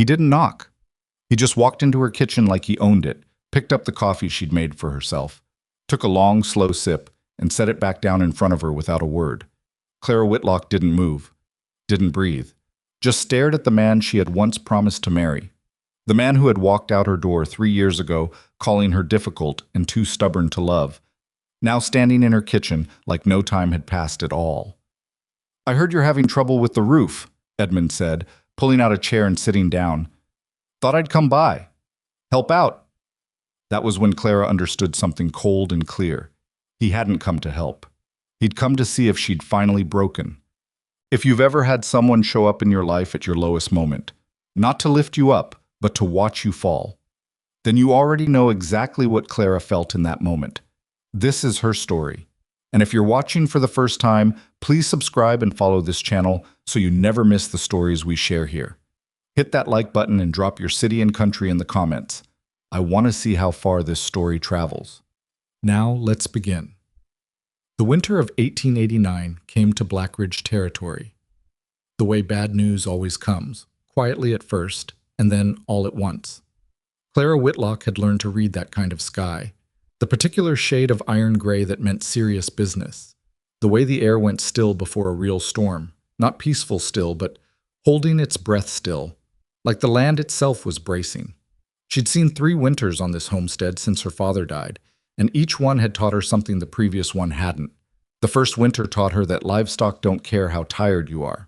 He didn't knock. He just walked into her kitchen like he owned it, picked up the coffee she'd made for herself, took a long, slow sip, and set it back down in front of her without a word. Clara Whitlock didn't move, didn't breathe, just stared at the man she had once promised to marry. The man who had walked out her door 3 years ago, calling her difficult and too stubborn to love, now standing in her kitchen like no time had passed at all. "I heard you're having trouble with the roof," Edmund said, pulling out a chair and sitting down. "Thought I'd come by. Help out." That was when Clara understood something cold and clear. He hadn't come to help. He'd come to see if she'd finally broken. If you've ever had someone show up in your life at your lowest moment, not to lift you up, but to watch you fall, then you already know exactly what Clara felt in that moment. This is her story. And if you're watching for the first time, please subscribe and follow this channel so you never miss the stories we share here. Hit that like button and drop your city and country in the comments. I want to see how far this story travels. Now let's begin. The winter of 1889 came to Blackridge territory. The way bad news always comes, quietly at first, and then all at once. Clara Whitlock had learned to read that kind of sky, the particular shade of iron gray that meant serious business, the way the air went still before a real storm, not peaceful still, but holding its breath still, like the land itself was bracing. She'd seen 3 winters on this homestead since her father died, and each one had taught her something the previous one hadn't. The first winter taught her that livestock don't care how tired you are.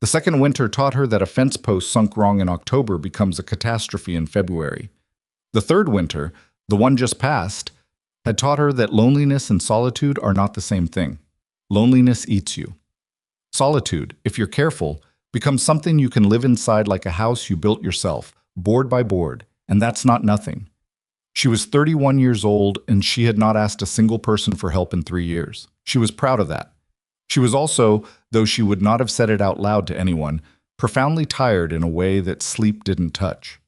The second winter taught her that a fence post sunk wrong in October becomes a catastrophe in February. The third winter, the one just passed, had taught her that loneliness and solitude are not the same thing. Loneliness eats you. Solitude, if you're careful, becomes something you can live inside like a house you built yourself, board by board, and that's not nothing. She was 31 years old, and she had not asked a single person for help in 3 years. She was proud of that. She was also, though she would not have said it out loud to anyone, profoundly tired in a way that sleep didn't touch.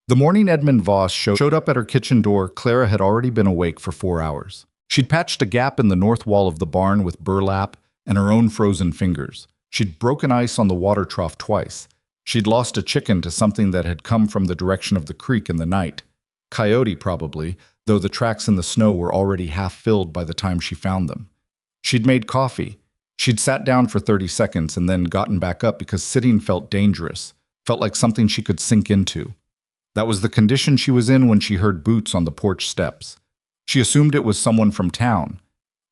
The morning Edmund Voss showed up at her kitchen door, Clara had already been awake for 4 hours. She'd patched a gap in the north wall of the barn with burlap and her own frozen fingers. She'd broken ice on the water trough twice. She'd lost a chicken to something that had come from the direction of the creek in the night. Coyote, probably, though the tracks in the snow were already half filled by the time she found them. She'd made coffee. She'd sat down for 30 seconds and then gotten back up because sitting felt dangerous, felt like something she could sink into. That was the condition she was in when she heard boots on the porch steps. She assumed it was someone from town,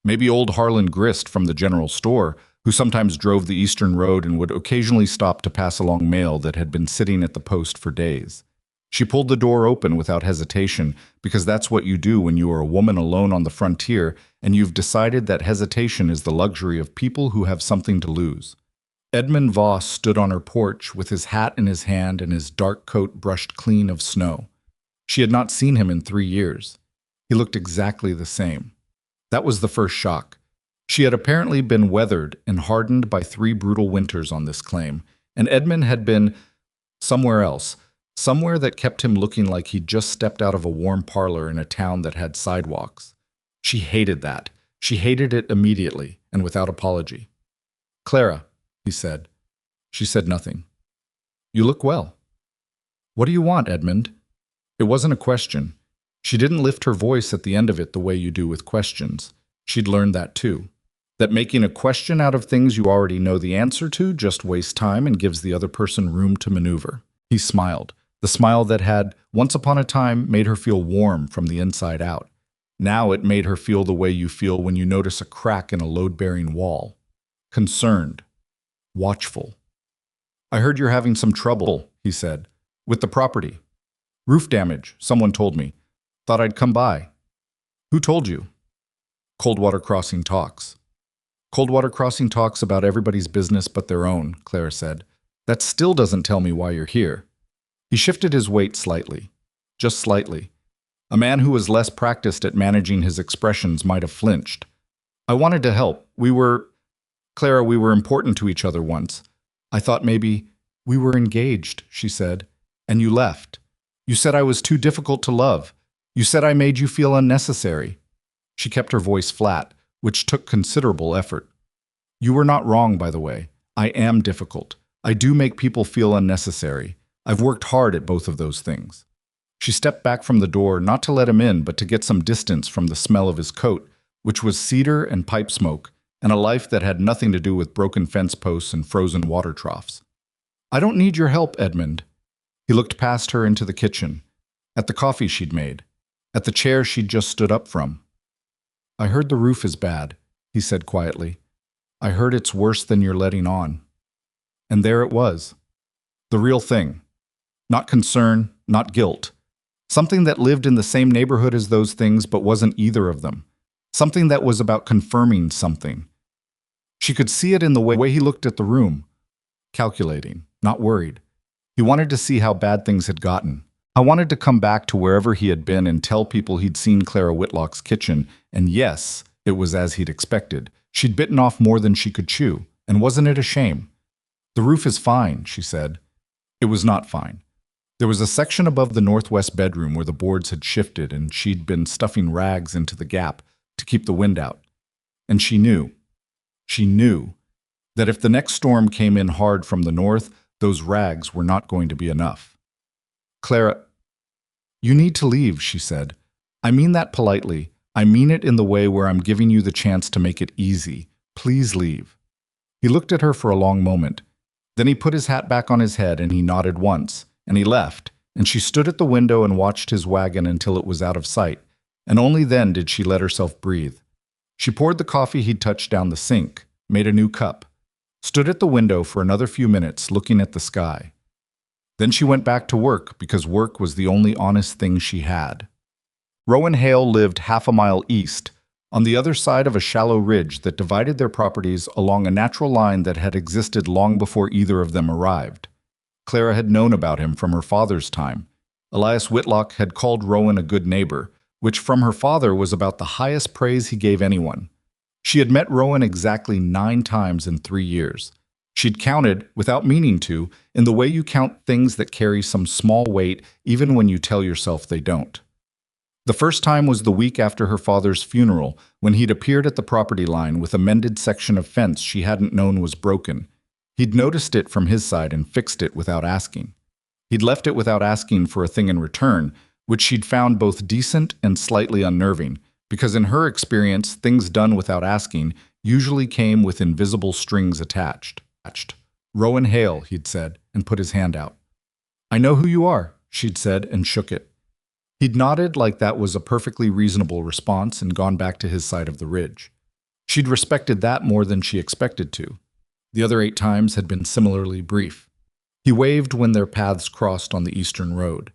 maybe old Harlan Grist from the general store, who sometimes drove the eastern road and would occasionally stop to pass along mail that had been sitting at the post for days. She pulled the door open without hesitation because that's what you do when you are a woman alone on the frontier and you've decided that hesitation is the luxury of people who have something to lose. Edmund Voss stood on her porch with his hat in his hand and his dark coat brushed clean of snow. She had not seen him in 3 years. He looked exactly the same. That was the first shock. She had apparently been weathered and hardened by 3 brutal winters on this claim, and Edmund had been somewhere else, somewhere that kept him looking like he'd just stepped out of a warm parlor in a town that had sidewalks. She hated that. She hated it immediately and without apology. "Clara," he said. She said nothing. "You look well." "What do you want, Edmund?" It wasn't a question. She didn't lift her voice at the end of it the way you do with questions. She'd learned that too. That making a question out of things you already know the answer to just wastes time and gives the other person room to maneuver. He smiled. The smile that had, once upon a time, made her feel warm from the inside out. Now it made her feel the way you feel when you notice a crack in a load-bearing wall. Concerned. Watchful. "I heard you're having some trouble," he said. "With the property. Roof damage, someone told me. Thought I'd come by." "Who told you?" "Coldwater Crossing talks." "Coldwater Crossing talks about everybody's business but their own," Clara said. "That still doesn't tell me why you're here." He shifted his weight slightly. Just slightly. A man who was less practiced at managing his expressions might have flinched. "I wanted to help. Clara, we were important to each other once. I thought maybe—" "We were engaged," she said. "And you left. You said I was too difficult to love. You said I made you feel unnecessary." She kept her voice flat, which took considerable effort. "You were not wrong, by the way. I am difficult. I do make people feel unnecessary. I've worked hard at both of those things. She stepped back from the door, not to let him in, but to get some distance from the smell of his coat, which was cedar and pipe smoke, and a life that had nothing to do with broken fence posts and frozen water troughs. I don't need your help, Edmund. He looked past her into the kitchen, at the coffee she'd made, at the chair she'd just stood up from. I heard the roof is bad, he said quietly. I heard it's worse than you're letting on. And there it was. The real thing. Not concern, not guilt. Something that lived in the same neighborhood as those things but wasn't either of them. Something that was about confirming something. She could see it in the way he looked at the room. Calculating, not worried. He wanted to see how bad things had gotten. I wanted to come back to wherever he had been and tell people he'd seen Clara Whitlock's kitchen, and yes, it was as he'd expected. She'd bitten off more than she could chew, and wasn't it a shame? The roof is fine, she said. It was not fine. There was a section above the northwest bedroom where the boards had shifted, and she'd been stuffing rags into the gap to keep the wind out. And she knew that if the next storm came in hard from the north, those rags were not going to be enough. Clara, you need to leave, she said. I mean that politely. I mean it in the way where I'm giving you the chance to make it easy. Please leave. He looked at her for a long moment. Then he put his hat back on his head and he nodded once, and he left, and she stood at the window and watched his wagon until it was out of sight, and only then did she let herself breathe. She poured the coffee he'd touched down the sink, made a new cup, stood at the window for another few minutes looking at the sky. Then she went back to work because work was the only honest thing she had. Rowan Hale lived half a mile east, on the other side of a shallow ridge that divided their properties along a natural line that had existed long before either of them arrived. Clara had known about him from her father's time. Elias Whitlock had called Rowan a good neighbor, which from her father was about the highest praise he gave anyone. She had met Rowan exactly 9 times in 3 years. She'd counted, without meaning to, in the way you count things that carry some small weight even when you tell yourself they don't. The first time was the week after her father's funeral, when he'd appeared at the property line with a mended section of fence she hadn't known was broken. He'd noticed it from his side and fixed it without asking. He'd left it without asking for a thing in return, which she'd found both decent and slightly unnerving, because in her experience, things done without asking usually came with invisible strings attached. Rowan Hale, he'd said, and put his hand out. I know who you are, she'd said, and shook it. He'd nodded like that was a perfectly reasonable response and gone back to his side of the ridge. She'd respected that more than she expected to. The other 8 times had been similarly brief. He waved when their paths crossed on the eastern road.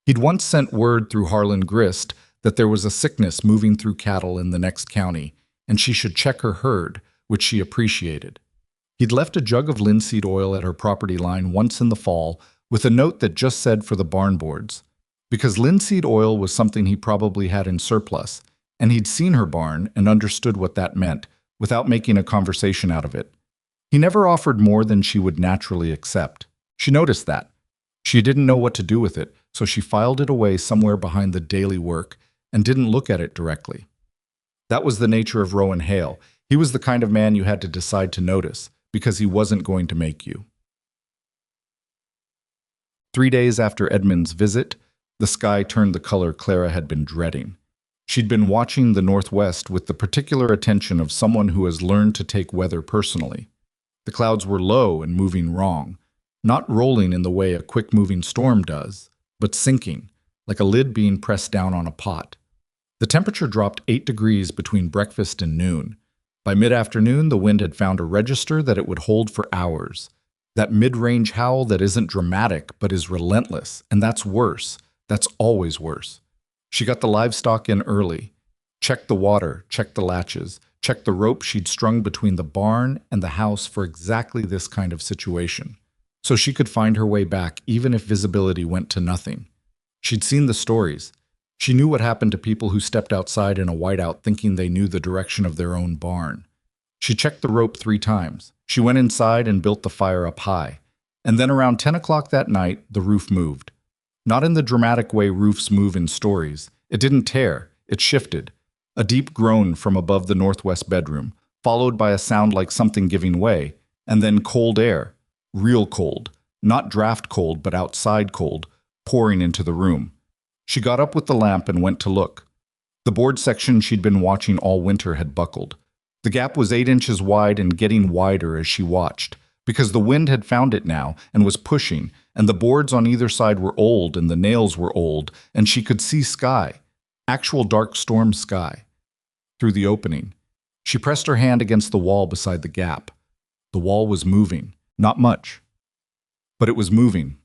He'd once sent word through Harlan Grist that there was a sickness moving through cattle in the next county, and she should check her herd, which she appreciated. He'd left a jug of linseed oil at her property line once in the fall with a note that just said for the barn boards, because linseed oil was something he probably had in surplus, and he'd seen her barn and understood what that meant without making a conversation out of it. He never offered more than she would naturally accept. She noticed that. She didn't know what to do with it, so she filed it away somewhere behind the daily work and didn't look at it directly. That was the nature of Rowan Hale. He was the kind of man you had to decide to notice, because he wasn't going to make you. 3 days after Edmund's visit, the sky turned the color Clara had been dreading. She'd been watching the northwest with the particular attention of someone who has learned to take weather personally. The clouds were low and moving wrong, not rolling in the way a quick-moving storm does, but sinking, like a lid being pressed down on a pot. The temperature dropped 8 degrees between breakfast and noon. By mid-afternoon, the wind had found a register that it would hold for hours. That mid-range howl that isn't dramatic but is relentless, and that's worse. That's always worse. She got the livestock in early, checked the water, checked the latches, checked the rope she'd strung between the barn and the house for exactly this kind of situation, so she could find her way back even if visibility went to nothing. She'd seen the stories. She knew what happened to people who stepped outside in a whiteout thinking they knew the direction of their own barn. She checked the rope 3 times. She went inside and built the fire up high. And then around 10 o'clock that night, the roof moved. Not in the dramatic way roofs move in stories. It didn't tear. It shifted. A deep groan from above the northwest bedroom, followed by a sound like something giving way, and then cold air, real cold, not draft cold but outside cold, pouring into the room. She got up with the lamp and went to look. The board section she'd been watching all winter had buckled. The gap was 8 inches wide and getting wider as she watched, because the wind had found it now and was pushing, and the boards on either side were old and the nails were old, and she could see sky, actual dark storm sky, through the opening. She pressed her hand against the wall beside the gap. The wall was moving, not much, but it was moving.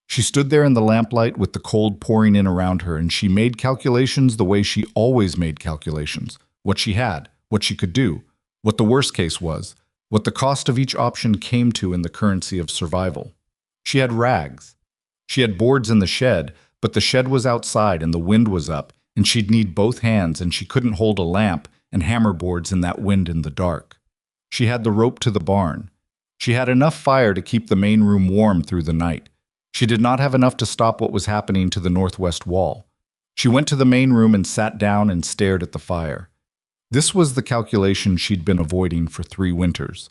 She stood there in the lamplight with the cold pouring in around her, and she made calculations the way she always made calculations. What she had, what she could do, what the worst case was, what the cost of each option came to in the currency of survival. She had rags. She had boards in the shed, but the shed was outside and the wind was up, and she'd need both hands, and she couldn't hold a lamp and hammer boards in that wind in the dark. She had the rope to the barn. She had enough fire to keep the main room warm through the night. She did not have enough to stop what was happening to the northwest wall. She went to the main room and sat down and stared at the fire. This was the calculation she'd been avoiding for 3 winters.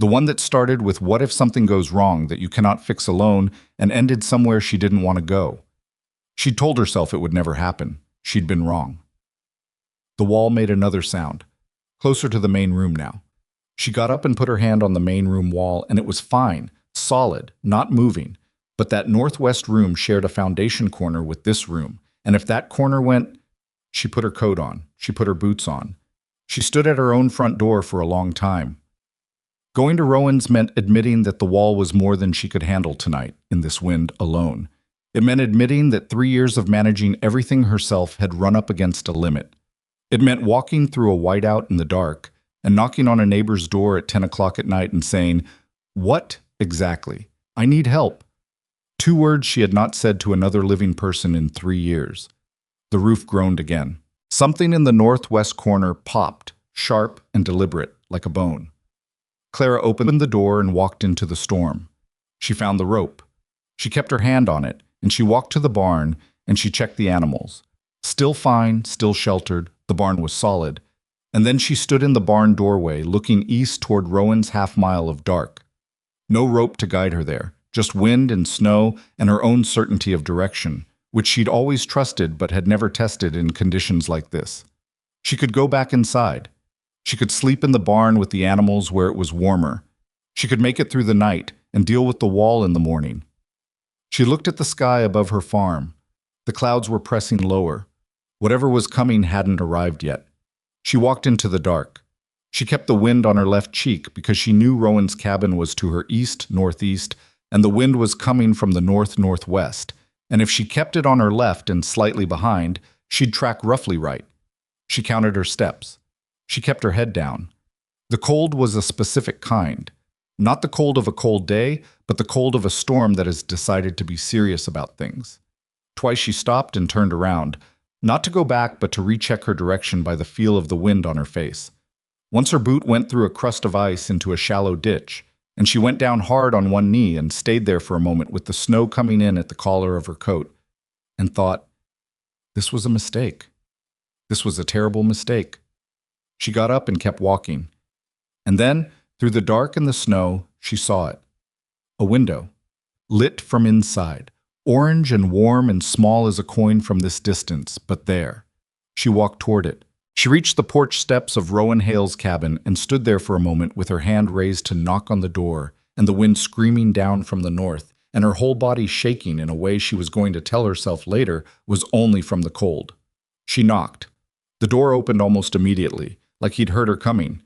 The one that started with what if something goes wrong that you cannot fix alone and ended somewhere she didn't want to go. She'd told herself it would never happen. She'd been wrong. The wall made another sound, closer to the main room now. She got up and put her hand on the main room wall, and it was fine, solid, not moving. But that northwest room shared a foundation corner with this room, and if that corner went, she put her coat on, she put her boots on. She stood at her own front door for a long time. Going to Rowan's meant admitting that the wall was more than she could handle tonight, in this wind, alone. It meant admitting that 3 years of managing everything herself had run up against a limit. It meant walking through a whiteout in the dark and knocking on a neighbor's door at 10 o'clock at night and saying, "What exactly? I need help." 2 words she had not said to another living person in 3 years. The roof groaned again. Something in the northwest corner popped, sharp and deliberate, like a bone. Clara opened the door and walked into the storm. She found the rope. She kept her hand on it, and she walked to the barn, and she checked the animals. Still fine, still sheltered, the barn was solid. And then she stood in the barn doorway, looking east toward Rowan's half-mile of dark. No rope to guide her there. Just wind and snow and her own certainty of direction, which she'd always trusted but had never tested in conditions like this. She could go back inside. She could sleep in the barn with the animals where it was warmer. She could make it through the night and deal with the wall in the morning. She looked at the sky above her farm. The clouds were pressing lower. Whatever was coming hadn't arrived yet. She walked into the dark. She kept the wind on her left cheek because she knew Rowan's cabin was to her east-northeast, and the wind was coming from the north-northwest, and if she kept it on her left and slightly behind, she'd track roughly right. She counted her steps. She kept her head down. The cold was a specific kind. Not the cold of a cold day, but the cold of a storm that has decided to be serious about things. Twice she stopped and turned around, not to go back but to recheck her direction by the feel of the wind on her face. Once her boot went through a crust of ice into a shallow ditch, and she went down hard on one knee and stayed there for a moment with the snow coming in at the collar of her coat, and thought, this was a mistake. This was a terrible mistake. She got up and kept walking. And then, through the dark and the snow, she saw it. A window, lit from inside, orange and warm and small as a coin from this distance, but there. She walked toward it. She reached the porch steps of Rowan Hale's cabin and stood there for a moment with her hand raised to knock on the door and the wind screaming down from the north and her whole body shaking in a way she was going to tell herself later was only from the cold. She knocked. The door opened almost immediately, like he'd heard her coming,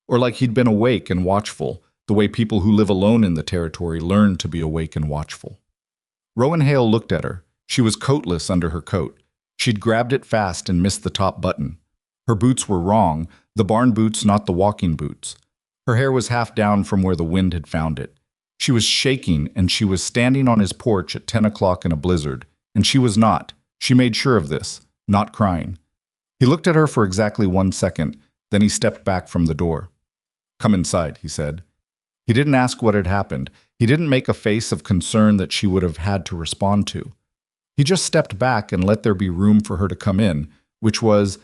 or like he'd been awake and watchful, the way people who live alone in the territory learn to be awake and watchful. Rowan Hale looked at her. She was coatless under her coat. She'd grabbed it fast and missed the top button. Her boots were wrong, the barn boots, not the walking boots. Her hair was half down from where the wind had found it. She was shaking, and she was standing on his porch at 10 o'clock in a blizzard, and she was not. She made sure of this, not crying. He looked at her for exactly 1 second, then he stepped back from the door. "Come inside," he said. He didn't ask what had happened. He didn't make a face of concern that she would have had to respond to. He just stepped back and let there be room for her to come in, which was,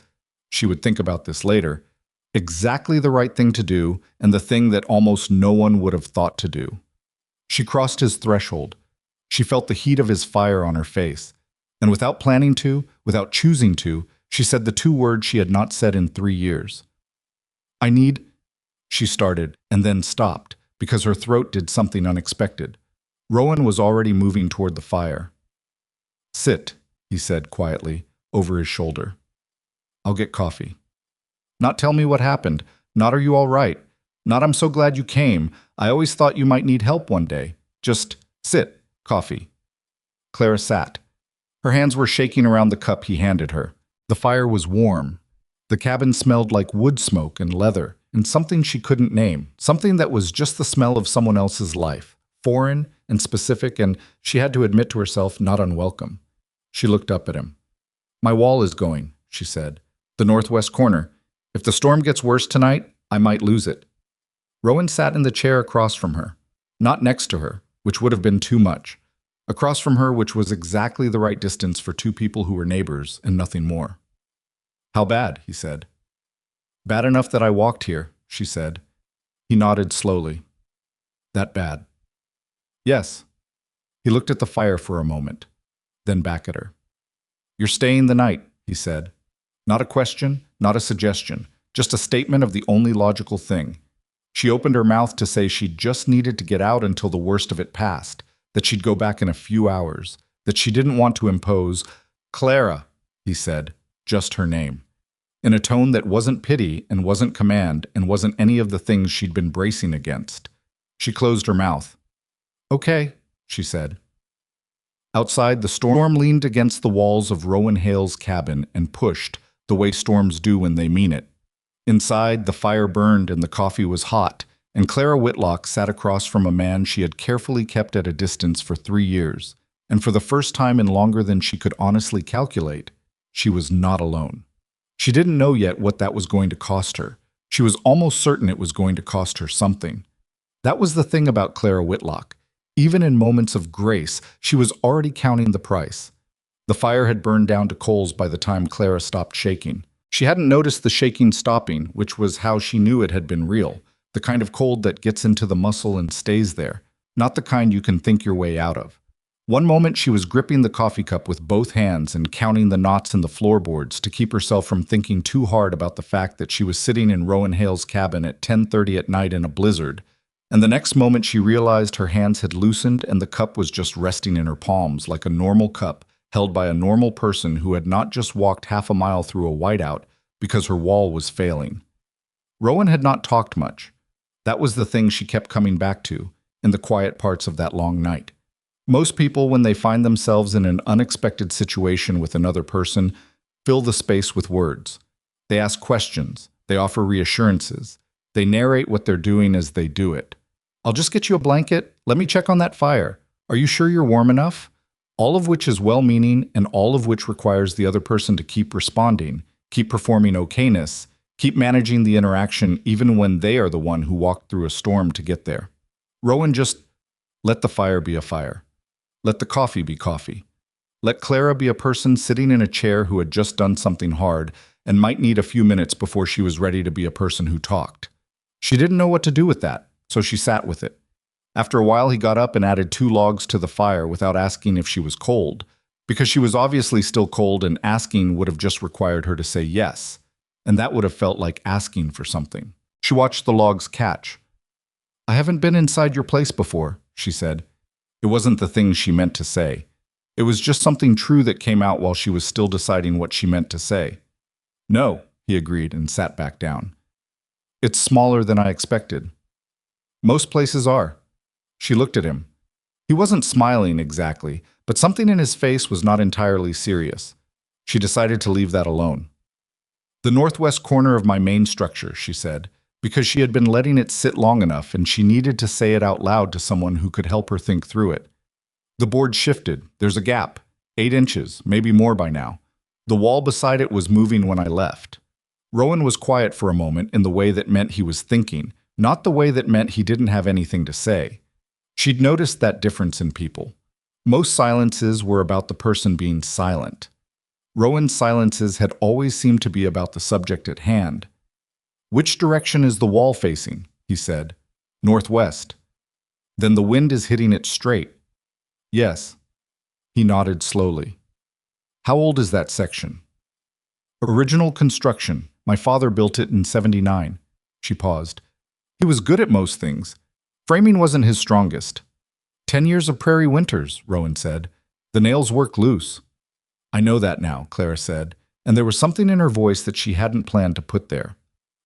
she would think about this later, exactly the right thing to do and the thing that almost no one would have thought to do. She crossed his threshold. She felt the heat of his fire on her face. And without planning to, without choosing to, she said the two words she had not said in 3 years. I need, she started, and then stopped, because her throat did something unexpected. Rowan was already moving toward the fire. Sit, he said quietly, over his shoulder. I'll get coffee. Not tell me what happened. Not are you all right. Not I'm so glad you came. I always thought you might need help one day. Just sit, coffee. Clara sat. Her hands were shaking around the cup he handed her. The fire was warm. The cabin smelled like wood smoke and leather, and something she couldn't name, something that was just the smell of someone else's life, foreign and specific, and she had to admit to herself not unwelcome. She looked up at him. My wall is going, she said. The northwest corner. If the storm gets worse tonight, I might lose it. Rowan sat in the chair across from her, not next to her, which would have been too much. Across from her, which was exactly the right distance for two people who were neighbors and nothing more. How bad, he said. Bad enough that I walked here, she said. He nodded slowly. That bad? Yes. He looked at the fire for a moment, then back at her. You're staying the night, he said. Not a question, not a suggestion, just a statement of the only logical thing. She opened her mouth to say she just needed to get out until the worst of it passed, that she'd go back in a few hours, that she didn't want to impose. Clara, he said, just her name, in a tone that wasn't pity and wasn't command and wasn't any of the things she'd been bracing against. She closed her mouth. Okay, she said. Outside, the storm leaned against the walls of Rowan Hale's cabin and pushed, the way storms do when they mean it. Inside, the fire burned and the coffee was hot, and Clara Whitlock sat across from a man she had carefully kept at a distance for 3 years, and for the first time in longer than she could honestly calculate, she was not alone. She didn't know yet what that was going to cost her. She was almost certain it was going to cost her something. That was the thing about Clara Whitlock. Even in moments of grace, she was already counting the price. The fire had burned down to coals by the time Clara stopped shaking. She hadn't noticed the shaking stopping, which was how she knew it had been real, the kind of cold that gets into the muscle and stays there, not the kind you can think your way out of. One moment she was gripping the coffee cup with both hands and counting the knots in the floorboards to keep herself from thinking too hard about the fact that she was sitting in Rowan Hale's cabin at 10:30 at night in a blizzard, and the next moment she realized her hands had loosened and the cup was just resting in her palms like a normal cup held by a normal person who had not just walked half a mile through a whiteout because her wall was failing. Rowan had not talked much. That was the thing she kept coming back to in the quiet parts of that long night. Most people, when they find themselves in an unexpected situation with another person, fill the space with words. They ask questions. They offer reassurances. They narrate what they're doing as they do it. I'll just get you a blanket. Let me check on that fire. Are you sure you're warm enough? All of which is well-meaning and all of which requires the other person to keep responding, keep performing okayness, keep managing the interaction even when they are the one who walked through a storm to get there. Rowan just let the fire be a fire. Let the coffee be coffee. Let Clara be a person sitting in a chair who had just done something hard and might need a few minutes before she was ready to be a person who talked. She didn't know what to do with that, so she sat with it. After a while, he got up and added 2 logs to the fire without asking if she was cold, because she was obviously still cold and asking would have just required her to say yes, and that would have felt like asking for something. She watched the logs catch. I haven't been inside your place before, she said. It wasn't the thing she meant to say. It was just something true that came out while she was still deciding what she meant to say. No, he agreed and sat back down. It's smaller than I expected. Most places are. She looked at him. He wasn't smiling exactly, but something in his face was not entirely serious. She decided to leave that alone. The northwest corner of my main structure, she said, because she had been letting it sit long enough and she needed to say it out loud to someone who could help her think through it. The board shifted. There's a gap. 8 inches, maybe more by now. The wall beside it was moving when I left. Rowan was quiet for a moment in the way that meant he was thinking, not the way that meant he didn't have anything to say. She'd noticed that difference in people. Most silences were about the person being silent. Rowan's silences had always seemed to be about the subject at hand. Which direction is the wall facing? He said. Northwest. Then the wind is hitting it straight. Yes. He nodded slowly. How old is that section? Original construction. My father built it in '79. She paused. He was good at most things. Framing wasn't his strongest. 10 years of prairie winters, Rowan said. The nails work loose. I know that now, Clara said, and there was something in her voice that she hadn't planned to put there.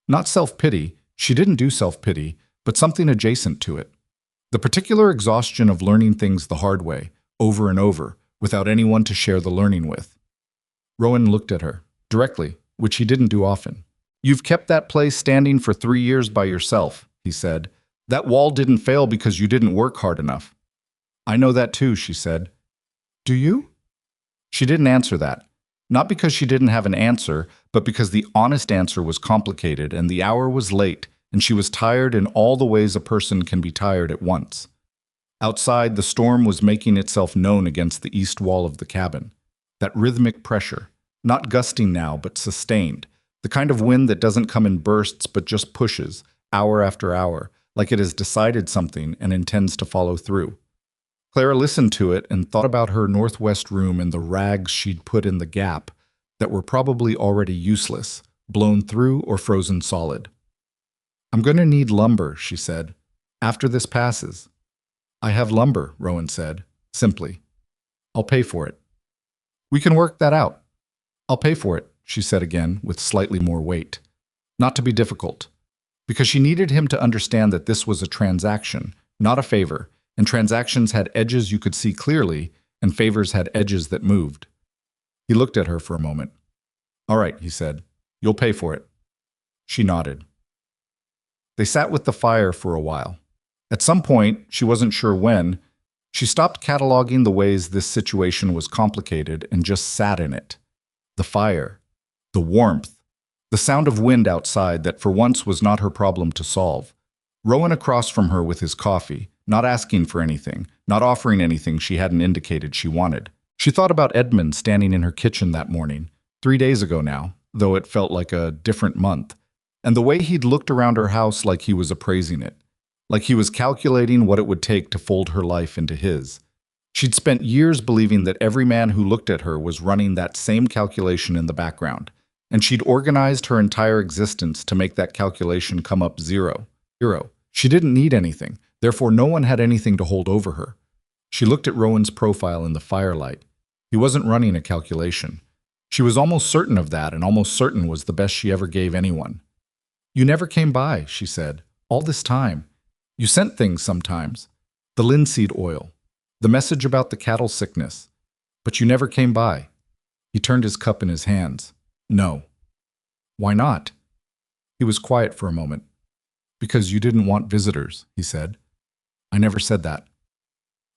Not self-pity, she didn't do self-pity, but something adjacent to it. The particular exhaustion of learning things the hard way, over and over, without anyone to share the learning with. Rowan looked at her, directly, which he didn't do often. You've kept that place standing for 3 years by yourself, he said. That wall didn't fail because you didn't work hard enough. I know that too, she said. Do you? She didn't answer that. Not because she didn't have an answer, but because the honest answer was complicated and the hour was late and she was tired in all the ways a person can be tired at once. Outside, the storm was making itself known against the east wall of the cabin. That rhythmic pressure, not gusting now, but sustained. The kind of wind that doesn't come in bursts but just pushes, hour after hour, like it has decided something and intends to follow through. Clara listened to it and thought about her northwest room and the rags she'd put in the gap that were probably already useless, blown through or frozen solid. I'm going to need lumber, she said, after this passes. I have lumber, Rowan said, simply. I'll pay for it. We can work that out. I'll pay for it, she said again, with slightly more weight. Not to be difficult. Because she needed him to understand that this was a transaction, not a favor, and transactions had edges you could see clearly, and favors had edges that moved. He looked at her for a moment. All right, he said. You'll pay for it. She nodded. They sat with the fire for a while. At some point, she wasn't sure when, she stopped cataloging the ways this situation was complicated and just sat in it. The fire, the warmth, the sound of wind outside that for once was not her problem to solve. Rowan across from her with his coffee, not asking for anything, not offering anything she hadn't indicated she wanted. She thought about Edmund standing in her kitchen that morning, 3 days ago now, though it felt like a different month, and the way he'd looked around her house like he was appraising it, like he was calculating what it would take to fold her life into his. She'd spent years believing that every man who looked at her was running that same calculation in the background, and she'd organized her entire existence to make that calculation come up zero. She didn't need anything, therefore no one had anything to hold over her. She looked at Rowan's profile in the firelight. He wasn't running a calculation. She was almost certain of that, and almost certain was the best she ever gave anyone. You never came by, she said, all this time. You sent things sometimes. The linseed oil. The message about the cattle sickness. But you never came by. He turned his cup in his hands. No. Why not? He was quiet for a moment. Because you didn't want visitors, he said. I never said that.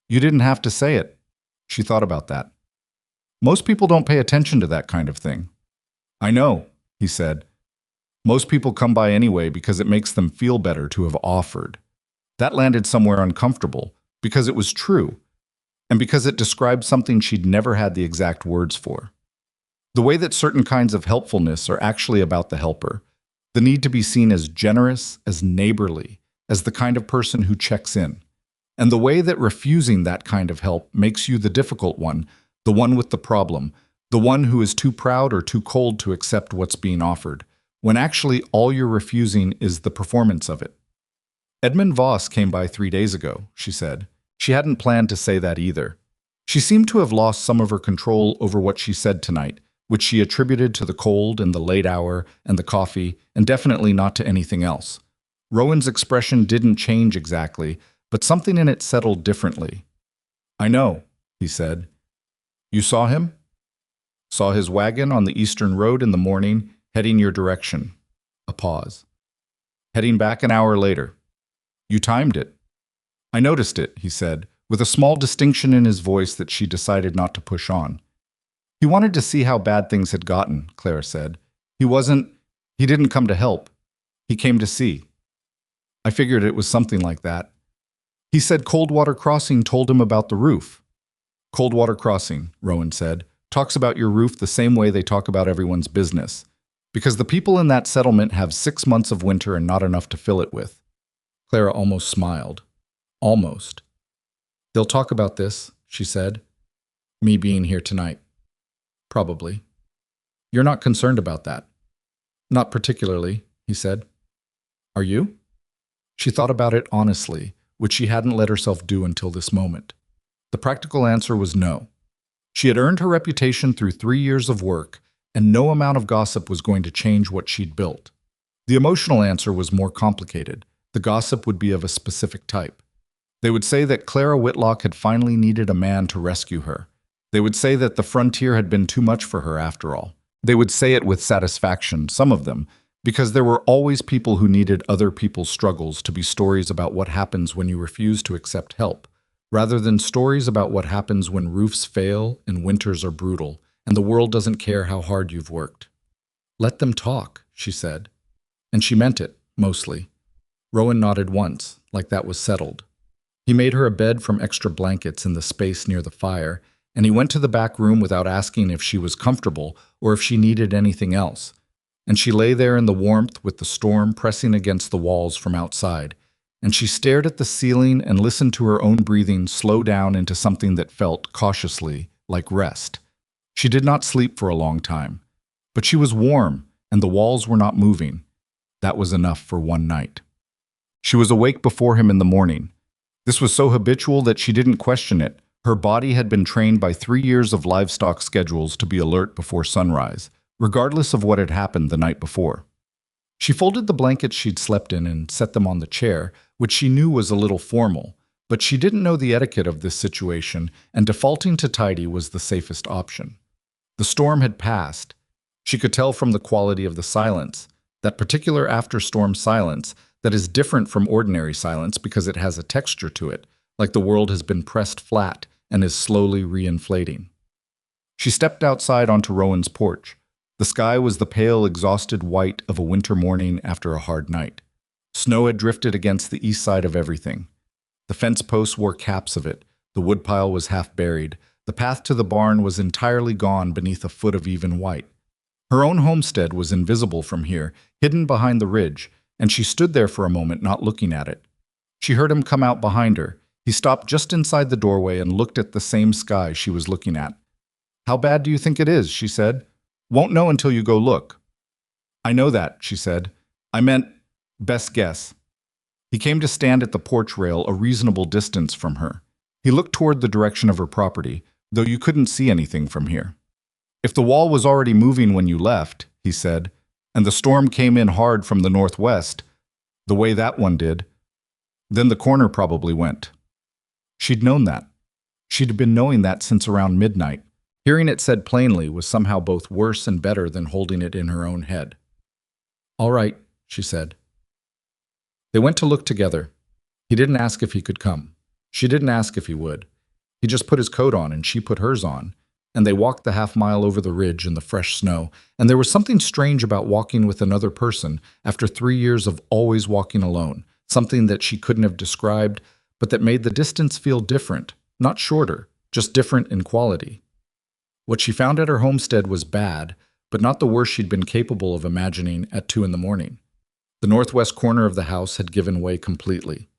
You didn't have to say it. She thought about that. Most people don't pay attention to that kind of thing. I know, he said. Most people come by anyway because it makes them feel better to have offered. That landed somewhere uncomfortable, because it was true, and because it described something she'd never had the exact words for. The way that certain kinds of helpfulness are actually about the helper, the need to be seen as generous, as neighborly, as the kind of person who checks in, and the way that refusing that kind of help makes you the difficult one, the one with the problem, the one who is too proud or too cold to accept what's being offered, when actually all you're refusing is the performance of it. Edmund Voss came by 3 days ago, she said. She hadn't planned to say that either. She seemed to have lost some of her control over what she said tonight, which she attributed to the cold and the late hour and the coffee, and definitely not to anything else. Rowan's expression didn't change exactly, but something in it settled differently. I know, he said. You saw him? Saw his wagon on the eastern road in the morning, heading your direction. A pause. Heading back an hour later. You timed it. I noticed it, he said, with a small distinction in his voice that she decided not to push on. He wanted to see how bad things had gotten, Clara said. He didn't come to help. He came to see. I figured it was something like that. He said Coldwater Crossing told him about the roof. Coldwater Crossing, Rowan said, talks about your roof the same way they talk about everyone's business. Because the people in that settlement have 6 months of winter and not enough to fill it with. Clara almost smiled. Almost. They'll talk about this, she said. Me being here tonight. Probably. You're not concerned about that. Not particularly, he said. Are you? She thought about it honestly, which she hadn't let herself do until this moment. The practical answer was no. She had earned her reputation through 3 years of work, and no amount of gossip was going to change what she'd built. The emotional answer was more complicated. The gossip would be of a specific type. They would say that Clara Whitlock had finally needed a man to rescue her. They would say that the frontier had been too much for her after all. They would say it with satisfaction, some of them, because there were always people who needed other people's struggles to be stories about what happens when you refuse to accept help, rather than stories about what happens when roofs fail and winters are brutal and the world doesn't care how hard you've worked. Let them talk, she said. And she meant it, mostly. Rowan nodded once, like that was settled. He made her a bed from extra blankets in the space near the fire, and he went to the back room without asking if she was comfortable or if she needed anything else. And she lay there in the warmth with the storm pressing against the walls from outside, and she stared at the ceiling and listened to her own breathing slow down into something that felt, cautiously, like rest. She did not sleep for a long time, but she was warm and the walls were not moving. That was enough for one night. She was awake before him in the morning. This was so habitual that she didn't question it. Her body had been trained by 3 years of livestock schedules to be alert before sunrise, regardless of what had happened the night before. She folded the blankets she'd slept in and set them on the chair, which she knew was a little formal, but she didn't know the etiquette of this situation, and defaulting to tidy was the safest option. The storm had passed. She could tell from the quality of the silence, that particular after-storm silence that is different from ordinary silence because it has a texture to it, like the world has been pressed flat and is slowly reinflating. She stepped outside onto Rowan's porch. The sky was the pale, exhausted white of a winter morning after a hard night. Snow had drifted against the east side of everything. The fence posts wore caps of it. The woodpile was half buried. The path to the barn was entirely gone beneath a foot of even white. Her own homestead was invisible from here, hidden behind the ridge, and she stood there for a moment, not looking at it. She heard him come out behind her. He stopped just inside the doorway and looked at the same sky she was looking at. "How bad do you think it is?" she said. "Won't know until you go look." "I know that," she said. "I meant, best guess." He came to stand at the porch rail a reasonable distance from her. He looked toward the direction of her property, though you couldn't see anything from here. "If the wall was already moving when you left," he said, "and the storm came in hard from the northwest, the way that one did, then the corner probably went." She'd known that. She'd been knowing that since around midnight. Hearing it said plainly was somehow both worse and better than holding it in her own head. "All right," she said. They went to look together. He didn't ask if he could come. She didn't ask if he would. He just put his coat on and she put hers on, and they walked the half-mile over the ridge in the fresh snow, and there was something strange about walking with another person after 3 years of always walking alone, something that she couldn't have described, but that made the distance feel different, not shorter, just different in quality. What she found at her homestead was bad, but not the worst she'd been capable of imagining at 2 in the morning. The northwest corner of the house had given way completely.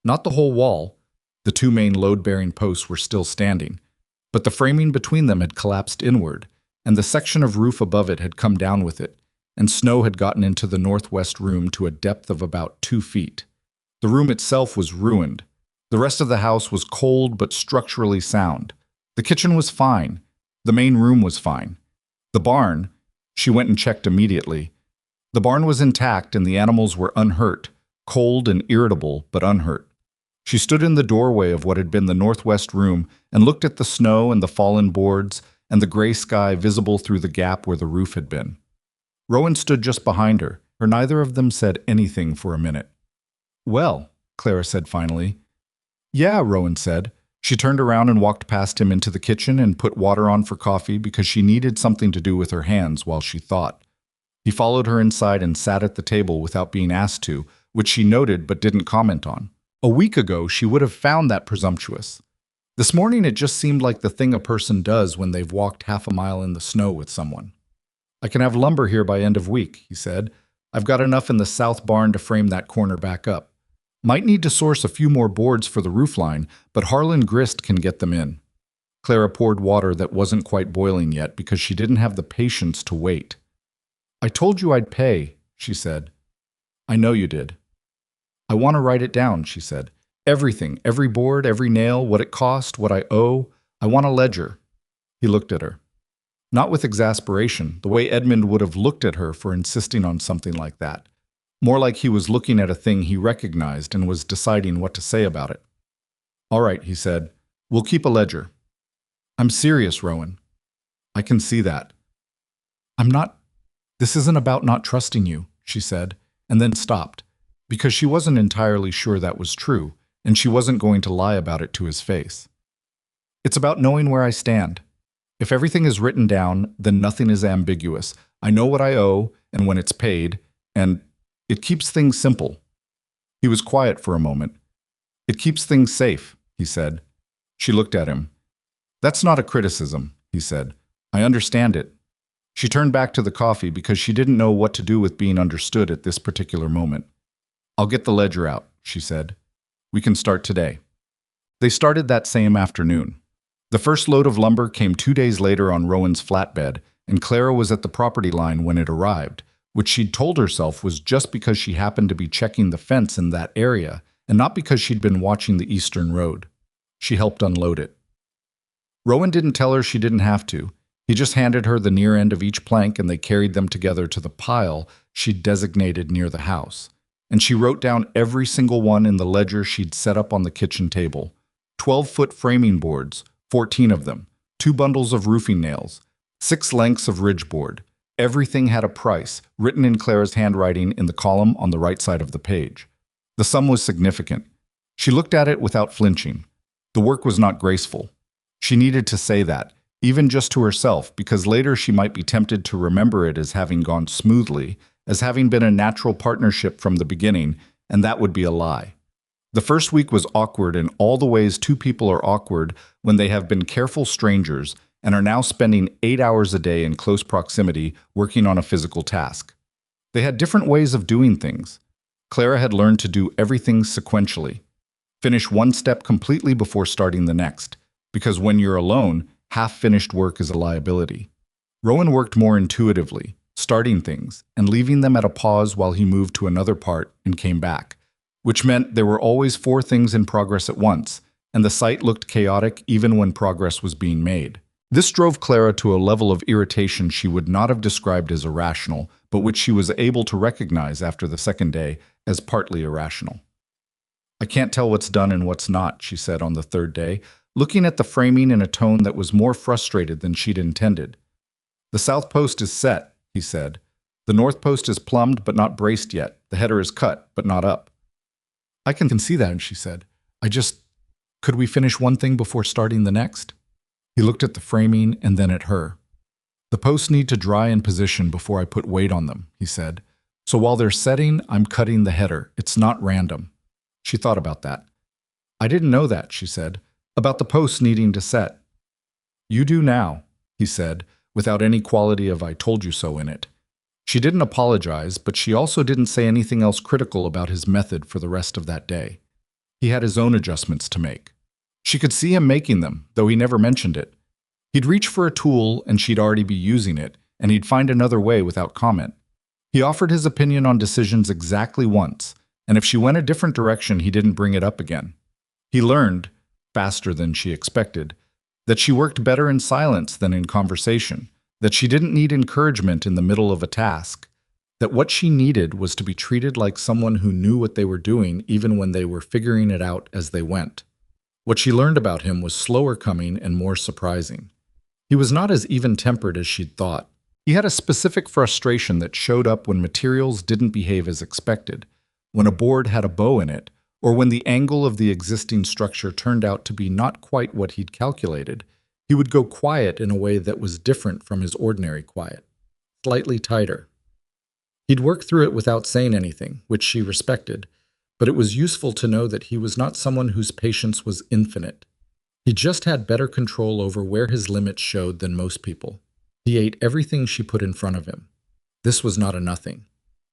Not the whole wall. The 2 main load-bearing posts were still standing, but the framing between them had collapsed inward, and the section of roof above it had come down with it, and snow had gotten into the northwest room to a depth of about 2 feet. The room itself was ruined. The rest of the house was cold but structurally sound. The kitchen was fine. The main room was fine. The barn, she went and checked immediately. The barn was intact and the animals were unhurt, cold and irritable, but unhurt. She stood in the doorway of what had been the northwest room and looked at the snow and the fallen boards and the gray sky visible through the gap where the roof had been. Rowan stood just behind her, or neither of them said anything for a minute. "Well," Clara said finally. "Yeah," Rowan said. She turned around and walked past him into the kitchen and put water on for coffee because she needed something to do with her hands while she thought. He followed her inside and sat at the table without being asked to, which she noted but didn't comment on. A week ago, she would have found that presumptuous. This morning, it just seemed like the thing a person does when they've walked half a mile in the snow with someone. "I can have lumber here by end of week," he said. "I've got enough in the south barn to frame that corner back up. Might need to source a few more boards for the roofline, but Harlan Grist can get them in. Clara poured water that wasn't quite boiling yet because she didn't have the patience to wait. I told you I'd pay, she said. I know you did. I want to write it down, she said. Everything, every board, every nail, what it cost, what I owe. I want a ledger. He looked at her. Not with exasperation, the way Edmund would have looked at her for insisting on something like that. More like he was looking at a thing he recognized and was deciding what to say about it. All right, he said. We'll keep a ledger. I'm serious, Rowan. I can see that. I'm not. This isn't about not trusting you, she said, and then stopped, because she wasn't entirely sure that was true, and she wasn't going to lie about it to his face. It's about knowing where I stand. If everything is written down, then nothing is ambiguous. I know what I owe and when it's paid, and it keeps things simple. He was quiet for a moment. It keeps things safe, he said. She looked at him. That's not a criticism, he said. I understand it. She turned back to the coffee because she didn't know what to do with being understood at this particular moment. I'll get the ledger out, she said. We can start today. They started that same afternoon. The first load of lumber came 2 days later on Rowan's flatbed, and Clara was at the property line when it arrived, which she'd told herself was just because she happened to be checking the fence in that area, and not because she'd been watching the eastern road. She helped unload it. Rowan didn't tell her she didn't have to. He just handed her the near end of each plank and they carried them together to the pile she'd designated near the house. And she wrote down every single one in the ledger she'd set up on the kitchen table. 12-foot framing boards, 14 of them, 2 bundles of roofing nails, 6 lengths of ridge board. Everything had a price, written in Clara's handwriting in the column on the right side of the page. The sum was significant. She looked at it without flinching. The work was not graceful. She needed to say that, even just to herself, because later she might be tempted to remember it as having gone smoothly, as having been a natural partnership from the beginning, and that would be a lie. The first week was awkward in all the ways two people are awkward when they have been careful strangers and are now spending 8 hours a day in close proximity working on a physical task. They had different ways of doing things. Clara had learned to do everything sequentially. Finish one step completely before starting the next, because when you're alone, half-finished work is a liability. Rowan worked more intuitively, starting things and leaving them at a pause while he moved to another part and came back, which meant there were always 4 things in progress at once, and the site looked chaotic even when progress was being made. This drove Clara to a level of irritation she would not have described as irrational, but which she was able to recognize after the second day as partly irrational. I can't tell what's done and what's not, she said on the third day, looking at the framing in a tone that was more frustrated than she'd intended. The south post is set, he said. The north post is plumbed but not braced yet. The header is cut but not up. I can see that, she said. Could we finish one thing before starting the next? He looked at the framing and then at her. The posts need to dry in position before I put weight on them, he said. So while they're setting, I'm cutting the header. It's not random. She thought about that. I didn't know that, she said, about the posts needing to set. You do now, he said, without any quality of I told you so in it. She didn't apologize, but she also didn't say anything else critical about his method for the rest of that day. He had his own adjustments to make. She could see him making them, though he never mentioned it. He'd reach for a tool and she'd already be using it, and he'd find another way without comment. He offered his opinion on decisions exactly once, and if she went a different direction, he didn't bring it up again. He learned, faster than she expected, that she worked better in silence than in conversation, that she didn't need encouragement in the middle of a task, that what she needed was to be treated like someone who knew what they were doing even when they were figuring it out as they went. What she learned about him was slower coming and more surprising. He was not as even-tempered as she'd thought. He had a specific frustration that showed up when materials didn't behave as expected, when a board had a bow in it, or when the angle of the existing structure turned out to be not quite what he'd calculated. He would go quiet in a way that was different from his ordinary quiet, slightly tighter. He'd work through it without saying anything, which she respected, but it was useful to know that he was not someone whose patience was infinite. He just had better control over where his limits showed than most people. He ate everything she put in front of him. This was not a nothing.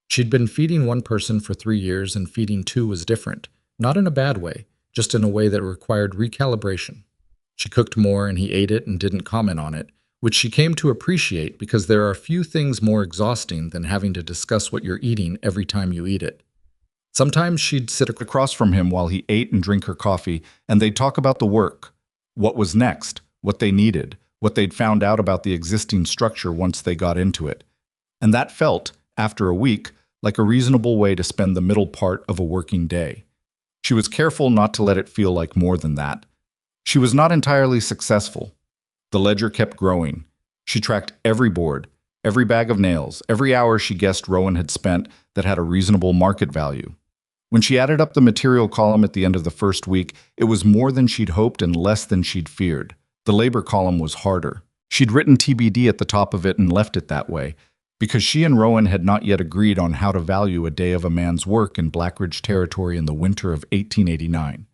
She'd been feeding one person for 3 years, and feeding 2 was different. Not in a bad way, just in a way that required recalibration. She cooked more and he ate it and didn't comment on it, which she came to appreciate because there are few things more exhausting than having to discuss what you're eating every time you eat it. Sometimes she'd sit Across from him while he ate and drink her coffee, and they'd talk about the work, what was next, what they needed, what they'd found out about the existing structure once they got into it. And that felt, after a week, like a reasonable way to spend the middle part of a working day. She was careful not to let it feel like more than that. She was not entirely successful. The ledger kept growing. She tracked every board, every bag of nails, every hour she guessed Rowan had spent that had a reasonable market value. When she added up the material column at the end of the first week, it was more than she'd hoped and less than she'd feared. The labor column was harder. She'd written TBD at the top of it and left it that way, because she and Rowan had not yet agreed on how to value a day of a man's work in Blackridge territory in the winter of 1889.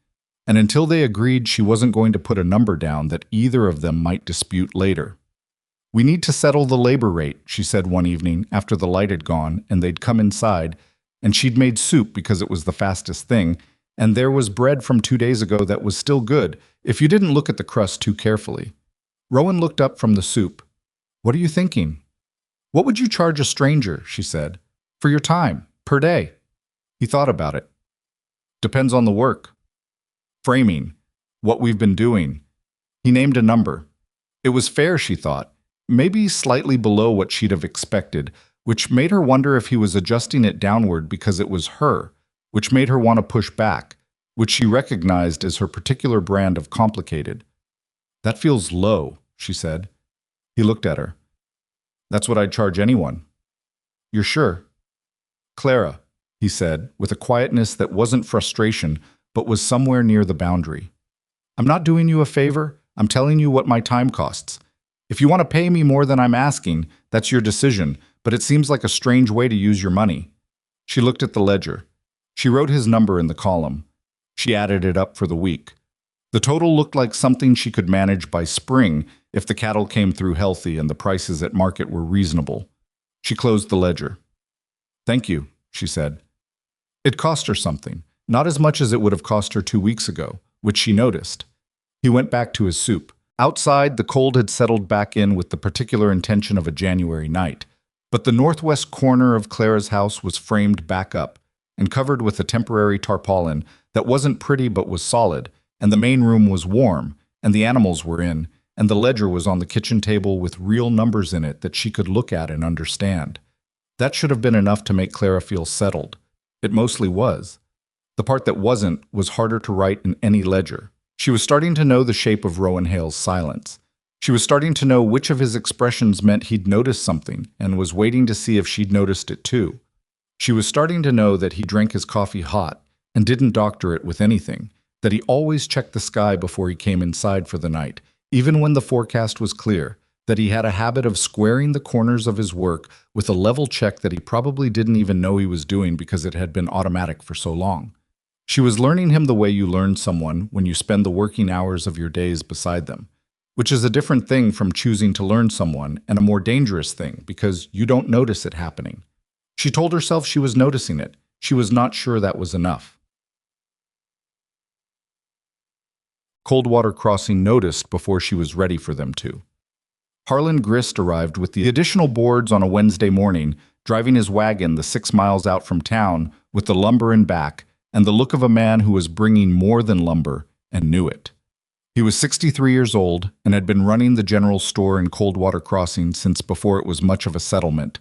And until they agreed, she wasn't going to put a number down that either of them might dispute later. "We need to settle the labor rate," she said one evening after the light had gone and they'd come inside, and she'd made soup because it was the fastest thing, and there was bread from 2 days ago that was still good if you didn't look at the crust too carefully. Rowan looked up from the soup. "What are you thinking?" "What would you charge a stranger," she said, "for your time, per day?" He thought about it. "Depends on the work." "Framing. What we've been doing." He named a number. It was fair, she thought, maybe slightly below what she'd have expected, which made her wonder if he was adjusting it downward because it was her, which made her want to push back, which she recognized as her particular brand of complicated. "That feels low," she said. He looked at her. "That's what I'd charge anyone." "You're sure?" "Clara," he said, with a quietness that wasn't frustration, but was somewhere near the boundary. "I'm not doing you a favor. I'm telling you what my time costs. If you want to pay me more than I'm asking, that's your decision, but it seems like a strange way to use your money." She looked at the ledger. She wrote his number in the column. She added it up for the week. The total looked like something she could manage by spring if the cattle came through healthy and the prices at market were reasonable. She closed the ledger. "Thank you," she said. It cost her something, not as much as it would have cost her 2 weeks ago, which she noticed. He went back to his soup. Outside, the cold had settled back in with the particular intention of a January night, but the northwest corner of Clara's house was framed back up and covered with a temporary tarpaulin that wasn't pretty but was solid, and the main room was warm, and the animals were in, and the ledger was on the kitchen table with real numbers in it that she could look at and understand. That should have been enough to make Clara feel settled. It mostly was. The part that wasn't was harder to write in any ledger. She was starting to know the shape of Rowan Hale's silence. She was starting to know which of his expressions meant he'd noticed something and was waiting to see if she'd noticed it too. She was starting to know that he drank his coffee hot and didn't doctor it with anything, that he always checked the sky before he came inside for the night, even when the forecast was clear, that he had a habit of squaring the corners of his work with a level check that he probably didn't even know he was doing because it had been automatic for so long. She was learning him the way you learn someone when you spend the working hours of your days beside them, which is a different thing from choosing to learn someone and a more dangerous thing because you don't notice it happening. She told herself she was noticing it. She was not sure that was enough. Coldwater Crossing noticed before she was ready for them to. Harlan Grist arrived with the additional boards on a Wednesday morning, driving his wagon the 6 miles out from town with the lumber in back and the look of a man who was bringing more than lumber and knew it. He was 63 years old and had been running the general store in Coldwater Crossing since before it was much of a settlement,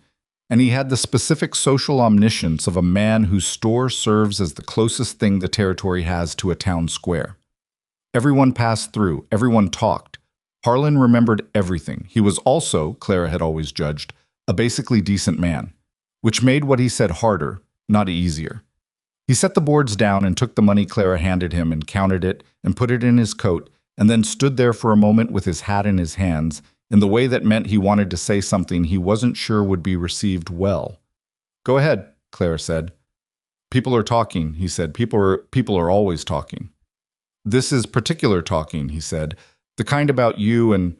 and he had the specific social omniscience of a man whose store serves as the closest thing the territory has to a town square. Everyone passed through, everyone talked. Harlan remembered everything. He was also, Clara had always judged, a basically decent man, which made what he said harder, not easier. He set the boards down and took the money Clara handed him and counted it and put it in his coat, and then stood there for a moment with his hat in his hands, in the way that meant he wanted to say something he wasn't sure would be received well. "Go ahead," Clara said. "People are talking," he said. People are always talking." "This is particular talking," he said. "The kind about you and—"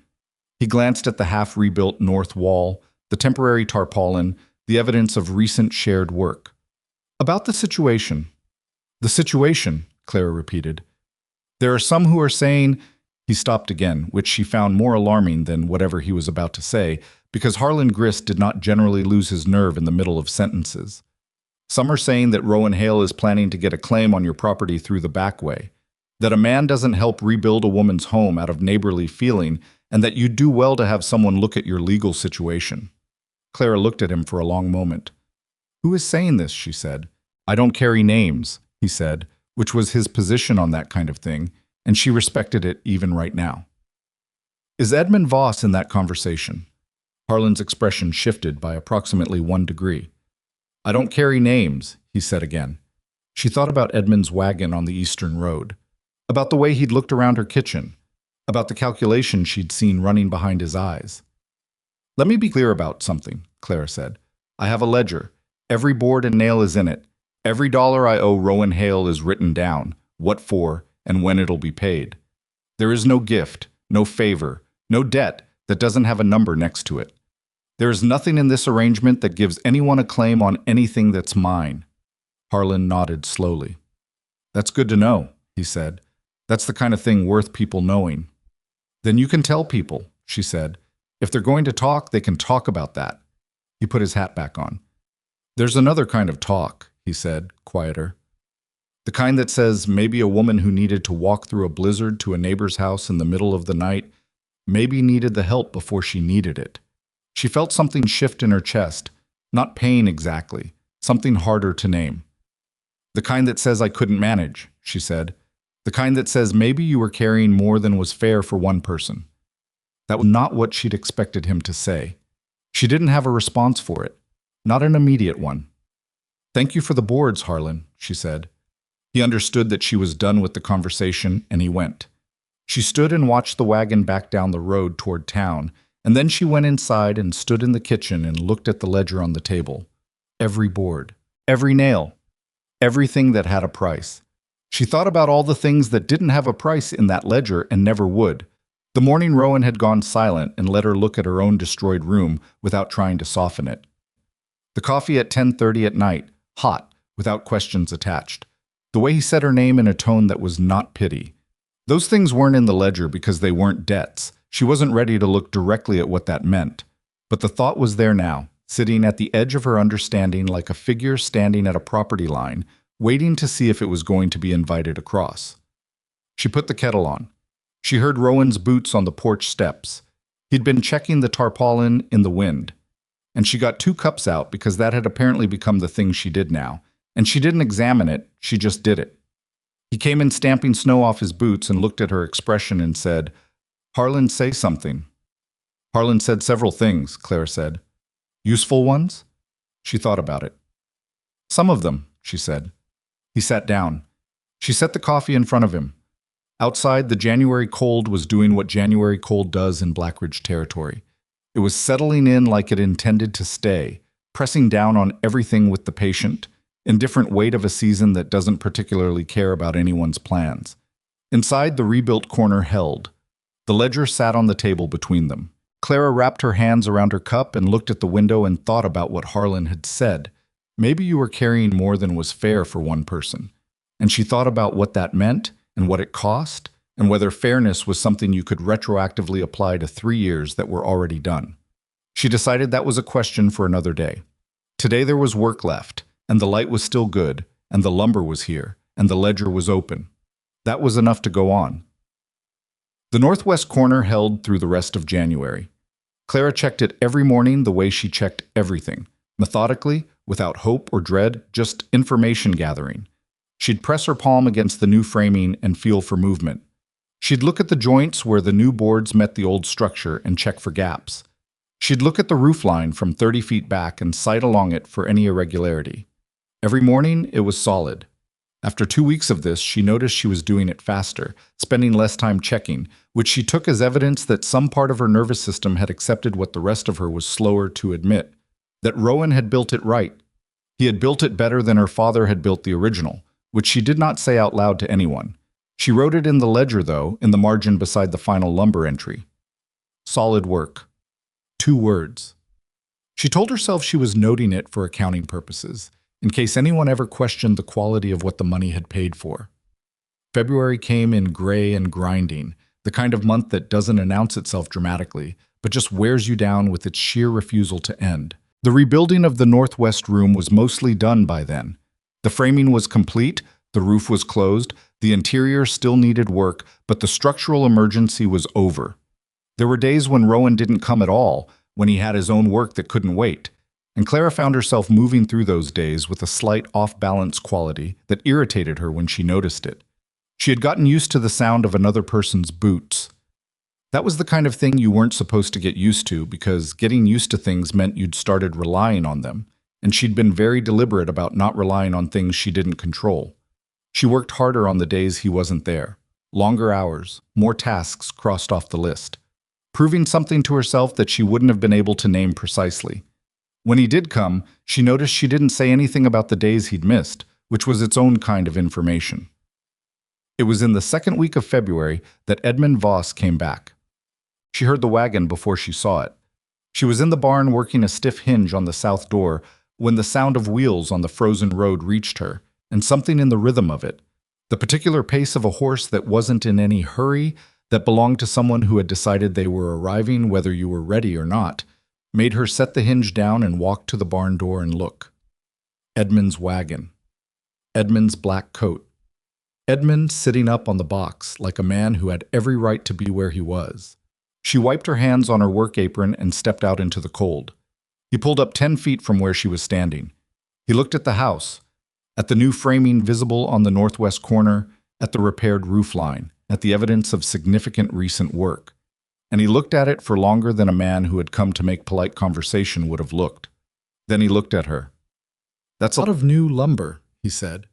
He glanced at the half-rebuilt north wall, the temporary tarpaulin, the evidence of recent shared work. "About the situation." "The situation," Clara repeated. There are some who are saying... He stopped again, which she found more alarming than whatever he was about to say, because Harlan Grist did not generally lose his nerve in the middle of sentences. Some are saying that Rowan Hale is planning to get a claim on your property through the back way, that a man doesn't help rebuild a woman's home out of neighborly feeling, and that you'd do well to have someone look at your legal situation. Clara looked at him for a long moment. Who is saying this? She said. I don't carry names, he said, which was his position on that kind of thing, and she respected it even right now. Is Edmund Voss in that conversation? Harlan's expression shifted by approximately 1 degree. I don't carry names, he said again. She thought about Edmund's wagon on the Eastern Road, about the way he'd looked around her kitchen, about the calculation she'd seen running behind his eyes. Let me be clear about something, Clara said. I have a ledger. Every board and nail is in it. Every dollar I owe Rowan Hale is written down, what for, and when it'll be paid. There is no gift, no favor, no debt that doesn't have a number next to it. There is nothing in this arrangement that gives anyone a claim on anything that's mine. Harlan nodded slowly. That's good to know, he said. That's the kind of thing worth people knowing. Then you can tell people, she said. If they're going to talk, they can talk about that. He put his hat back on. There's another kind of talk, he said, quieter. The kind that says maybe a woman who needed to walk through a blizzard to a neighbor's house in the middle of the night maybe needed the help before she needed it. She felt something shift in her chest, not pain exactly, something harder to name. The kind that says I couldn't manage, she said. The kind that says maybe you were carrying more than was fair for one person. That was not what she'd expected him to say. She didn't have a response for it, not an immediate one. Thank you for the boards, Harlan, she said. He understood that she was done with the conversation, and he went. She stood and watched the wagon back down the road toward town, and then she went inside and stood in the kitchen and looked at the ledger on the table. Every board, every nail, everything that had a price. She thought about all the things that didn't have a price in that ledger and never would. The morning Rowan had gone silent and let her look at her own destroyed room without trying to soften it. The coffee at 10:30 at night, hot, without questions attached. The way he said her name in a tone that was not pity. Those things weren't in the ledger because they weren't debts. She wasn't ready to look directly at what that meant. But the thought was there now, sitting at the edge of her understanding like a figure standing at a property line, waiting to see if it was going to be invited across. She put the kettle on. She heard Rowan's boots on the porch steps. He'd been checking the tarpaulin in the wind. And she got 2 cups out because that had apparently become the thing she did now. And she didn't examine it, she just did it. He came in stamping snow off his boots and looked at her expression and said, Harlan, say something. Harlan said several things, Clara said. Useful ones? She thought about it. Some of them, she said. He sat down. She set the coffee in front of him. Outside, the January cold was doing what January cold does in Blackridge territory. It was settling in like it intended to stay, pressing down on everything with the patient, indifferent weight of a season that doesn't particularly care about anyone's plans. Inside, the rebuilt corner held. The ledger sat on the table between them. Clara wrapped her hands around her cup and looked at the window and thought about what Harlan had said. Maybe you were carrying more than was fair for one person. And she thought about what that meant and what it cost, and whether fairness was something you could retroactively apply to 3 years that were already done. She decided that was a question for another day. Today there was work left, and the light was still good, and the lumber was here, and the ledger was open. That was enough to go on. The northwest corner held through the rest of January. Clara checked it every morning the way she checked everything, methodically, without hope or dread, just information gathering. She'd press her palm against the new framing and feel for movement. She'd look at the joints where the new boards met the old structure and check for gaps. She'd look at the roofline from 30 feet back and sight along it for any irregularity. Every morning, it was solid. After 2 weeks of this, she noticed she was doing it faster, spending less time checking, which she took as evidence that some part of her nervous system had accepted what the rest of her was slower to admit, that Rowan had built it right. He had built it better than her father had built the original, which she did not say out loud to anyone. She wrote it in the ledger, though, in the margin beside the final lumber entry. Solid work. 2 words. She told herself she was noting it for accounting purposes, in case anyone ever questioned the quality of what the money had paid for. February came in gray and grinding, the kind of month that doesn't announce itself dramatically, but just wears you down with its sheer refusal to end. The rebuilding of the northwest room was mostly done by then. The framing was complete, the roof was closed, the interior still needed work, but the structural emergency was over. There were days when Rowan didn't come at all, when he had his own work that couldn't wait. And Clara found herself moving through those days with a slight off-balance quality that irritated her when she noticed it. She had gotten used to the sound of another person's boots. That was the kind of thing you weren't supposed to get used to because getting used to things meant you'd started relying on them, and she'd been very deliberate about not relying on things she didn't control. She worked harder on the days he wasn't there. Longer hours, more tasks crossed off the list, proving something to herself that she wouldn't have been able to name precisely. When he did come, she noticed she didn't say anything about the days he'd missed, which was its own kind of information. It was in the second week of February that Edmund Voss came back. She heard the wagon before she saw it. She was in the barn working a stiff hinge on the south door when the sound of wheels on the frozen road reached her, and something in the rhythm of it, the particular pace of a horse that wasn't in any hurry, that belonged to someone who had decided they were arriving whether you were ready or not, made her set the hinge down and walk to the barn door and look. Edmund's wagon. Edmund's black coat. Edmund sitting up on the box like a man who had every right to be where he was. She wiped her hands on her work apron and stepped out into the cold. He pulled up 10 feet from where she was standing. He looked at the house, at the new framing visible on the northwest corner, at the repaired roof line, at the evidence of significant recent work. And he looked at it for longer than a man who had come to make polite conversation would have looked. Then he looked at her. "That's a lot of new lumber," he said.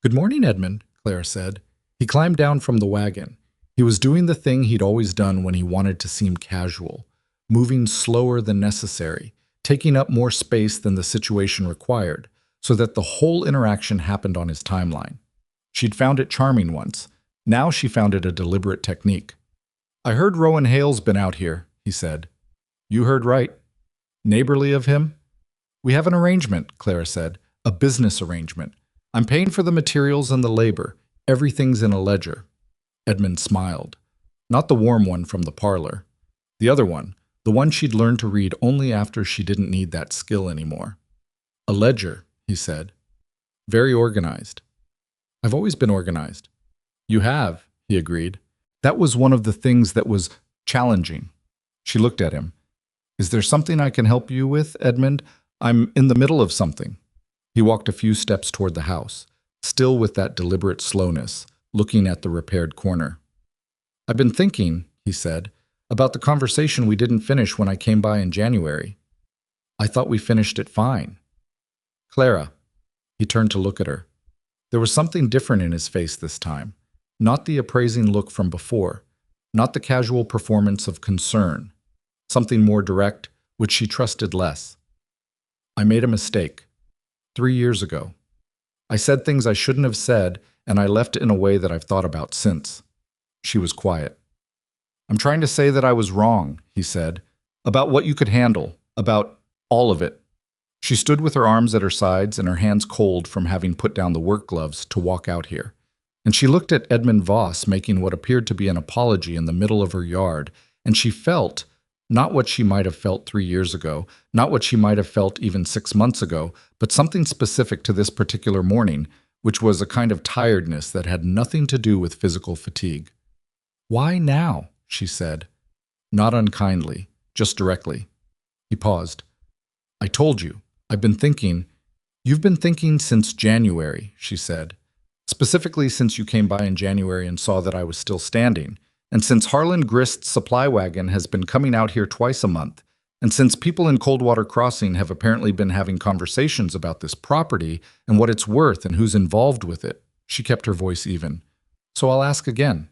"Good morning, Edmund," Clara said. He climbed down from the wagon. He was doing the thing he'd always done when he wanted to seem casual, moving slower than necessary, taking up more space than the situation required, so that the whole interaction happened on his timeline. She'd found it charming once. Now she found it a deliberate technique. "I heard Rowan Hale's been out here," he said. "You heard right. Neighborly of him?" "We have an arrangement," Clara said. "A business arrangement. I'm paying for the materials and the labor. Everything's in a ledger." Edmund smiled. Not the warm one from the parlor. The other one, the one she'd learned to read only after she didn't need that skill anymore. "A ledger," he said. "Very organized." "I've always been organized." "You have," he agreed. That was one of the things that was challenging. She looked at him. "Is there something I can help you with, Edmund? I'm in the middle of something." He walked a few steps toward the house, still with that deliberate slowness, looking at the repaired corner. "I've been thinking," he said, "about the conversation we didn't finish when I came by in January. I thought we finished it fine." "Clara." He turned to look at her. There was something different in his face this time. Not the appraising look from before, not the casual performance of concern. Something more direct, which she trusted less. "I made a mistake. 3 years ago. I said things I shouldn't have said, and I left in a way that I've thought about since." She was quiet. "I'm trying to say that I was wrong," he said, "about what you could handle, about all of it." She stood with her arms at her sides and her hands cold from having put down the work gloves to walk out here. And she looked at Edmund Voss making what appeared to be an apology in the middle of her yard, and she felt, not what she might have felt 3 years ago, not what she might have felt even 6 months ago, but something specific to this particular morning, which was a kind of tiredness that had nothing to do with physical fatigue. "Why now?" she said. Not unkindly, just directly. He paused. "I told you. I've been thinking." "You've been thinking since January," she said. "Specifically since you came by in January and saw that I was still standing, and since Harlan Grist's supply wagon has been coming out here twice a month, and since people in Coldwater Crossing have apparently been having conversations about this property and what it's worth and who's involved with it." She kept her voice even. "So I'll ask again.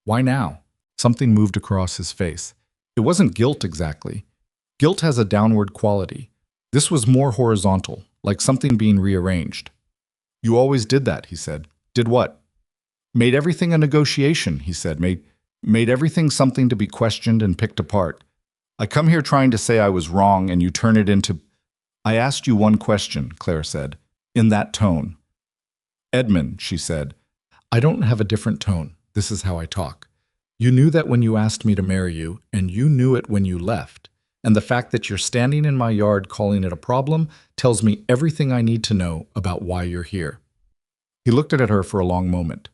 Why now?" Something moved across his face. It wasn't guilt exactly. Guilt has a downward quality. This was more horizontal, like something being rearranged. "You always did that," he said. "Did what?" "Made everything a negotiation," he said. Made everything something to be questioned and picked apart. I come here trying to say I was wrong and you turn it into—" "I asked you one question," Clara said, in that tone. "Edmund," she said, I don't have a different tone. This is how I talk. You knew that when you asked me to marry you, and you knew it when you left. And the fact that you're standing in my yard calling it a problem tells me everything I need to know about why you're here." He looked at her for a long moment.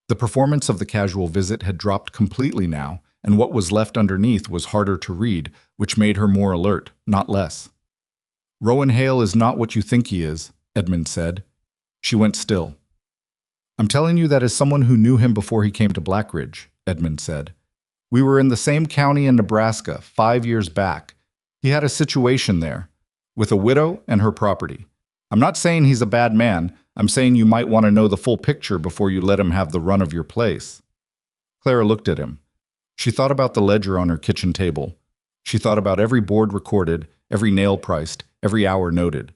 The performance of the casual visit had dropped completely now, and what was left underneath was harder to read, which made her more alert, not less. "Rowan Hale is not what you think he is," Edmund said. She went still. "I'm telling you that as someone who knew him before he came to Blackridge," Edmund said. "We were in the same county in Nebraska 5 years back. He had a situation there, with a widow and her property. I'm not saying he's a bad man. I'm saying you might want to know the full picture before you let him have the run of your place." Clara looked at him. She thought about the ledger on her kitchen table. She thought about every board recorded, every nail priced, every hour noted.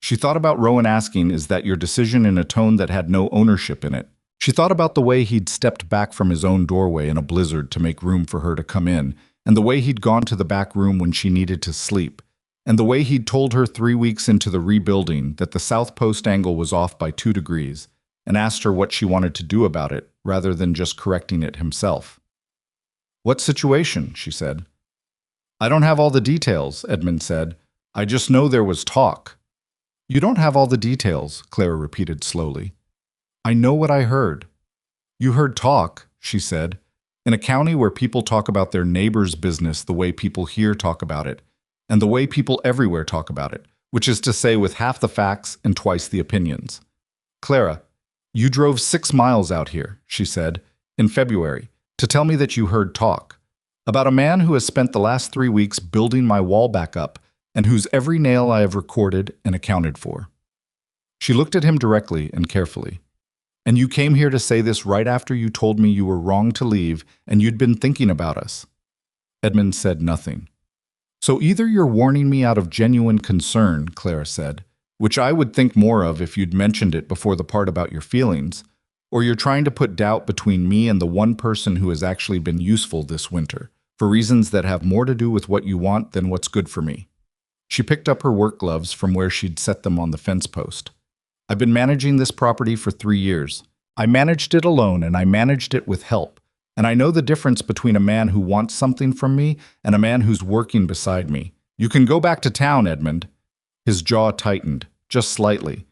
She thought about Rowan asking, "Is that your decision?" in a tone that had no ownership in it. She thought about the way he'd stepped back from his own doorway in a blizzard to make room for her to come in, and the way he'd gone to the back room when she needed to sleep, and the way he'd told her 3 weeks into the rebuilding that the south post angle was off by 2 degrees, and asked her what she wanted to do about it, rather than just correcting it himself. "What situation?" she said. "I don't have all the details," Edmund said. "I just know there was talk." "You don't have all the details," Clara repeated slowly. "I know what I heard." "You heard talk," she said, "in a county where people talk about their neighbor's business the way people here talk about it, and the way people everywhere talk about it, which is to say with half the facts and twice the opinions. Clara, you drove 6 miles out here," she said, "in February, to tell me that you heard talk about a man who has spent the last 3 weeks building my wall back up and whose every nail I have recorded and accounted for." She looked at him directly and carefully. "And you came here to say this right after you told me you were wrong to leave and you'd been thinking about us?" Edmund said nothing. "So either you're warning me out of genuine concern," Clara said, "which I would think more of if you'd mentioned it before the part about your feelings, or you're trying to put doubt between me and the one person who has actually been useful this winter, for reasons that have more to do with what you want than what's good for me." She picked up her work gloves from where she'd set them on the fence post. "I've been managing this property for 3 years. I managed it alone and I managed it with help. And I know the difference between a man who wants something from me and a man who's working beside me. You can go back to town, Edmund." His jaw tightened, just slightly.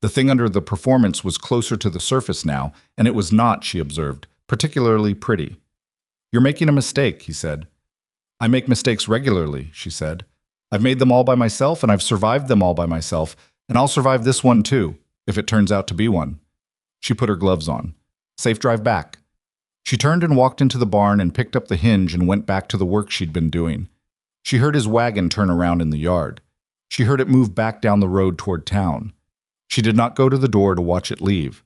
The thing under the performance was closer to the surface now, and it was not, she observed, particularly pretty. "You're making a mistake," he said. "I make mistakes regularly," she said. "I've made them all by myself, and I've survived them all by myself, and I'll survive this one too, if it turns out to be one." She put her gloves on. "Safe drive back." She turned and walked into the barn and picked up the hinge and went back to the work she'd been doing. She heard his wagon turn around in the yard. She heard it move back down the road toward town. She did not go to the door to watch it leave.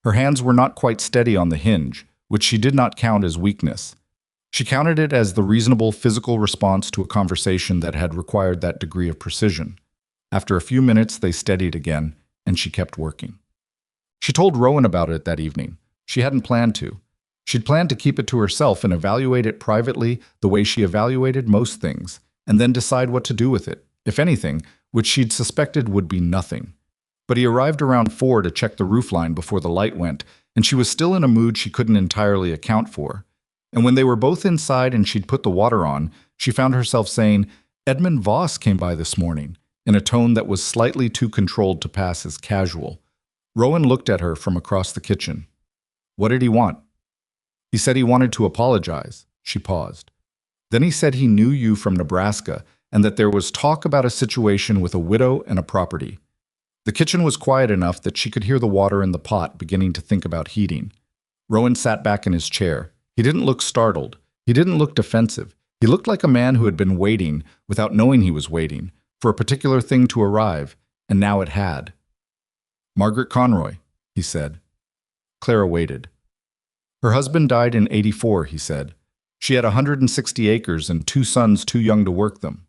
Her hands were not quite steady on the hinge, which she did not count as weakness. She counted it as the reasonable physical response to a conversation that had required that degree of precision. After a few minutes, they steadied again, and she kept working. She told Rowan about it that evening. She hadn't planned to. She'd planned to keep it to herself and evaluate it privately the way she evaluated most things, and then decide what to do with it, if anything, which she'd suspected would be nothing. But he arrived around 4 to check the roofline before the light went, and she was still in a mood she couldn't entirely account for. And when they were both inside and she'd put the water on, she found herself saying, "Edmund Voss came by this morning," in a tone that was slightly too controlled to pass as casual. Rowan looked at her from across the kitchen. "What did he want?" "He said he wanted to apologize." She paused. "Then he said he knew you from Nebraska and that there was talk about a situation with a widow and a property." The kitchen was quiet enough that she could hear the water in the pot beginning to think about heating. Rowan sat back in his chair. He didn't look startled. He didn't look defensive. He looked like a man who had been waiting, without knowing he was waiting, for a particular thing to arrive, and now it had. "Margaret Conroy," he said. Clara waited. "Her husband died in '84, he said. She had 160 acres and 2 sons too young to work them.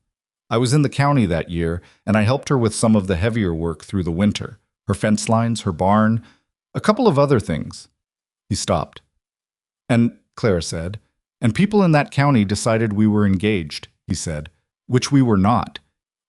I was in the county that year, and I helped her with some of the heavier work through the winter, her fence lines, her barn, a couple of other things." He stopped. "And," Clara said, "and people in that county decided we were engaged," he said, "which we were not.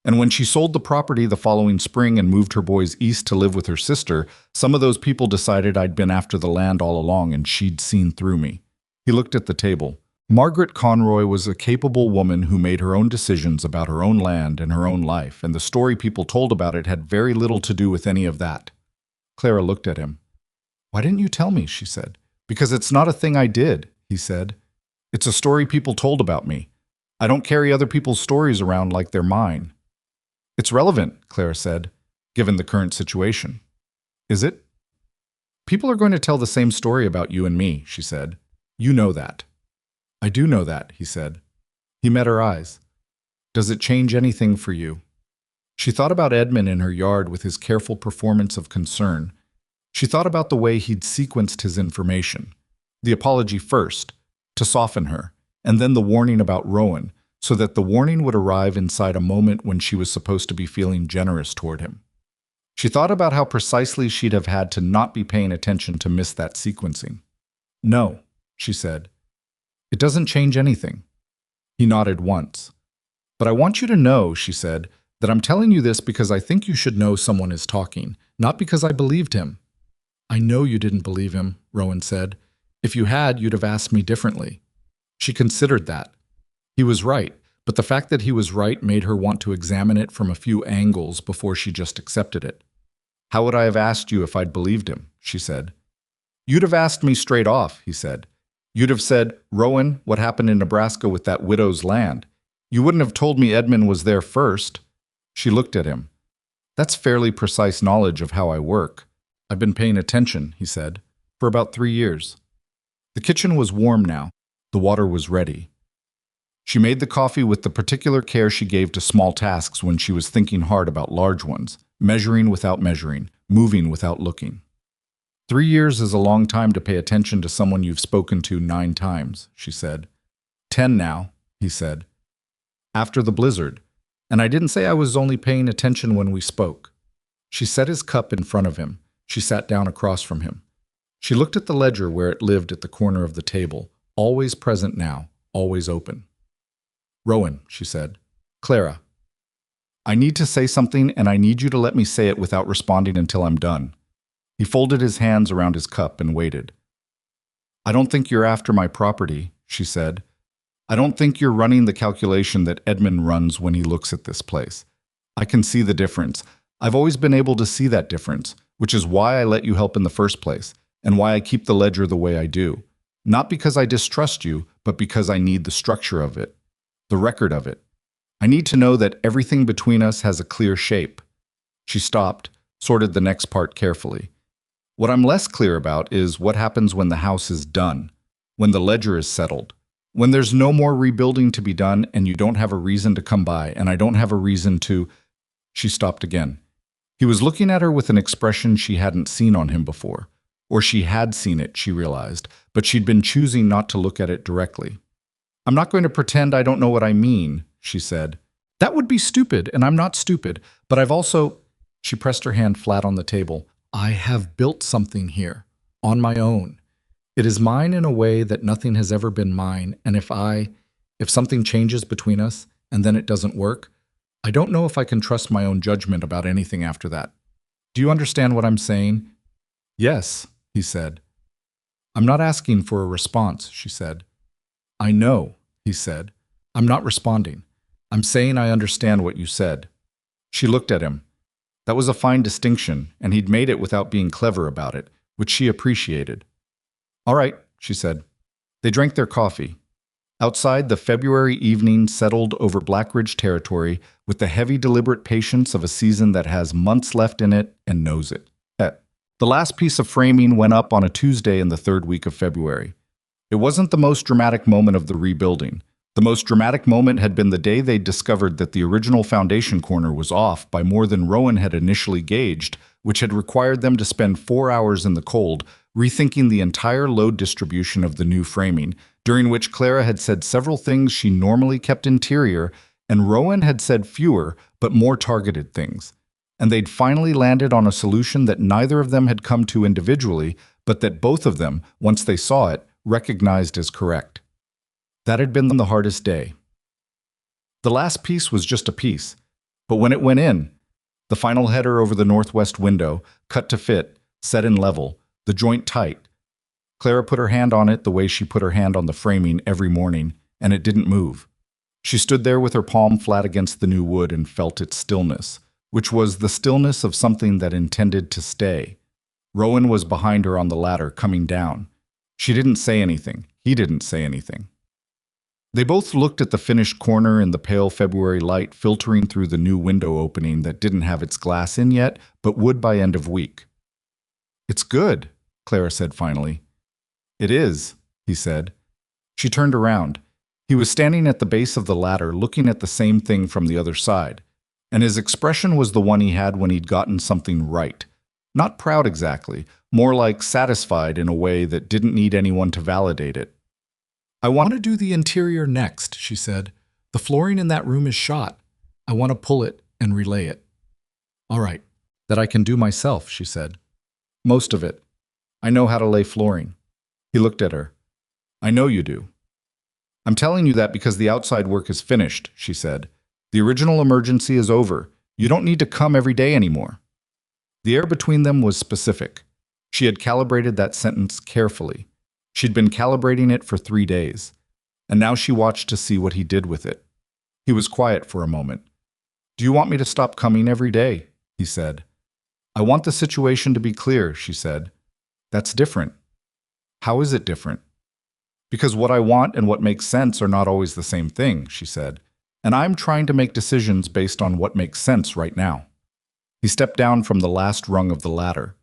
And when she sold the property the following spring and moved her boys east to live with her sister, some of those people decided I'd been after the land all along and she'd seen through me. He looked at the table. Margaret Conroy was a capable woman who made her own decisions about her own land and her own life, and the story people told about it had very little to do with any of that. Clara looked at him. "Why didn't you tell me?" she said. "Because it's not a thing I did," he said. "It's a story people told about me. I don't carry other people's stories around like they're mine." "It's relevant," Clara said, "given the current situation." "Is it?" "People are going to tell the same story about you and me," she said. "You know that." "I do know that," he said. He met her eyes. "Does it change anything for you?" She thought about Edmund in her yard with his careful performance of concern. She thought about the way he'd sequenced his information. The apology first, to soften her, and then the warning about Rowan, so that the warning would arrive inside a moment when she was supposed to be feeling generous toward him. She thought about how precisely she'd have had to not be paying attention to miss that sequencing. "No," she said. "It doesn't change anything." He nodded once. "But I want you to know," she said, "that I'm telling you this because I think you should know someone is talking, not because I believed him." "I know you didn't believe him," Rowan said. "If you had, you'd have asked me differently." She considered that. He was right, but the fact that he was right made her want to examine it from a few angles before she just accepted it. "How would I have asked you if I'd believed him?" she said. "You'd have asked me straight off," he said. "You'd have said, 'Rowan, what happened in Nebraska with that widow's land?' You wouldn't have told me Edmund was there first." She looked at him. "That's fairly precise knowledge of how I work. I've been paying attention," he said, "for about 3 years." The kitchen was warm now. The water was ready. She made the coffee with the particular care she gave to small tasks when she was thinking hard about large ones, measuring without measuring, moving without looking. 3 years is a long time to pay attention to someone you've spoken to 9 times, she said. 10 now, he said. After the blizzard. And I didn't say I was only paying attention when we spoke. She set his cup in front of him. She sat down across from him. She looked at the ledger where it lived at the corner of the table, always present now, always open. "Rowan," she said. "Clara. I need to say something, and I need you to let me say it without responding until I'm done." He folded his hands around his cup and waited. "I don't think you're after my property," she said. "I don't think you're running the calculation that Edmund runs when he looks at this place. I can see the difference. I've always been able to see that difference, which is why I let you help in the first place, and why I keep the ledger the way I do. Not because I distrust you, but because I need the structure of it, the record of it. I need to know that everything between us has a clear shape." She stopped, sorted the next part carefully. "What I'm less clear about is what happens when the house is done, when the ledger is settled, when there's no more rebuilding to be done and you don't have a reason to come by and I don't have a reason to—" She stopped again. He was looking at her with an expression she hadn't seen on him before. Or she had seen it, she realized, but she'd been choosing not to look at it directly. "I'm not going to pretend I don't know what I mean," she said. "That would be stupid, and I'm not stupid, but I've also—" She pressed her hand flat on the table. "I have built something here, on my own. It is mine in a way that nothing has ever been mine, and if something changes between us, and then it doesn't work, I don't know if I can trust my own judgment about anything after that. Do you understand what I'm saying?" "Yes," he said. "I'm not asking for a response," she said. "I know," he said. "I'm not responding. I'm saying I understand what you said." She looked at him. That was a fine distinction, and he'd made it without being clever about it, which she appreciated. "All right," she said. They drank their coffee. Outside, the February evening settled over Blackridge territory with the heavy, deliberate patience of a season that has months left in it and knows it. The last piece of framing went up on a Tuesday in the 3rd week of February. It wasn't the most dramatic moment of the rebuilding. The most dramatic moment had been the day they discovered that the original foundation corner was off by more than Rowan had initially gauged, which had required them to spend 4 hours in the cold, rethinking the entire load distribution of the new framing, during which Clara had said several things she normally kept interior, and Rowan had said fewer, but more targeted things. And they'd finally landed on a solution that neither of them had come to individually, but that both of them, once they saw it, recognized as correct. That had been the hardest day. The last piece was just a piece. But when it went in, the final header over the northwest window, cut to fit, set in level, the joint tight. Clara put her hand on it the way she put her hand on the framing every morning, and it didn't move. She stood there with her palm flat against the new wood and felt its stillness, which was the stillness of something that intended to stay. Rowan was behind her on the ladder, coming down. She didn't say anything. He didn't say anything. They both looked at the finished corner in the pale February light filtering through the new window opening that didn't have its glass in yet, but would by end of week. "It's good," Clara said finally. "It is," he said. She turned around. He was standing at the base of the ladder, looking at the same thing from the other side, and his expression was the one he had when he'd gotten something right. Not proud exactly, more like satisfied in a way that didn't need anyone to validate it. "I want to do the interior next," she said. "The flooring in that room is shot. I want to pull it and relay it." "All right. That I can do myself," she said. "Most of it. I know how to lay flooring." He looked at her. "I know you do." "I'm telling you that because the outside work is finished," she said. "The original emergency is over. You don't need to come every day anymore." The air between them was specific. She had calibrated that sentence carefully. She'd been calibrating it for 3 days, and now she watched to see what he did with it. He was quiet for a moment. "Do you want me to stop coming every day?" he said. "I want the situation to be clear," she said. "That's different." "How is it different?" "Because what I want and what makes sense are not always the same thing," she said. "And I'm trying to make decisions based on what makes sense right now." He stepped down from the last rung of the ladder.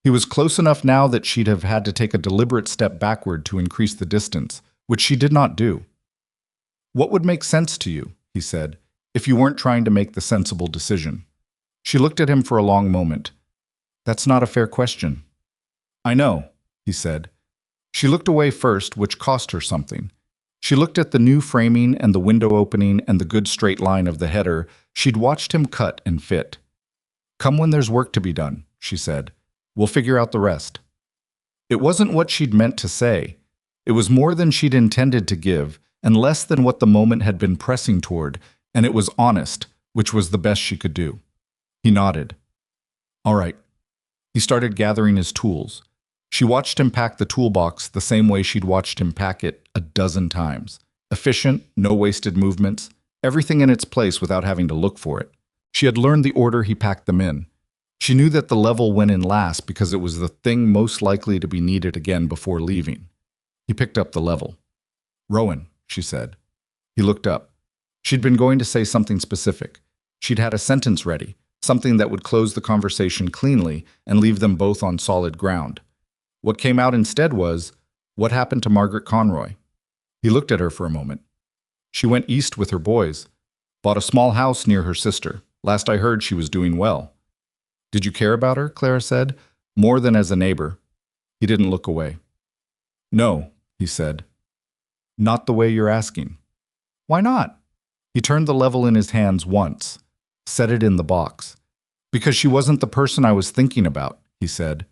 He was close enough now that she'd have had to take a deliberate step backward to increase the distance, which she did not do. "What would make sense to you," he said, "if you weren't trying to make the sensible decision?" She looked at him for a long moment. "That's not a fair question." "I know," he said. She looked away first, which cost her something. She looked at the new framing and the window opening and the good straight line of the header she'd watched him cut and fit. "Come when there's work to be done," she said. "We'll figure out the rest." It wasn't what she'd meant to say. It was more than she'd intended to give, and less than what the moment had been pressing toward, and it was honest, which was the best she could do. He nodded. "All right." He started gathering his tools. She watched him pack the toolbox the same way she'd watched him pack it a dozen times. Efficient, no wasted movements, everything in its place without having to look for it. She had learned the order he packed them in. She knew that the level went in last because it was the thing most likely to be needed again before leaving. He picked up the level. "Rowan," she said. He looked up. She'd been going to say something specific. She'd had a sentence ready, something that would close the conversation cleanly and leave them both on solid ground. What came out instead was, "What happened to Margaret Conroy?" He looked at her for a moment. "She went east with her boys. Bought a small house near her sister. Last I heard, she was doing well." "Did you care about her?" Clara said. "More than as a neighbor." He didn't look away. "No," he said. "Not the way you're asking." "Why not?" He turned the level in his hands once, set it in the box. "Because she wasn't the person I was thinking about," he said.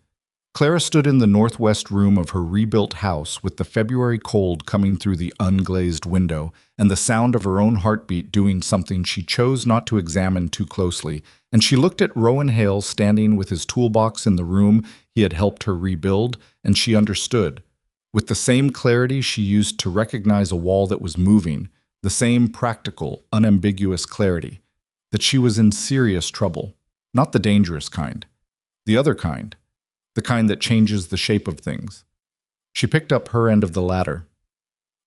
Clara stood in the northwest room of her rebuilt house with the February cold coming through the unglazed window and the sound of her own heartbeat doing something she chose not to examine too closely, and she looked at Rowan Hale standing with his toolbox in the room he had helped her rebuild, and she understood. With the same clarity she used to recognize a wall that was moving, the same practical, unambiguous clarity, that she was in serious trouble, not the dangerous kind, the other kind. The kind that changes the shape of things. She picked up her end of the ladder.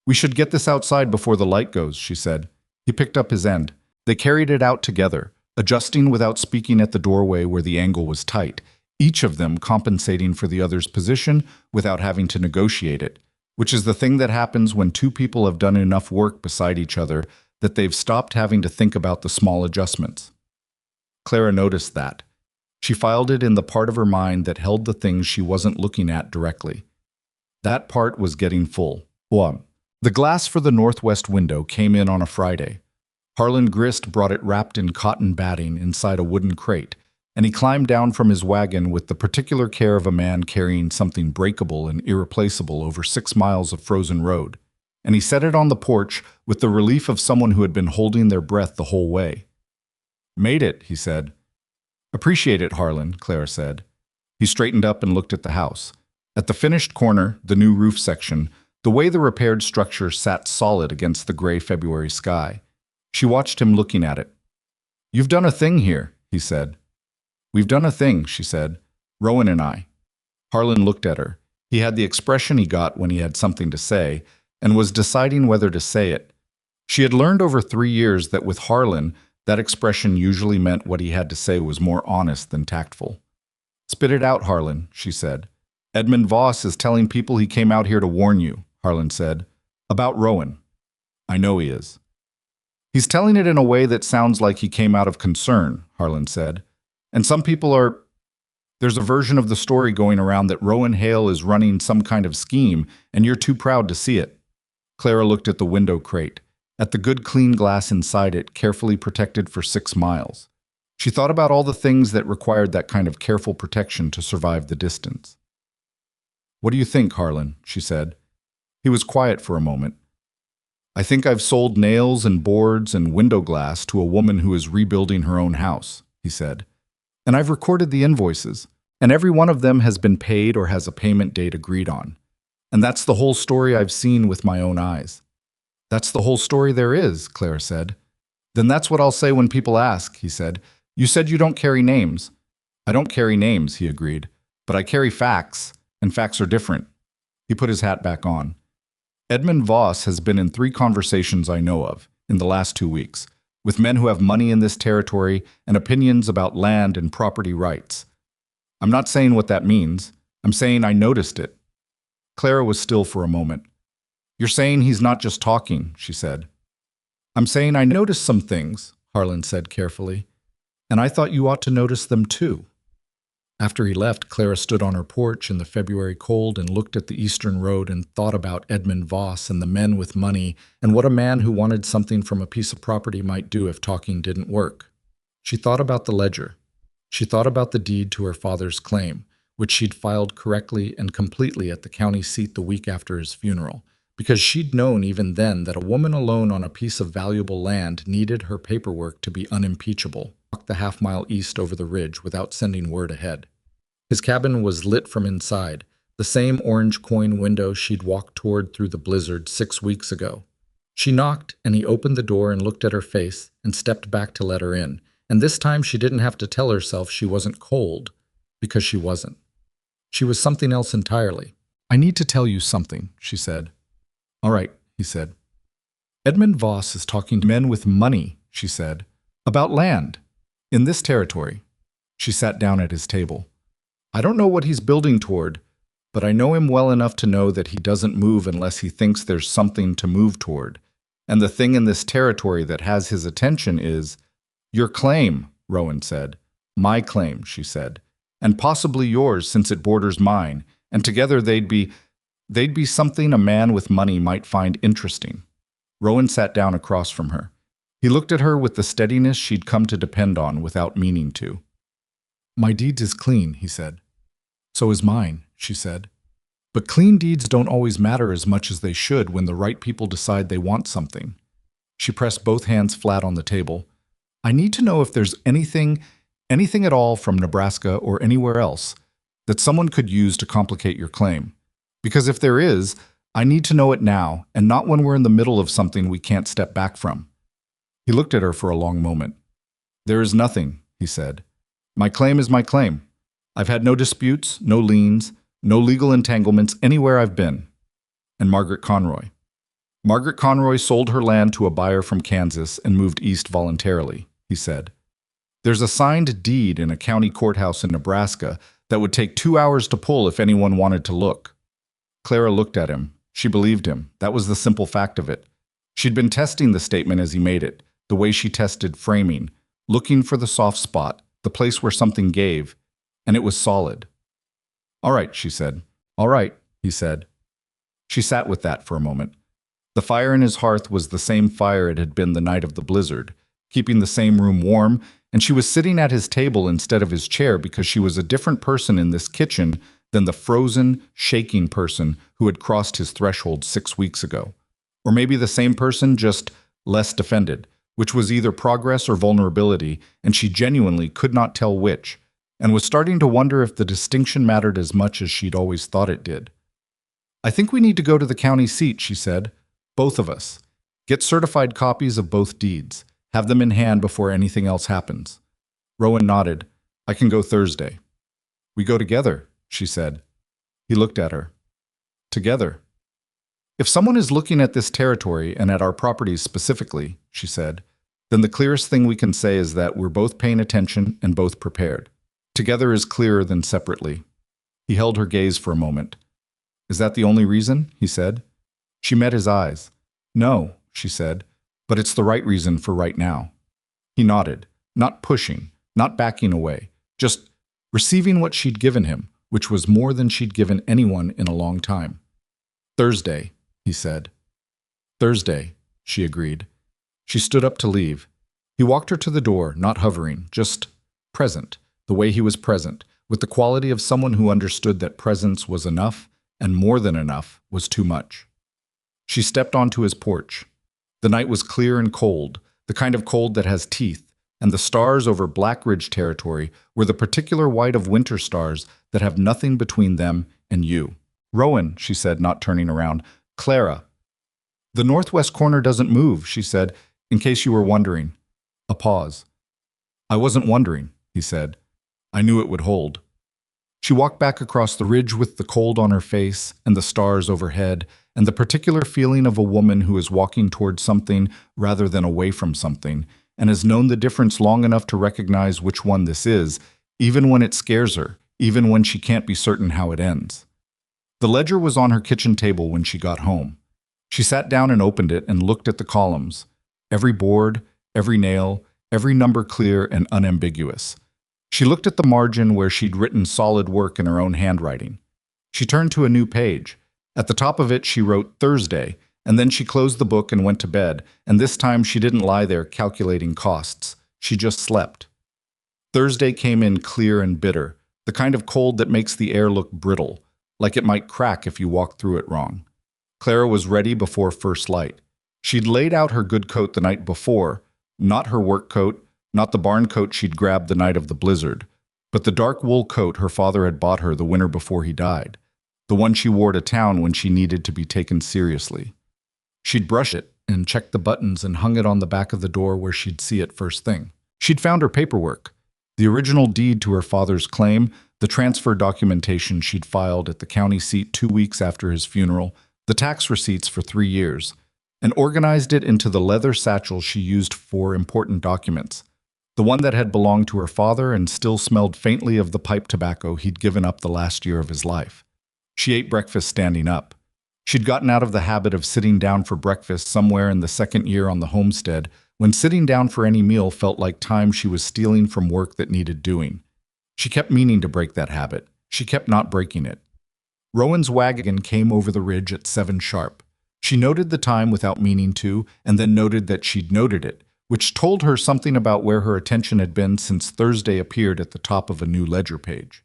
"We should get this outside before the light goes," she said. He picked up his end. They carried it out together, adjusting without speaking at the doorway where the angle was tight, each of them compensating for the other's position without having to negotiate it, which is the thing that happens when two people have done enough work beside each other that they've stopped having to think about the small adjustments. Clara noticed that. She filed it in the part of her mind that held the things she wasn't looking at directly. That part was getting full. The glass for the northwest window came in on a Friday. Harlan Grist brought it wrapped in cotton batting inside a wooden crate, and he climbed down from his wagon with the particular care of a man carrying something breakable and irreplaceable over 6 miles of frozen road. And he set it on the porch with the relief of someone who had been holding their breath the whole way. Made it, he said. Appreciate it, Harlan, Clara said. He straightened up and looked at the house. At the finished corner, the new roof section, the way the repaired structure sat solid against the gray February sky. She watched him looking at it. You've done a thing here, he said. We've done a thing, she said. Rowan and I. Harlan looked at her. He had the expression he got when he had something to say, and was deciding whether to say it. She had learned over 3 years that with Harlan, that expression usually meant what he had to say was more honest than tactful. Spit it out, Harlan, she said. Edmund Voss is telling people he came out here to warn you, Harlan said. About Rowan. I know he is. He's telling it in a way that sounds like he came out of concern, Harlan said. And some people are... There's a version of the story going around that Rowan Hale is running some kind of scheme, and you're too proud to see it. Clara looked at the window crate, at the good clean glass inside it, carefully protected for 6 miles. She thought about all the things that required that kind of careful protection to survive the distance. What do you think, Harlan? She said. He was quiet for a moment. I think I've sold nails and boards and window glass to a woman who is rebuilding her own house, he said. And I've recorded the invoices, and every one of them has been paid or has a payment date agreed on. And that's the whole story I've seen with my own eyes. That's the whole story there is, Clara said. Then that's what I'll say when people ask, he said. You said you don't carry names. I don't carry names, he agreed. But I carry facts, and facts are different. He put his hat back on. Edmund Voss has been in 3 conversations I know of in the last 2 weeks, with men who have money in this territory and opinions about land and property rights. I'm not saying what that means. I'm saying I noticed it. Clara was still for a moment. You're saying he's not just talking, she said. I'm saying I noticed some things, Harlan said carefully, and I thought you ought to notice them too. After he left, Clara stood on her porch in the February cold and looked at the eastern road and thought about Edmund Voss and the men with money and what a man who wanted something from a piece of property might do if talking didn't work. She thought about the ledger. She thought about the deed to her father's claim, which she'd filed correctly and completely at the county seat the week after his funeral, because she'd known even then that a woman alone on a piece of valuable land needed her paperwork to be unimpeachable. Walked the half-mile east over the ridge without sending word ahead. His cabin was lit from inside, the same orange coin window she'd walked toward through the blizzard 6 weeks ago. She knocked, and he opened the door and looked at her face and stepped back to let her in, and this time she didn't have to tell herself she wasn't cold, because she wasn't. She was something else entirely. I need to tell you something, she said. All right, he said. Edmund Voss is talking to men with money, she said, about land. In this territory. She sat down at his table. I don't know what he's building toward, but I know him well enough to know that he doesn't move unless he thinks there's something to move toward. And the thing in this territory that has his attention is, your claim, Rowan said. My claim, she said. And possibly yours since it borders mine, and together they'd be something a man with money might find interesting. Rowan sat down across from her. He looked at her with the steadiness she'd come to depend on without meaning to. My deed is clean, he said. So is mine, she said. But clean deeds don't always matter as much as they should when the right people decide they want something. She pressed both hands flat on the table. I need to know if there's anything at all from Nebraska or anywhere else that someone could use to complicate your claim. Because if there is, I need to know it now and not when we're in the middle of something we can't step back from. He looked at her for a long moment. There is nothing, he said. My claim is my claim. I've had no disputes, no liens, no legal entanglements anywhere I've been. And Margaret Conroy. Margaret Conroy sold her land to a buyer from Kansas and moved east voluntarily, he said. There's a signed deed in a county courthouse in Nebraska that would take 2 hours to pull if anyone wanted to look. Clara looked at him. She believed him. That was the simple fact of it. She'd been testing the statement as he made it, the way she tested framing, looking for the soft spot, the place where something gave, and it was solid. All right, she said. All right, he said. She sat with that for a moment. The fire in his hearth was the same fire it had been the night of the blizzard, keeping the same room warm, and she was sitting at his table instead of his chair because she was a different person in this kitchen than the frozen, shaking person who had crossed his threshold 6 weeks ago. Or maybe the same person, just less defended, which was either progress or vulnerability, and she genuinely could not tell which, and was starting to wonder if the distinction mattered as much as she'd always thought it did. "I think we need to go to the county seat," she said. "Both of us. Get certified copies of both deeds. Have them in hand before anything else happens." Rowan nodded. "I can go Thursday." "We go together," she said. He looked at her. "Together." "If someone is looking at this territory and at our properties specifically," she said, "then the clearest thing we can say is that we're both paying attention and both prepared. Together is clearer than separately." He held her gaze for a moment. "Is that the only reason?" he said. She met his eyes. "No," she said, "but it's the right reason for right now." He nodded, not pushing, not backing away, just receiving what she'd given him, which was more than she'd given anyone in a long time. "Thursday," he said. "Thursday," she agreed. She stood up to leave. He walked her to the door, not hovering, just present, the way he was present, with the quality of someone who understood that presence was enough, and more than enough was too much. She stepped onto his porch. The night was clear and cold, the kind of cold that has teeth, and the stars over Black Ridge territory were the particular white of winter stars that have nothing between them and you. "Rowan," she said, not turning around. "Clara." "The northwest corner doesn't move," she said, "in case you were wondering." A pause. "I wasn't wondering," he said. "I knew it would hold." She walked back across the ridge with the cold on her face and the stars overhead, and the particular feeling of a woman who is walking toward something rather than away from something, and has known the difference long enough to recognize which one this is, even when it scares her, even when she can't be certain how it ends. The ledger was on her kitchen table when she got home. She sat down and opened it and looked at the columns. Every board, every nail, every number clear and unambiguous. She looked at the margin where she'd written solid work in her own handwriting. She turned to a new page. At the top of it she wrote Thursday, and then she closed the book and went to bed, and this time she didn't lie there calculating costs. She just slept. Thursday came in clear and bitter, the kind of cold that makes the air look brittle, like it might crack if you walk through it wrong. Clara was ready before first light. She'd laid out her good coat the night before, not her work coat, not the barn coat she'd grabbed the night of the blizzard, but the dark wool coat her father had bought her the winter before he died, the one she wore to town when she needed to be taken seriously. She'd brushed it and checked the buttons and hung it on the back of the door where she'd see it first thing. She'd found her paperwork, the original deed to her father's claim, the transfer documentation she'd filed at the county seat 2 weeks after his funeral, the tax receipts for 3 years, and organized it into the leather satchel she used for important documents, the one that had belonged to her father and still smelled faintly of the pipe tobacco he'd given up the last year of his life. She ate breakfast standing up. She'd gotten out of the habit of sitting down for breakfast somewhere in the second year on the homestead, when sitting down for any meal felt like time she was stealing from work that needed doing. She kept meaning to break that habit. She kept not breaking it. Rowan's wagon came over the ridge at 7 sharp. She noted the time without meaning to, and then noted that she'd noted it, which told her something about where her attention had been since Thursday appeared at the top of a new ledger page.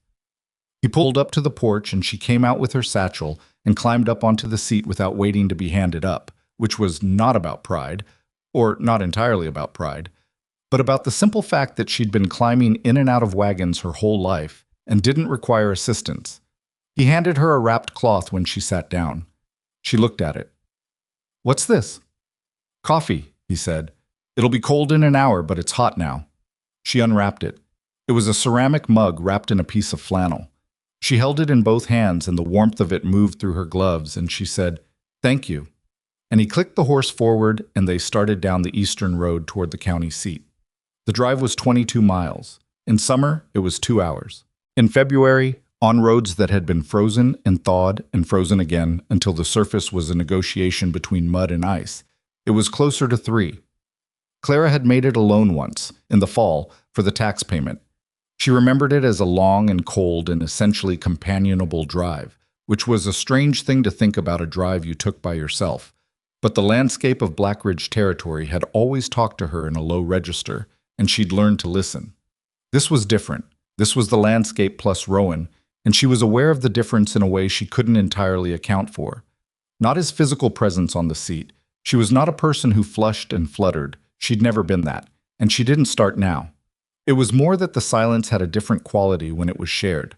He pulled up to the porch and she came out with her satchel and climbed up onto the seat without waiting to be handed up, which was not about pride, or not entirely about pride, but about the simple fact that she'd been climbing in and out of wagons her whole life and didn't require assistance. He handed her a wrapped cloth when she sat down. She looked at it. "What's this?" "Coffee," he said. "It'll be cold in an hour, but it's hot now." She unwrapped it. It was a ceramic mug wrapped in a piece of flannel. She held it in both hands and the warmth of it moved through her gloves, and she said, "Thank you." And he clicked the horse forward and they started down the eastern road toward the county seat. The drive was 22 miles. In summer, it was 2 hours. In February, on roads that had been frozen and thawed and frozen again until the surface was a negotiation between mud and ice, it was closer to 3. Clara had made it alone once, in the fall, for the tax payment. She remembered it as a long and cold and essentially companionable drive, which was a strange thing to think about a drive you took by yourself. But the landscape of Black Ridge territory had always talked to her in a low register, and she'd learned to listen. This was different. This was the landscape plus Rowan, and she was aware of the difference in a way she couldn't entirely account for. Not his physical presence on the seat. She was not a person who flushed and fluttered. She'd never been that, and she didn't start now. It was more that the silence had a different quality when it was shared.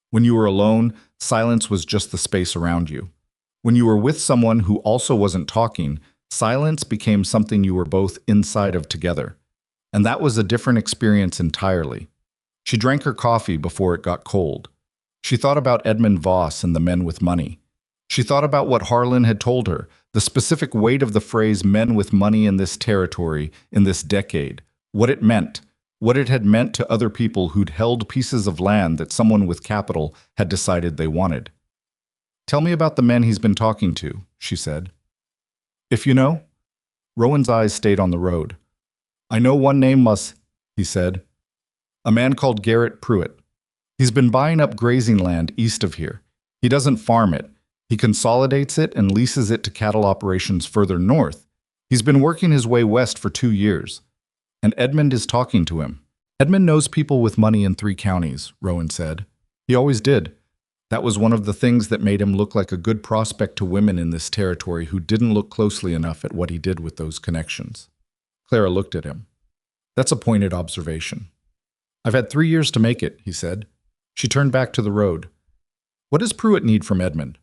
When you were alone, silence was just the space around you. When you were with someone who also wasn't talking, silence became something you were both inside of together. And that was a different experience entirely. She drank her coffee before it got cold. She thought about Edmund Voss and the men with money. She thought about what Harlan had told her, the specific weight of the phrase men with money in this territory, in this decade, what it meant, what it had meant to other people who'd held pieces of land that someone with capital had decided they wanted. "Tell me about the men he's been talking to," she said. "If you know?" Rowan's eyes stayed on the road. "I know one name he said. "A man called Garrett Pruitt. He's been buying up grazing land east of here. He doesn't farm it. He consolidates it and leases it to cattle operations further north. He's been working his way west for 2 years. And Edmund is talking to him. Edmund knows people with money in 3 counties, Rowan said. He always did. That was one of the things that made him look like a good prospect to women in this territory who didn't look closely enough at what he did with those connections." Clara looked at him. "That's a pointed observation." "I've had 3 years to make it," he said. She turned back to the road. "What does Pruitt need from Edmund?"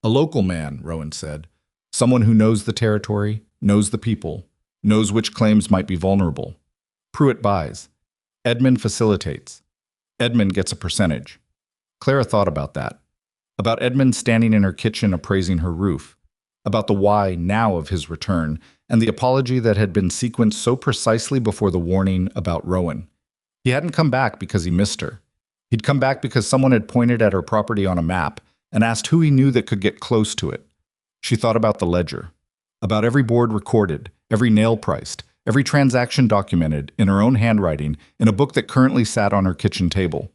"A local man," Rowan said. "Someone who knows the territory, knows the people, knows which claims might be vulnerable. Pruitt buys. Edmund facilitates. Edmund gets a percentage." Clara thought about that. About Edmund standing in her kitchen appraising her roof. About the why now of his return, and the apology that had been sequenced so precisely before the warning about Rowan. He hadn't come back because he missed her. He'd come back because someone had pointed at her property on a map and asked who he knew that could get close to it. She thought about the ledger. About every board recorded, every nail priced, every transaction documented in her own handwriting in a book that currently sat on her kitchen table.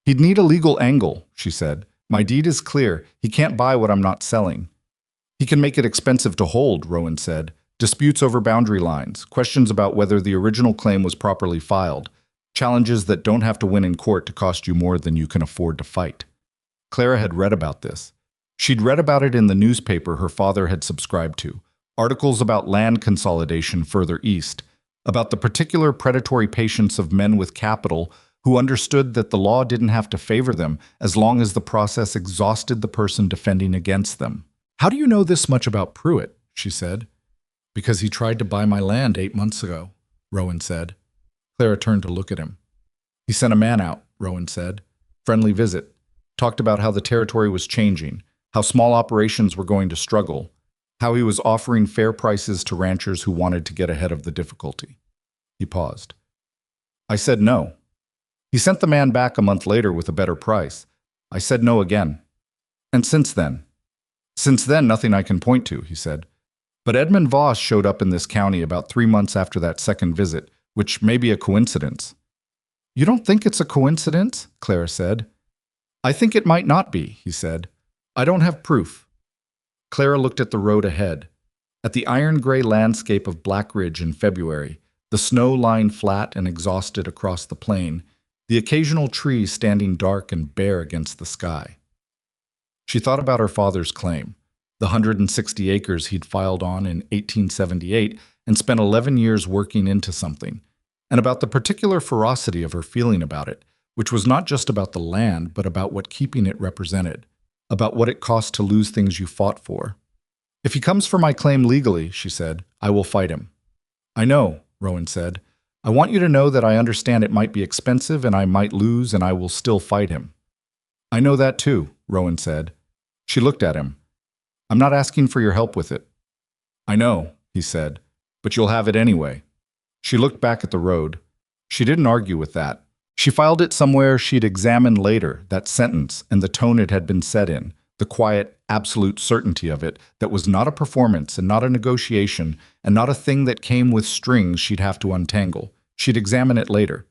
"He'd need a legal angle," she said. "My deed is clear. He can't buy what I'm not selling." "He can make it expensive to hold," Rowan said. "Disputes over boundary lines, questions about whether the original claim was properly filed, challenges that don't have to win in court to cost you more than you can afford to fight." Clara had read about this. She'd read about it in the newspaper her father had subscribed to, articles about land consolidation further east, about the particular predatory patience of men with capital who understood that the law didn't have to favor them as long as the process exhausted the person defending against them. "How do you know this much about Pruitt?" she said. "Because he tried to buy my land 8 months ago," Rowan said. Clara turned to look at him. "He sent a man out," Rowan said. "Friendly visit. Talked about how the territory was changing, how small operations were going to struggle, how he was offering fair prices to ranchers who wanted to get ahead of the difficulty." He paused. "I said no. He sent the man back a month later with a better price. I said no again. And since then?" "Since then, nothing I can point to," he said. "But Edmund Voss showed up in this county about 3 months after that second visit, which may be a coincidence." "You don't think it's a coincidence?" Clara said. "I think it might not be," he said. "I don't have proof." Clara looked at the road ahead, at the iron-gray landscape of Black Ridge in February, the snow lying flat and exhausted across the plain, the occasional tree standing dark and bare against the sky. She thought about her father's claim, the 160 acres he'd filed on in 1878 and spent 11 years working into something, and about the particular ferocity of her feeling about it, which was not just about the land, but about what keeping it represented, about what it cost to lose things you fought for. "If he comes for my claim legally," she said, "I will fight him." "I know," Rowan said. "I want you to know that I understand it might be expensive and I might lose and I will still fight him." "I know that too," Rowan said. She looked at him. "I'm not asking for your help with it." "I know," he said, "but you'll have it anyway." She looked back at the road. She didn't argue with that. She filed it somewhere she'd examine later, that sentence and the tone it had been said in, the quiet, absolute certainty of it that was not a performance and not a negotiation and not a thing that came with strings she'd have to untangle. She'd examine it later.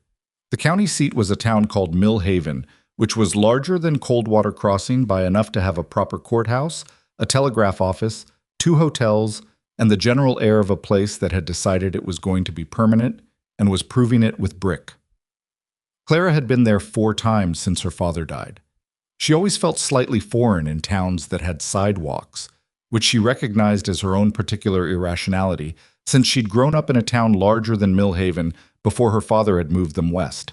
The county seat was a town called Mill Haven, which was larger than Coldwater Crossing by enough to have a proper courthouse, a telegraph office, 2 hotels, and the general air of a place that had decided it was going to be permanent and was proving it with brick. Clara had been there 4 times since her father died. She always felt slightly foreign in towns that had sidewalks, which she recognized as her own particular irrationality, since she'd grown up in a town larger than Millhaven before her father had moved them west.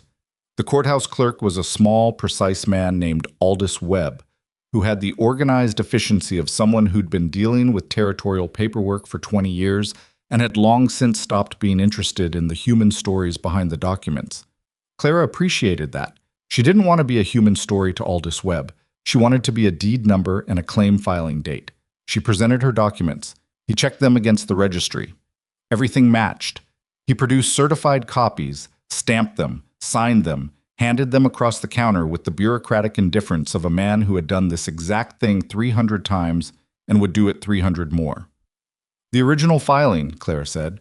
The courthouse clerk was a small, precise man named Aldous Webb, who had the organized efficiency of someone who'd been dealing with territorial paperwork for 20 years and had long since stopped being interested in the human stories behind the documents. Clara appreciated that. She didn't want to be a human story to Aldous Webb. She wanted to be a deed number and a claim filing date. She presented her documents. He checked them against the registry. Everything matched. He produced certified copies, stamped them, signed them, handed them across the counter with the bureaucratic indifference of a man who had done this exact thing 300 times and would do it 300 more. The original filing, Clara said.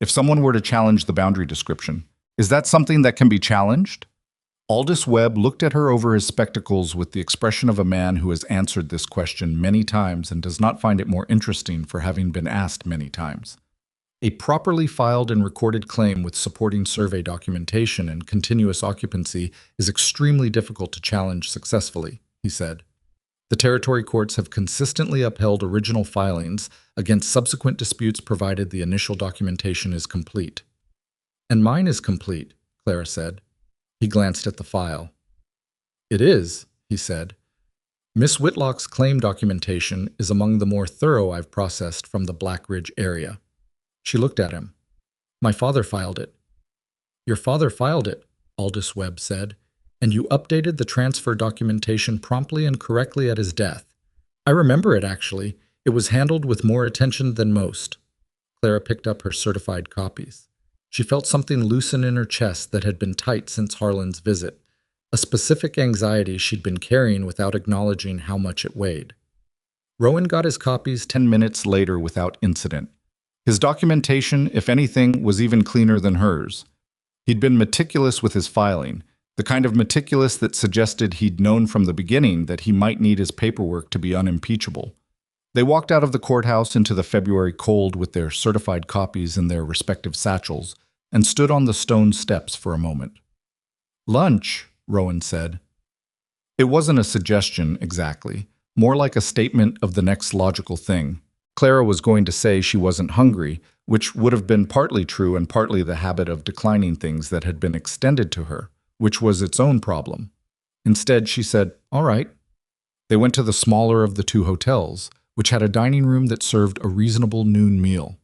If someone were to challenge the boundary description, is that something that can be challenged? Aldous Webb looked at her over his spectacles with the expression of a man who has answered this question many times and does not find it more interesting for having been asked many times. A properly filed and recorded claim with supporting survey documentation and continuous occupancy is extremely difficult to challenge successfully, he said. The territory courts have consistently upheld original filings against subsequent disputes provided the initial documentation is complete. And mine is complete, Clara said. He glanced at the file. It is, he said. Miss Whitlock's claim documentation is among the more thorough I've processed from the Black Ridge area. She looked at him. My father filed it. Your father filed it, Aldous Webb said, and you updated the transfer documentation promptly and correctly at his death. I remember it, actually. It was handled with more attention than most. Clara picked up her certified copies. She felt something loosen in her chest that had been tight since Harlan's visit, a specific anxiety she'd been carrying without acknowledging how much it weighed. Rowan got his copies 10 minutes later without incident. His documentation, if anything, was even cleaner than hers. He'd been meticulous with his filing, the kind of meticulous that suggested he'd known from the beginning that he might need his paperwork to be unimpeachable. They walked out of the courthouse into the February cold with their certified copies in their respective satchels and stood on the stone steps for a moment. Lunch, Rowan said. It wasn't a suggestion, exactly, more like a statement of the next logical thing. Clara was going to say she wasn't hungry, which would have been partly true and partly the habit of declining things that had been extended to her, which was its own problem. Instead, she said, all right. They went to the smaller of the two hotels, which had a dining room that served a reasonable noon meal.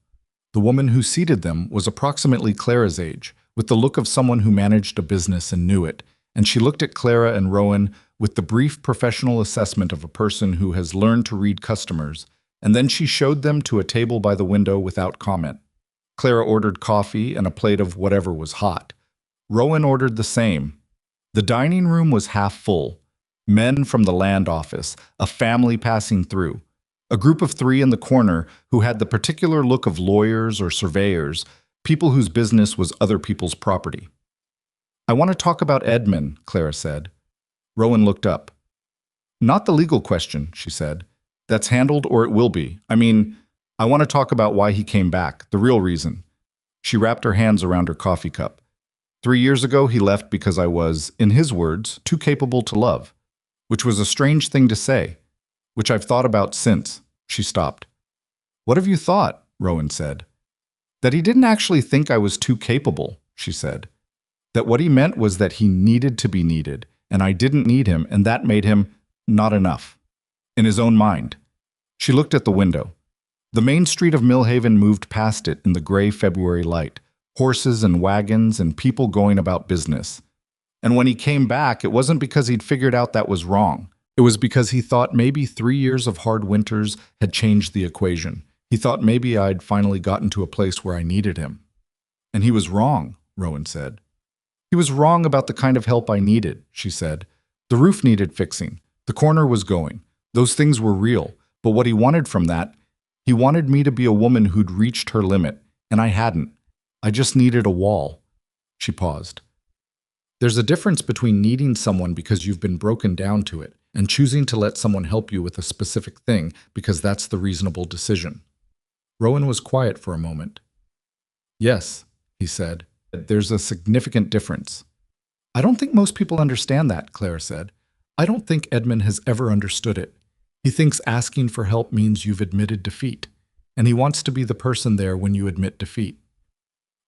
The woman who seated them was approximately Clara's age, with the look of someone who managed a business and knew it, and she looked at Clara and Rowan with the brief professional assessment of a person who has learned to read customers, and then she showed them to a table by the window without comment. Clara ordered coffee and a plate of whatever was hot. Rowan ordered the same. The dining room was half full. Men from the land office, a family passing through. A group of three in the corner who had the particular look of lawyers or surveyors, people whose business was other people's property. I want to talk about Edmund, Clara said. Rowan looked up. Not the legal question, she said. That's handled or it will be. I want to talk about why he came back, the real reason. She wrapped her hands around her coffee cup. 3 years ago, he left because I was, in his words, too capable to love, which was a strange thing to say, which I've thought about since. She stopped. What have you thought? Rowan said. That he didn't actually think I was too capable, she said. That what he meant was that he needed to be needed, and I didn't need him, and that made him not enough. In his own mind. She looked at the window. The main street of Millhaven moved past it in the gray February light, horses and wagons and people going about business. And when he came back, it wasn't because he'd figured out that was wrong. It was because he thought maybe 3 years of hard winters had changed the equation. He thought maybe I'd finally gotten to a place where I needed him. And he was wrong, Rowan said. He was wrong about the kind of help I needed, she said. The roof needed fixing. The corner was going. Those things were real, but what he wanted from that, he wanted me to be a woman who'd reached her limit, and I hadn't. I just needed a wall. She paused. There's a difference between needing someone because you've been broken down to it, and choosing to let someone help you with a specific thing because that's the reasonable decision. Rowan was quiet for a moment. Yes, he said, there's a significant difference. I don't think most people understand that, Clara said. I don't think Edmund has ever understood it. He thinks asking for help means you've admitted defeat. and he wants to be the person there when you admit defeat.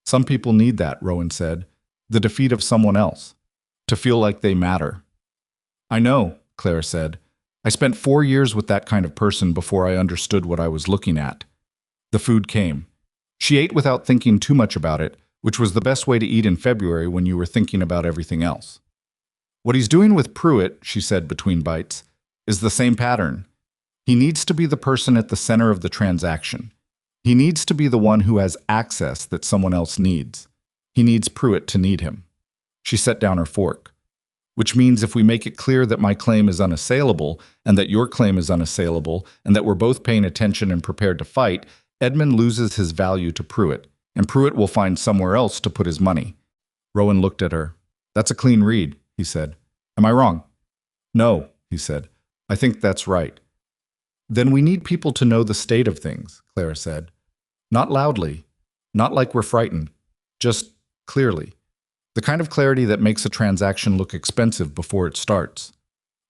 Some people need that, Rowan said. The defeat of someone else. To feel like they matter. I know, Clara said. I spent 4 years with that kind of person before I understood what I was looking at. The food came. She ate without thinking too much about it, which was the best way to eat in February when you were thinking about everything else. What he's doing with Pruitt, she said between bites, is the same pattern. He needs to be the person at the center of the transaction. He needs to be the one who has access that someone else needs. He needs Pruitt to need him. She set down her fork. Which means if we make it clear that my claim is unassailable, and that your claim is unassailable, and that we're both paying attention and prepared to fight, Edmund loses his value to Pruitt, and Pruitt will find somewhere else to put his money. Rowan looked at her. That's a clean read, he said. Am I wrong? No, he said. I think that's right. Then we need people to know the state of things, Clara said. Not loudly, not like we're frightened, just clearly. The kind of clarity that makes a transaction look expensive before it starts.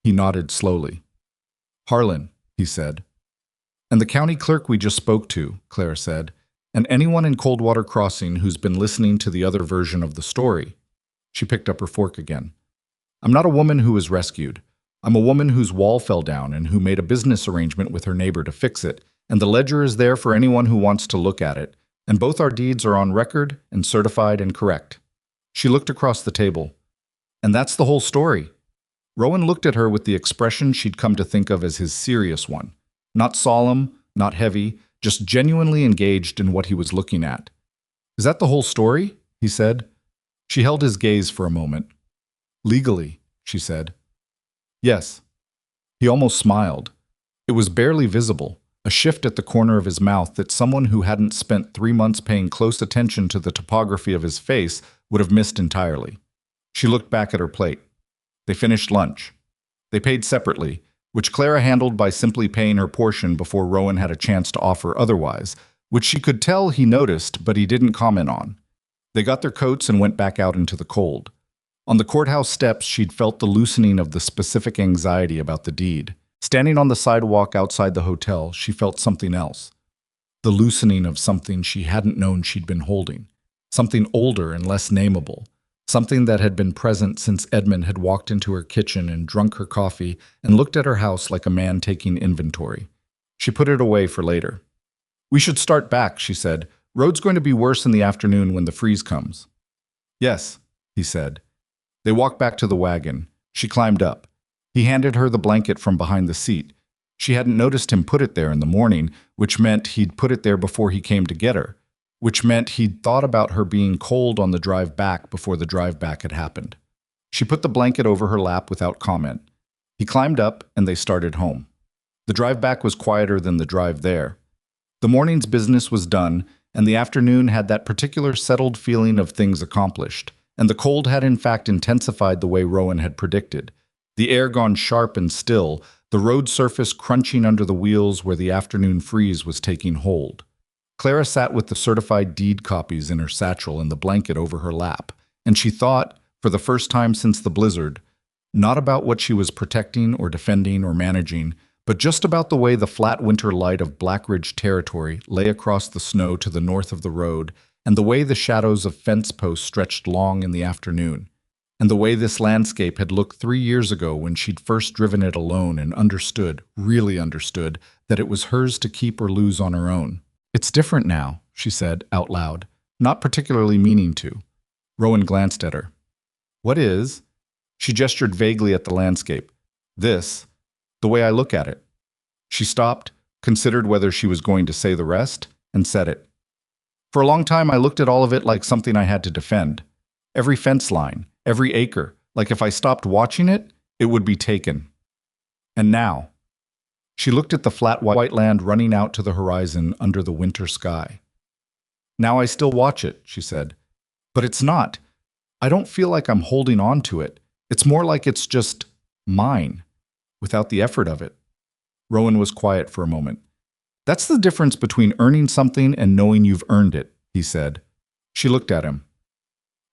He nodded slowly. Harlan, he said. And the county clerk we just spoke to, Clara said, and anyone in Coldwater Crossing who's been listening to the other version of the story. She picked up her fork again. I'm not a woman who was rescued. I'm a woman whose wall fell down and who made a business arrangement with her neighbor to fix it, and the ledger is there for anyone who wants to look at it, and both our deeds are on record and certified and correct. She looked across the table. And that's the whole story. Rowan looked at her with the expression she'd come to think of as his serious one. Not solemn, not heavy, just genuinely engaged in what he was looking at. Is that the whole story? He said. She held his gaze for a moment. Legally, she said. Yes. He almost smiled. It was barely visible, a shift at the corner of his mouth that someone who hadn't spent 3 months paying close attention to the topography of his face would have missed entirely. She looked back at her plate. They finished lunch. They paid separately, which Clara handled by simply paying her portion before Rowan had a chance to offer otherwise, which she could tell he noticed but he didn't comment on. They got their coats and went back out into the cold. On the courthouse steps, she'd felt the loosening of the specific anxiety about the deed. Standing on the sidewalk outside the hotel, she felt something else. The loosening of something she hadn't known she'd been holding. Something older and less nameable. Something that had been present since Edmund had walked into her kitchen and drunk her coffee and looked at her house like a man taking inventory. She put it away for later. We should start back, she said. Road's going to be worse in the afternoon when the freeze comes. Yes, he said. They walked back to the wagon. She climbed up. He handed her the blanket from behind the seat. She hadn't noticed him put it there in the morning, which meant he'd put it there before he came to get her, which meant he'd thought about her being cold on the drive back before the drive back had happened. She put the blanket over her lap without comment. He climbed up, and they started home. The drive back was quieter than the drive there. The morning's business was done, and the afternoon had that particular settled feeling of things accomplished, and the cold had in fact intensified the way Rowan had predicted. The air gone sharp and still, the road surface crunching under the wheels where the afternoon freeze was taking hold. Clara sat with the certified deed copies in her satchel and the blanket over her lap, and she thought, for the first time since the blizzard, not about what she was protecting or defending or managing, but just about the way the flat winter light of Black Ridge territory lay across the snow to the north of the road, and the way the shadows of fence posts stretched long in the afternoon, and the way this landscape had looked 3 years ago when she'd first driven it alone and understood, really understood, that it was hers to keep or lose on her own. It's different now, she said out loud, not particularly meaning to. Rowan glanced at her. What is? She gestured vaguely at the landscape. This, the way I look at it. She stopped, considered whether she was going to say the rest, and said it. For a long time I looked at all of it like something I had to defend. Every fence line, every acre, like if I stopped watching it, it would be taken. And now, she looked at the flat white land running out to the horizon under the winter sky. Now I still watch it, she said. But it's not. I don't feel like I'm holding on to it. It's more like it's just mine, without the effort of it. Rowan was quiet for a moment. That's the difference between earning something and knowing you've earned it, he said. She looked at him.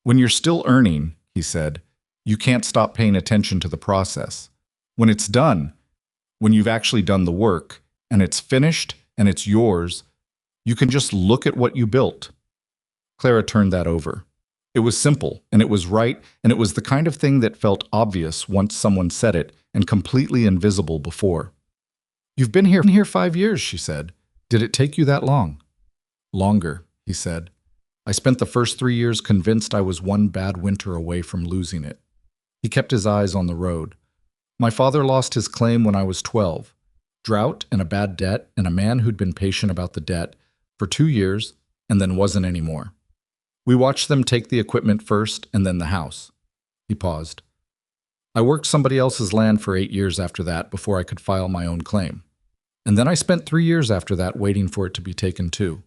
When you're still earning, he said, you can't stop paying attention to the process. When it's done, when you've actually done the work, and it's finished, and it's yours, You can just look at what you built. Clara turned that over. It was simple, and it was right, and it was the kind of thing that felt obvious once someone said it, and completely invisible before. You've been here 5 years, she said. Did it take you that long? Longer, he said. I spent the first 3 years convinced I was one bad winter away from losing it. He kept his eyes on the road. My father lost his claim when I was 12. Drought and a bad debt and a man who'd been patient about the debt for 2 years and then wasn't anymore. We watched them take the equipment first and then the house. He paused. I worked somebody else's land for 8 years after that before I could file my own claim. And then I spent 3 years after that waiting for it to be taken too.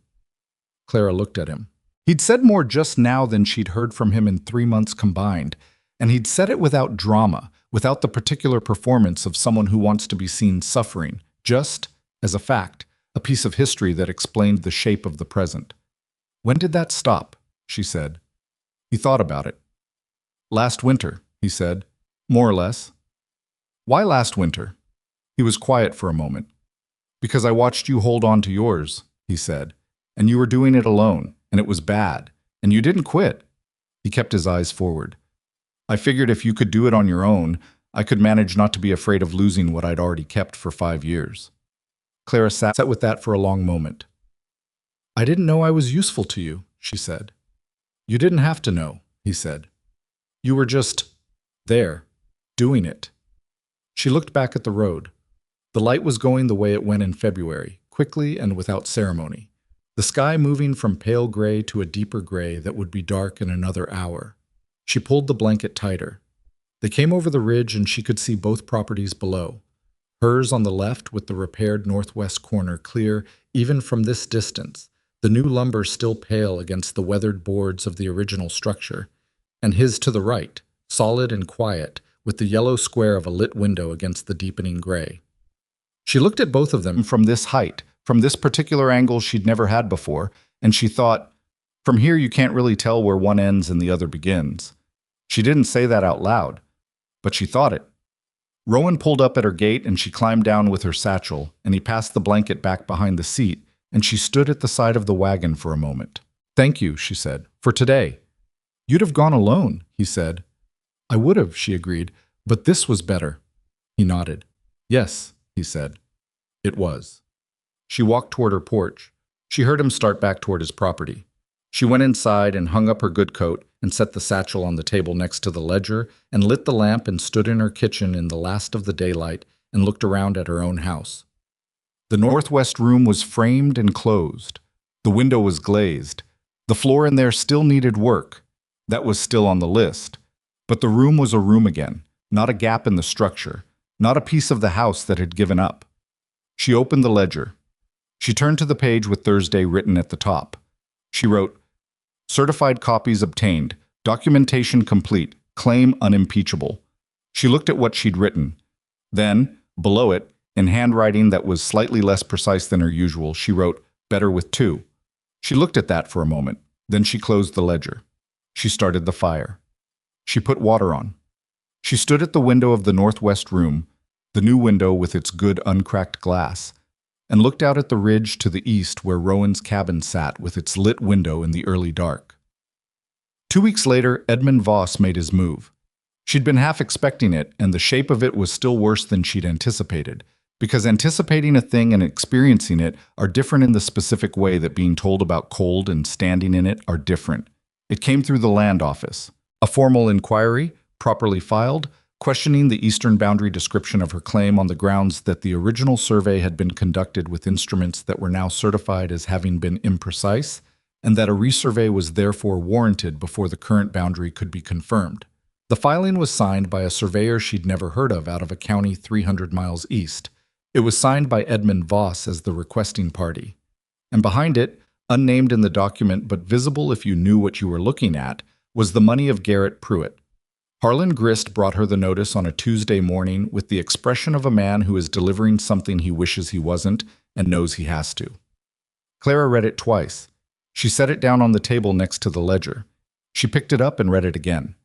Clara looked at him. He'd said more just now than she'd heard from him in 3 months combined, and he'd said it without drama, without the particular performance of someone who wants to be seen suffering, just as a fact, a piece of history that explained the shape of the present. When did that stop? She said. He thought about it. Last winter, he said, more or less. Why last winter? He was quiet for a moment. Because I watched you hold on to yours, he said, and you were doing it alone, and it was bad, and you didn't quit. He kept his eyes forward. I figured if you could do it on your own, I could manage not to be afraid of losing what I'd already kept for 5 years. Clara sat with that for a long moment. I didn't know I was useful to you, she said. You didn't have to know, he said. You were just there, doing it. She looked back at the road. The light was going the way it went in February, quickly and without ceremony. The sky moving from pale gray to a deeper gray that would be dark in another hour. She pulled the blanket tighter. They came over the ridge and she could see both properties below. Hers on the left with the repaired northwest corner clear even from this distance, the new lumber still pale against the weathered boards of the original structure, and his to the right, solid and quiet, with the yellow square of a lit window against the deepening gray. She looked at both of them from this height, from this particular angle she'd never had before, and she thought, from here you can't really tell where one ends and the other begins. She didn't say that out loud, but she thought it. Rowan pulled up at her gate and she climbed down with her satchel, and he passed the blanket back behind the seat, and she stood at the side of the wagon for a moment. Thank you, she said, for today. You'd have gone alone, he said. I would have, she agreed, but this was better. He nodded. Yes, he said. It was. She walked toward her porch. She heard him start back toward his property. She went inside and hung up her good coat and set the satchel on the table next to the ledger and lit the lamp and stood in her kitchen in the last of the daylight and looked around at her own house. The northwest room was framed and closed. The window was glazed. The floor in there still needed work. That was still on the list. But the room was a room again, not a gap in the structure, not a piece of the house that had given up. She opened the ledger. She turned to the page with Thursday written at the top. She wrote, Certified copies obtained, documentation complete, claim unimpeachable. She looked at what she'd written. Then, below it, in handwriting that was slightly less precise than her usual, she wrote, better with 2. She looked at that for a moment. Then she closed the ledger. She started the fire. She put water on. She stood at the window of the northwest room, the new window with its good uncracked glass, and looked out at the ridge to the east where Rowan's cabin sat with its lit window in the early dark. 2 weeks later, Edmund Voss made his move. She'd been half expecting it, and the shape of it was still worse than she'd anticipated, because anticipating a thing and experiencing it are different in the specific way that being told about cold and standing in it are different. It came through the land office. A formal inquiry, properly filed, questioning the eastern boundary description of her claim on the grounds that the original survey had been conducted with instruments that were now certified as having been imprecise, and that a resurvey was therefore warranted before the current boundary could be confirmed. The filing was signed by a surveyor she'd never heard of out of a county 300 miles east. It was signed by Edmund Voss as the requesting party. And behind it, unnamed in the document but visible if you knew what you were looking at, was the money of Garrett Pruitt. Harlan Grist brought her the notice on a Tuesday morning with the expression of a man who is delivering something he wishes he wasn't and knows he has to. Clara read it twice. She set it down on the table next to the ledger. She picked it up and read it again.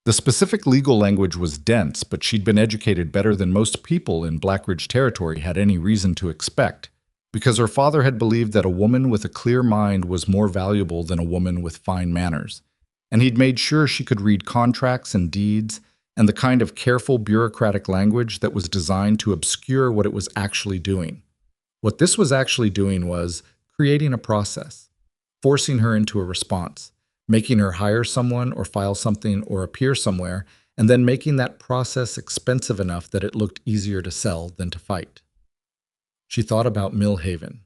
The specific legal language was dense, but she'd been educated better than most people in Black Ridge Territory had any reason to expect. because her father had believed that a woman with a clear mind was more valuable than a woman with fine manners, and he'd made sure she could read contracts and deeds and the kind of careful bureaucratic language that was designed to obscure what it was actually doing. What this was actually doing was creating a process, forcing her into a response, making her hire someone or file something or appear somewhere, and then making that process expensive enough that it looked easier to sell than to fight. She thought about Millhaven,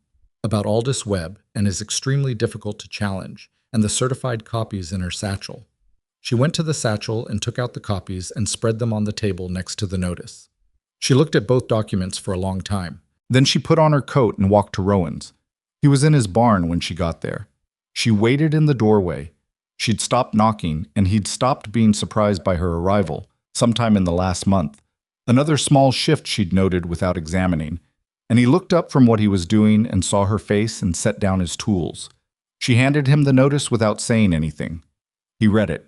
about Aldous Webb and his extremely difficult to challenge, and the certified copies in her satchel. She went to the satchel and took out the copies and spread them on the table next to the notice. She looked at both documents for a long time. Then she put on her coat and walked to Rowan's. He was in his barn when she got there. She waited in the doorway. She'd stopped knocking, and he'd stopped being surprised by her arrival, sometime in the last month. Another small shift she'd noted without examining. And he looked up from what he was doing and saw her face and set down his tools. She handed him the notice without saying anything. He read it.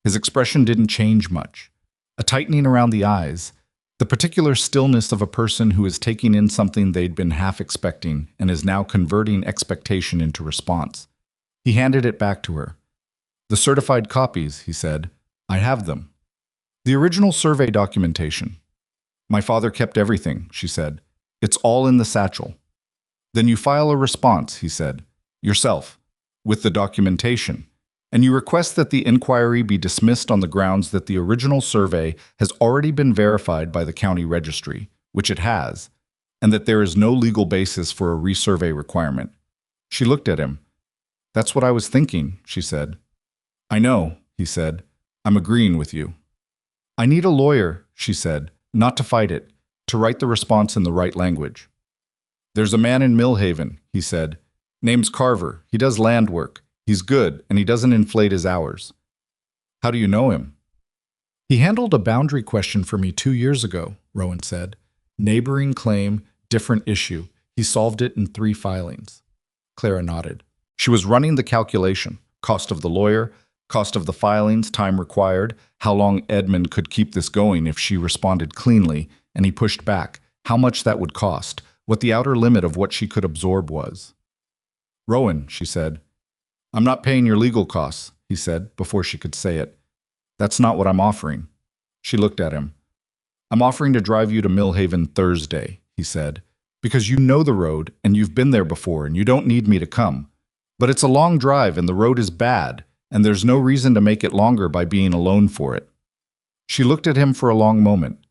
His expression didn't change much. A tightening around the eyes, the particular stillness of a person who is taking in something they'd been half expecting and is now converting expectation into response. He handed it back to her. "The certified copies," he said. "I have them." "The original survey documentation." "My father kept everything," she said. "It's all in the satchel." "Then you file a response," he said. "Yourself, with the documentation. And you request that the inquiry be dismissed on the grounds that the original survey has already been verified by the county registry, which it has, and that there is no legal basis for a resurvey requirement." She looked at him. "That's what I was thinking," she said. "I know," he said. "I'm agreeing with you." "I need a lawyer," she said, "not to fight it, to write the response in the right language." "There's a man in Millhaven," he said. "Name's Carver. He does land work. He's good, and he doesn't inflate his hours." "How do you know him?" "He handled a boundary question for me 2 years ago," Rowan said. "Neighboring claim, different issue. He solved it in 3 filings." Clara nodded. She was running the calculation: cost of the lawyer, cost of the filings, time required, how long Edmund could keep this going if she responded cleanly, and he pushed back, how much that would cost, what the outer limit of what she could absorb was. "Rowan," she said. "I'm not paying your legal costs," he said, before she could say it. "That's not what I'm offering." She looked at him. "I'm offering to drive you to Millhaven Thursday," he said, "because you know the road, and you've been there before, and you don't need me to come. But it's a long drive, and the road is bad, and there's no reason to make it longer by being alone for it." She looked at him for a long moment.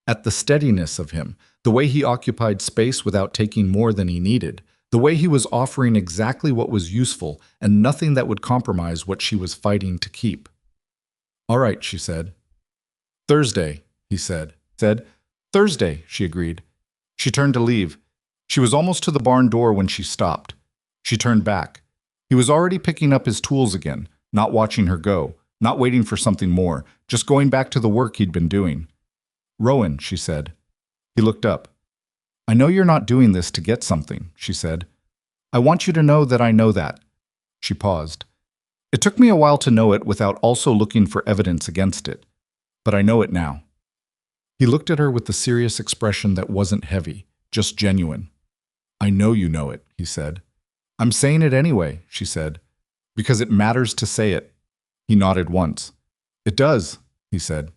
At the steadiness of him, the way he occupied space without taking more than he needed, the way he was offering exactly what was useful and nothing that would compromise what she was fighting to keep. "All right," she said. "Thursday," he said. "Thursday," she agreed. She turned to leave. She was almost to the barn door when she stopped. She turned back. He was already picking up his tools again, not watching her go, not waiting for something more, just going back to the work he'd been doing. "Rowan," she said. He looked up. "I know you're not doing this to get something," she said. "I want you to know that I know that." She paused. "It took me a while to know it without also looking for evidence against it. But I know it now." He looked at her with the serious expression that wasn't heavy, just genuine. "I know you know it," he said. "I'm saying it anyway," she said, "because it matters to say it." He nodded once. "It does," he said.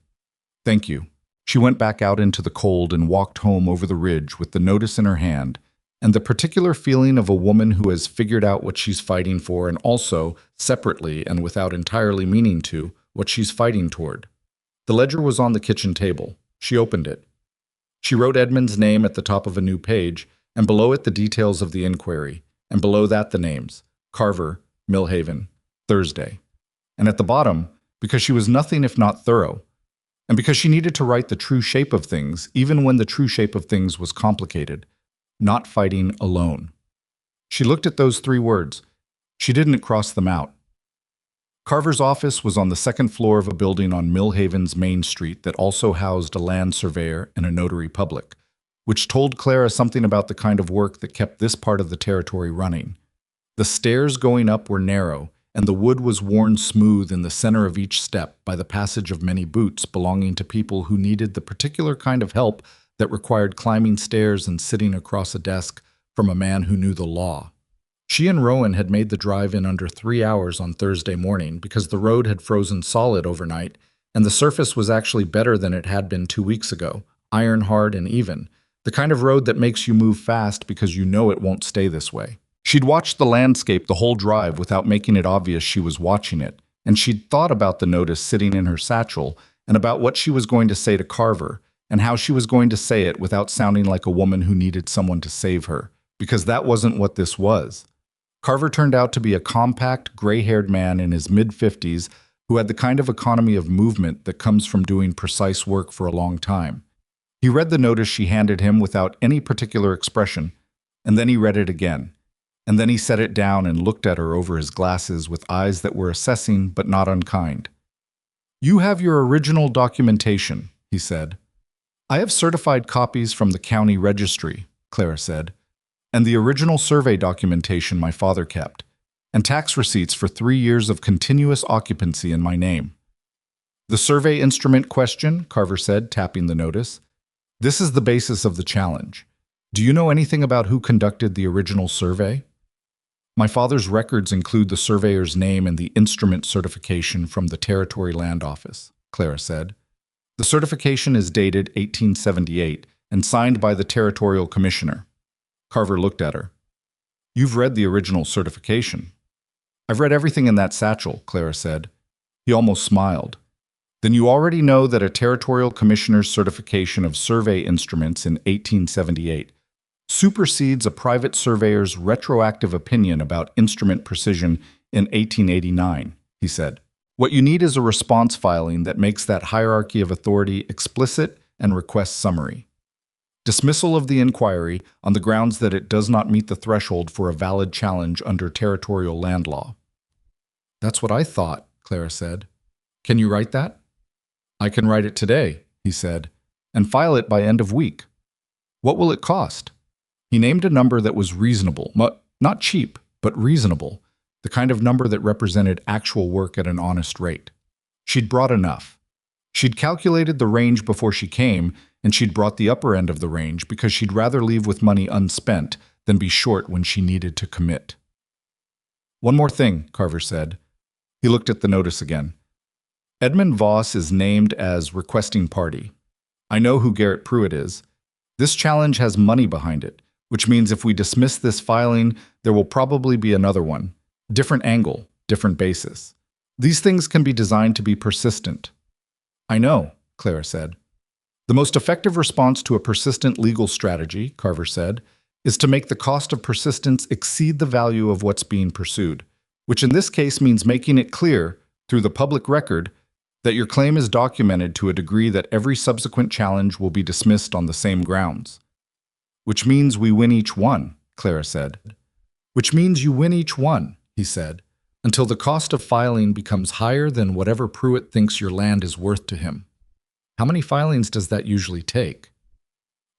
"Thank you." She went back out into the cold and walked home over the ridge with the notice in her hand, and the particular feeling of a woman who has figured out what she's fighting for and also, separately and without entirely meaning to, what she's fighting toward. The ledger was on the kitchen table. She opened it. She wrote Edmund's name at the top of a new page, and below it the details of the inquiry, and below that the names: Carver, Millhaven, Thursday. And at the bottom, because she was nothing if not thorough, and because she needed to write the true shape of things, even when the true shape of things was complicated, not fighting alone. She looked at those 3 words. She didn't cross them out. Carver's office was on the 2nd floor of a building on Millhaven's main street that also housed a land surveyor and a notary public, which told Clara something about the kind of work that kept this part of the territory running. The stairs going up were narrow, and the wood was worn smooth in the center of each step by the passage of many boots belonging to people who needed the particular kind of help that required climbing stairs and sitting across a desk from a man who knew the law. She and Rowan had made the drive in under 3 hours on Thursday morning because the road had frozen solid overnight, and the surface was actually better than it had been 2 weeks ago, iron hard and even, the kind of road that makes you move fast because you know it won't stay this way. She'd watched the landscape the whole drive without making it obvious she was watching it, and she'd thought about the notice sitting in her satchel and about what she was going to say to Carver and how she was going to say it without sounding like a woman who needed someone to save her, because that wasn't what this was. Carver turned out to be a compact, gray-haired man in his mid-50s who had the kind of economy of movement that comes from doing precise work for a long time. He read the notice she handed him without any particular expression, and then he read it again. And then he set it down and looked at her over his glasses with eyes that were assessing but not unkind. "You have your original documentation," he said. "I have certified copies from the county registry," Clara said, "and the original survey documentation my father kept, and tax receipts for 3 years of continuous occupancy in my name." "The survey instrument question," Carver said, tapping the notice. "This is the basis of the challenge. Do you know anything about who conducted the original survey?" "My father's records include the surveyor's name and the instrument certification from the Territory Land Office," Clara said. "The certification is dated 1878 and signed by the Territorial Commissioner." Carver looked at her. "You've read the original certification." "I've read everything in that satchel," Clara said. He almost smiled. "Then you already know that a Territorial Commissioner's certification of survey instruments in 1878 supersedes a private surveyor's retroactive opinion about instrument precision in 1889, he said. "What you need is a response filing that makes that hierarchy of authority explicit and requests summary. Dismissal of the inquiry on the grounds that it does not meet the threshold for a valid challenge under territorial land law." "That's what I thought," Clara said. "Can you write that?" "I can write it today," he said, "and file it by end of week." "What will it cost?" He named a number that was reasonable, not cheap, but reasonable, the kind of number that represented actual work at an honest rate. She'd brought enough. She'd calculated the range before she came, and she'd brought the upper end of the range because she'd rather leave with money unspent than be short when she needed to commit. "One more thing," Carver said. He looked at the notice again. "Edmund Voss is named as requesting party. I know who Garrett Pruitt is. This challenge has money behind it, which means if we dismiss this filing, there will probably be another one. Different angle, different basis. These things can be designed to be persistent." "I know," Clara said. "The most effective response to a persistent legal strategy," Carver said, "is to make the cost of persistence exceed the value of what's being pursued, which in this case means making it clear, through the public record, that your claim is documented to a degree that every subsequent challenge will be dismissed on the same grounds." "Which means we win each one," Clara said. "Which means you win each one," he said, "until the cost of filing becomes higher than whatever Pruitt thinks your land is worth to him." "How many filings does that usually take?"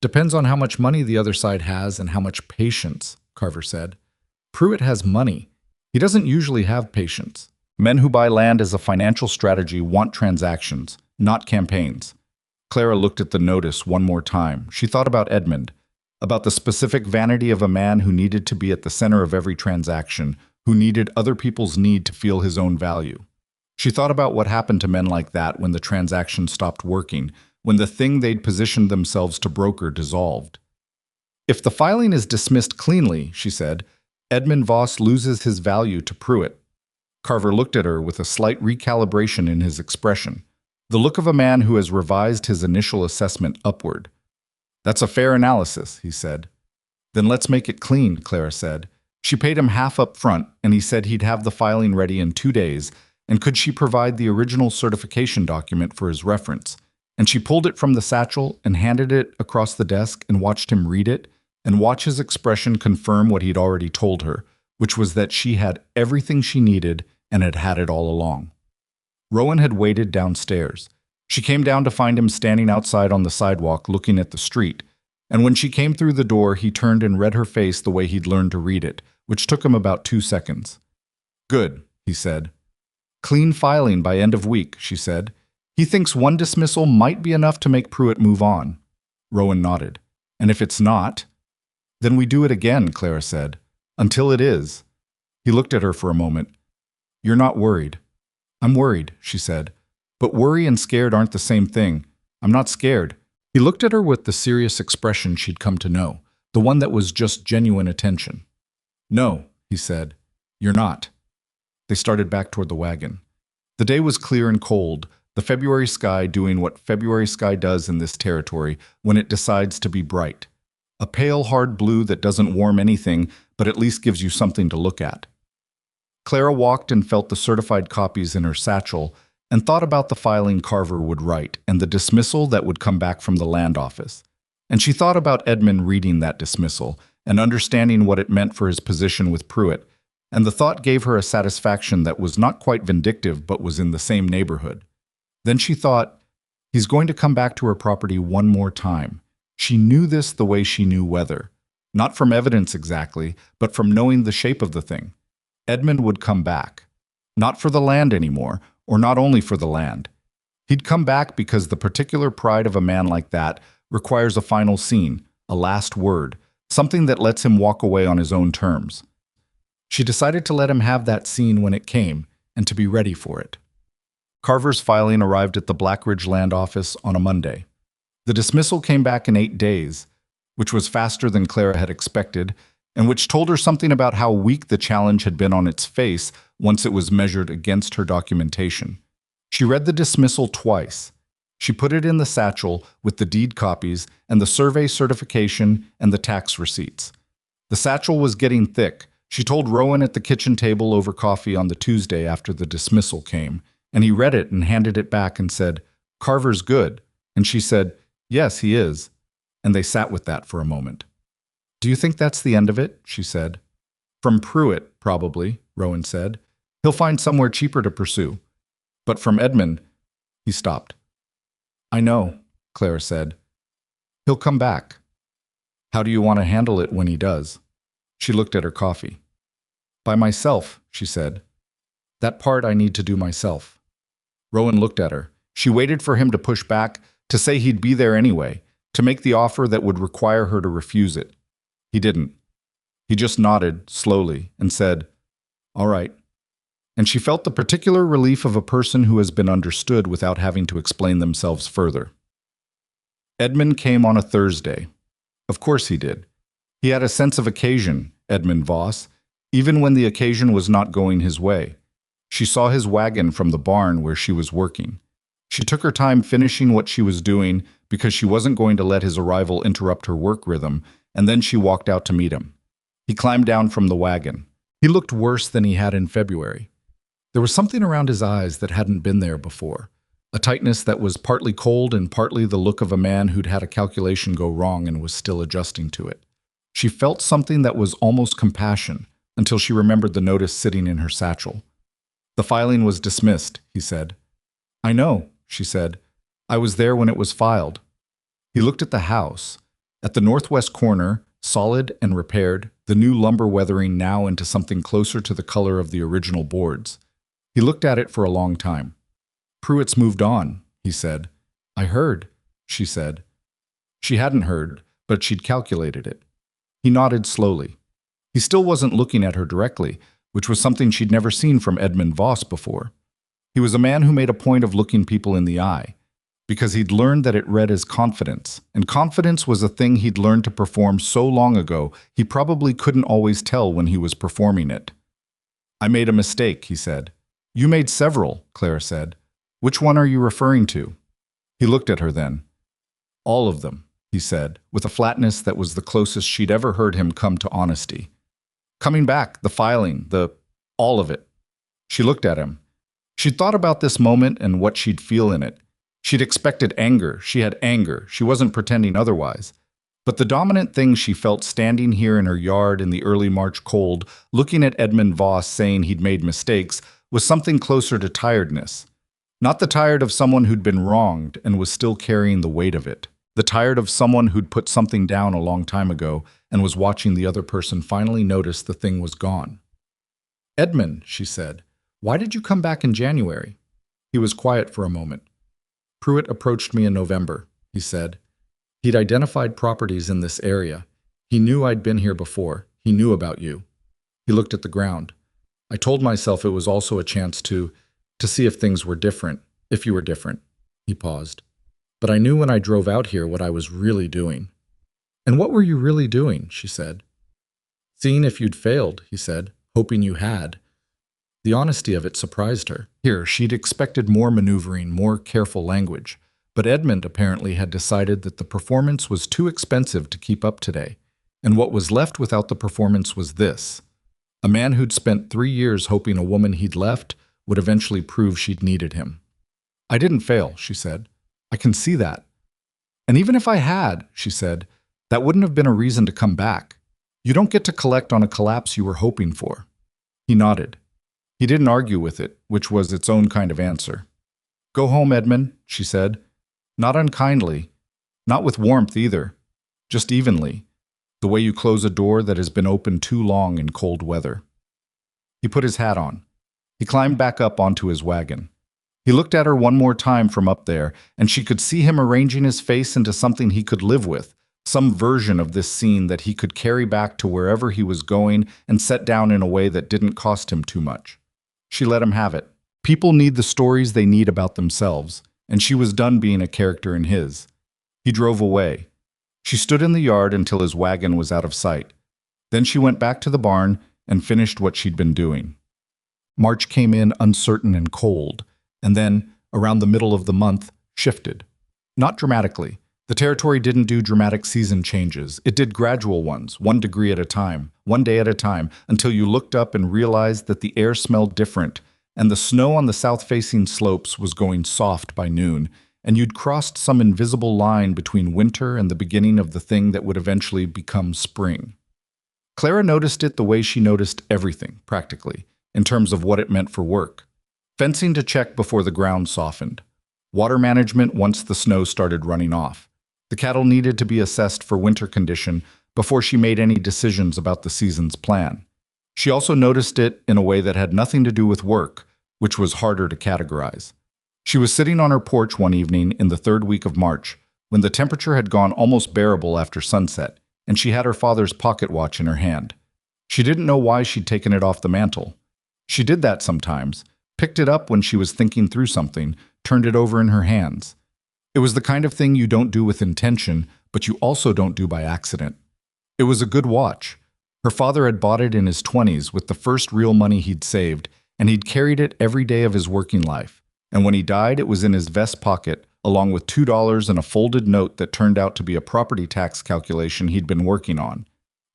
"Depends on how much money the other side has and how much patience," Carver said. "Pruitt has money. He doesn't usually have patience. Men who buy land as a financial strategy want transactions, not campaigns." Clara looked at the notice one more time. She thought about Edmund, about the specific vanity of a man who needed to be at the center of every transaction, who needed other people's need to feel his own value. She thought about what happened to men like that when the transaction stopped working, when the thing they'd positioned themselves to broker dissolved. "If the filing is dismissed cleanly," she said, "Edmund Voss loses his value to Pruitt." Carver looked at her with a slight recalibration in his expression, the look of a man who has revised his initial assessment upward. "That's a fair analysis," he said. "Then let's make it clean," Clara said. She paid him half up front, and he said he'd have the filing ready in 2 days, and could she provide the original certification document for his reference. And she pulled it from the satchel and handed it across the desk and watched him read it, and watch his expression confirm what he'd already told her, which was that she had everything she needed and had had it all along. Rowan had waited downstairs. She came down to find him standing outside on the sidewalk looking at the street, and when she came through the door, he turned and read her face the way he'd learned to read it, which took him about 2 seconds. "Good," he said. "Clean filing by end of week," she said. "He thinks one dismissal might be enough to make Pruitt move on." Rowan nodded. "And if it's not?" Then we do it again, Clara said. Until it is. He looked at her for a moment. You're not worried. I'm worried, she said. But worry and scared aren't the same thing. I'm not scared. He looked at her with the serious expression she'd come to know, the one that was just genuine attention. No, he said. You're not. They started back toward the wagon. The day was clear and cold, the February sky doing what February sky does in this territory when it decides to be bright. A pale, hard blue that doesn't warm anything, but at least gives you something to look at. Clara walked and felt the certified copies in her satchel and thought about the filing Carver would write and the dismissal that would come back from the land office. And she thought about Edmund reading that dismissal and understanding what it meant for his position with Pruitt, and the thought gave her a satisfaction that was not quite vindictive but was in the same neighborhood. Then she thought, he's going to come back to her property one more time. She knew this the way she knew weather. Not from evidence exactly, but from knowing the shape of the thing. Edmund would come back. Not for the land anymore, or not only for the land. He'd come back because the particular pride of a man like that requires a final scene, a last word, something that lets him walk away on his own terms. She decided to let him have that scene when it came, and to be ready for it. Carver's filing arrived at the Blackridge Land Office on a Monday. The dismissal came back in 8 days, which was faster than Clara had expected, and which told her something about how weak the challenge had been on its face once it was measured against her documentation. She read the dismissal twice. She put it in the satchel with the deed copies and the survey certification and the tax receipts. The satchel was getting thick. She told Rowan at the kitchen table over coffee on the Tuesday after the dismissal came, and he read it and handed it back and said, "Carver's good." And she said, "Yes, he is." And they sat with that for a moment. "Do you think that's the end of it?" she said. "From Pruitt, probably," Rowan said. "He'll find somewhere cheaper to pursue. But from Edmund," he stopped. "I know," Clara said. "He'll come back. How do you want to handle it when he does?" She looked at her coffee. "By myself," she said. "That part I need to do myself." Rowan looked at her. She waited for him to push back, to say he'd be there anyway, to make the offer that would require her to refuse it. He didn't. He just nodded, slowly, and said, "All right." And she felt the particular relief of a person who has been understood without having to explain themselves further. Edmund came on a Thursday. Of course he did. He had a sense of occasion, Edmund Voss, even when the occasion was not going his way. She saw his wagon from the barn where she was working. She took her time finishing what she was doing because she wasn't going to let his arrival interrupt her work rhythm, and then she walked out to meet him. He climbed down from the wagon. He looked worse than he had in February. There was something around his eyes that hadn't been there before, a tightness that was partly cold and partly the look of a man who'd had a calculation go wrong and was still adjusting to it. She felt something that was almost compassion until she remembered the notice sitting in her satchel. "The filing was dismissed," he said. "I know," she said. "I was there when it was filed." He looked at the house. At the northwest corner, solid and repaired, the new lumber weathering now into something closer to the color of the original boards. He looked at it for a long time. "Pruitt's moved on," he said. "I heard," she said. She hadn't heard, but she'd calculated it. He nodded slowly. He still wasn't looking at her directly, which was something she'd never seen from Edmund Voss before. He was a man who made a point of looking people in the eye, because he'd learned that it read as confidence, and confidence was a thing he'd learned to perform so long ago he probably couldn't always tell when he was performing it. "I made a mistake," he said. "You made several," Clara said. "Which one are you referring to?" He looked at her then. "All of them," he said, with a flatness that was the closest she'd ever heard him come to honesty. "Coming back, the filing, all of it." She looked at him. She'd thought about this moment and what she'd feel in it. She'd expected anger. She had anger. She wasn't pretending otherwise. But the dominant thing she felt standing here in her yard in the early March cold, looking at Edmund Voss saying he'd made mistakes, was something closer to tiredness. Not the tired of someone who'd been wronged and was still carrying the weight of it. The tired of someone who'd put something down a long time ago and was watching the other person finally notice the thing was gone. "Edmund," she said, "why did you come back in January?" He was quiet for a moment. "Pruitt approached me in November," he said. He'd identified properties in this area. He knew I'd been here before. He knew about you. He looked at the ground. I told myself it was also a chance to see if things were different, if you were different. He paused. But I knew when I drove out here what I was really doing. And what were you really doing? She said. Seeing if you'd failed, he said, hoping you had. The honesty of it surprised her. Here, she'd expected more maneuvering, more careful language. But Edmund apparently had decided that the performance was too expensive to keep up today. And what was left without the performance was this. A man who'd spent 3 years hoping a woman he'd left would eventually prove she'd needed him. I didn't fail, she said. I can see that. And even if I had, she said, that wouldn't have been a reason to come back. You don't get to collect on a collapse you were hoping for. He nodded. He didn't argue with it, which was its own kind of answer. Go home, Edmund, she said. Not unkindly, not with warmth either, just evenly, the way you close a door that has been open too long in cold weather. He put his hat on. He climbed back up onto his wagon. He looked at her one more time from up there, and she could see him arranging his face into something he could live with, some version of this scene that he could carry back to wherever he was going and set down in a way that didn't cost him too much. She let him have it. People need the stories they need about themselves, and she was done being a character in his. He drove away. She stood in the yard until his wagon was out of sight. Then she went back to the barn and finished what she'd been doing. March came in uncertain and cold, and then, around the middle of the month, shifted. Not dramatically. The territory didn't do dramatic season changes. It did gradual ones, 1 degree at a time, 1 day at a time, until you looked up and realized that the air smelled different, and the snow on the south-facing slopes was going soft by noon, and you'd crossed some invisible line between winter and the beginning of the thing that would eventually become spring. Clara noticed it the way she noticed everything, practically, in terms of what it meant for work. Fencing to check before the ground softened. Water management once the snow started running off. The cattle needed to be assessed for winter condition before she made any decisions about the season's plan. She also noticed it in a way that had nothing to do with work, which was harder to categorize. She was sitting on her porch one evening in the 3rd week of March, when the temperature had gone almost bearable after sunset, and she had her father's pocket watch in her hand. She didn't know why she'd taken it off the mantel. She did that sometimes, picked it up when she was thinking through something, turned it over in her hands. It was the kind of thing you don't do with intention, but you also don't do by accident. It was a good watch. Her father had bought it in his 20s with the first real money he'd saved, and he'd carried it every day of his working life. And when he died, it was in his vest pocket, along with $2 and a folded note that turned out to be a property tax calculation he'd been working on.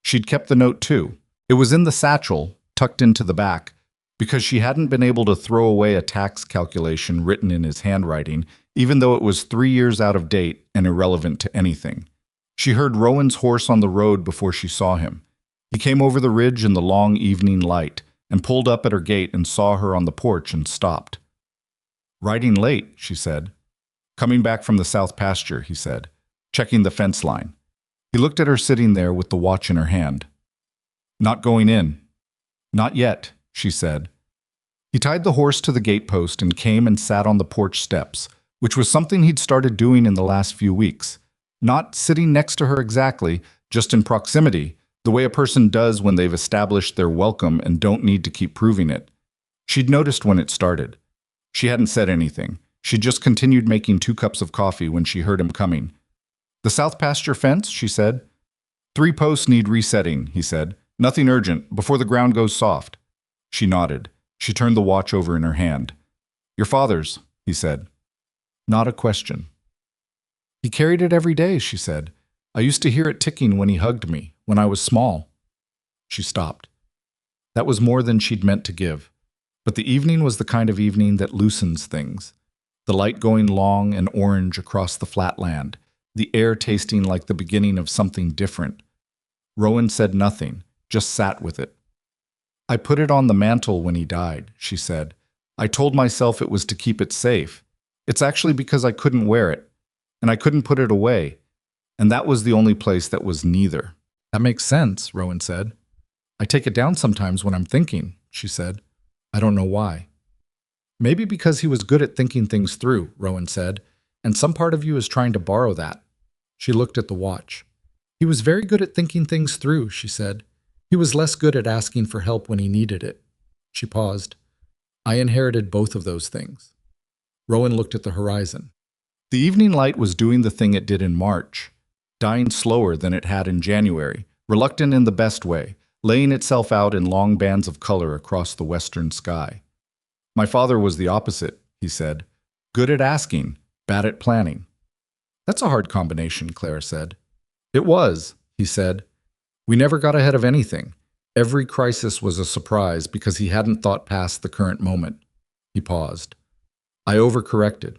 She'd kept the note too. It was in the satchel, tucked into the back, because she hadn't been able to throw away a tax calculation written in his handwriting, even though it was 3 years out of date and irrelevant to anything. She heard Rowan's horse on the road before she saw him. He came over the ridge in the long evening light and pulled up at her gate and saw her on the porch and stopped. Riding late, she said. Coming back from the south pasture, he said, checking the fence line. He looked at her sitting there with the watch in her hand. Not going in. Not yet, she said. He tied the horse to the gatepost and came and sat on the porch steps, which was something he'd started doing in the last few weeks. Not sitting next to her exactly, just in proximity, the way a person does when they've established their welcome and don't need to keep proving it. She'd noticed when it started. She hadn't said anything. She'd just continued making 2 cups of coffee when she heard him coming. The south pasture fence, she said. 3 posts need resetting, he said. Nothing urgent, before the ground goes soft. She nodded. She turned the watch over in her hand. Your father's, he said. Not a question. He carried it every day, she said. I used to hear it ticking when he hugged me, when I was small. She stopped. That was more than she'd meant to give. But the evening was the kind of evening that loosens things. The light going long and orange across the flat land, the air tasting like the beginning of something different. Rowan said nothing, just sat with it. I put it on the mantel when he died, she said. I told myself it was to keep it safe. It's actually because I couldn't wear it, and I couldn't put it away, and that was the only place that was neither. That makes sense, Rowan said. I take it down sometimes when I'm thinking, she said. I don't know why. Maybe because he was good at thinking things through, Rowan said, and some part of you is trying to borrow that. She looked at the watch. He was very good at thinking things through, she said. He was less good at asking for help when he needed it. She paused. I inherited both of those things. Rowan looked at the horizon. The evening light was doing the thing it did in March, dying slower than it had in January, reluctant in the best way, laying itself out in long bands of color across the western sky. My father was the opposite, he said. Good at asking, bad at planning. That's a hard combination, Clara said. It was, he said. We never got ahead of anything. Every crisis was a surprise because he hadn't thought past the current moment. He paused. I overcorrected.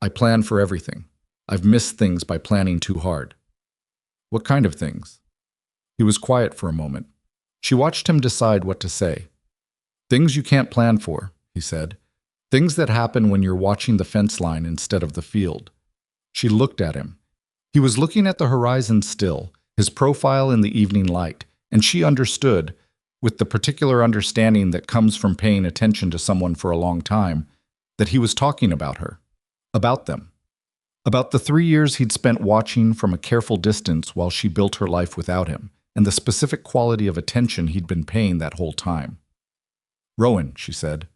I plan for everything. I've missed things by planning too hard. What kind of things? He was quiet for a moment. She watched him decide what to say. Things you can't plan for, he said. Things that happen when you're watching the fence line instead of the field. She looked at him. He was looking at the horizon still, his profile in the evening light, and she understood, with the particular understanding that comes from paying attention to someone for a long time, that he was talking about her, about them, about the 3 years he'd spent watching from a careful distance while she built her life without him, and the specific quality of attention he'd been paying that whole time. Rowan, she said.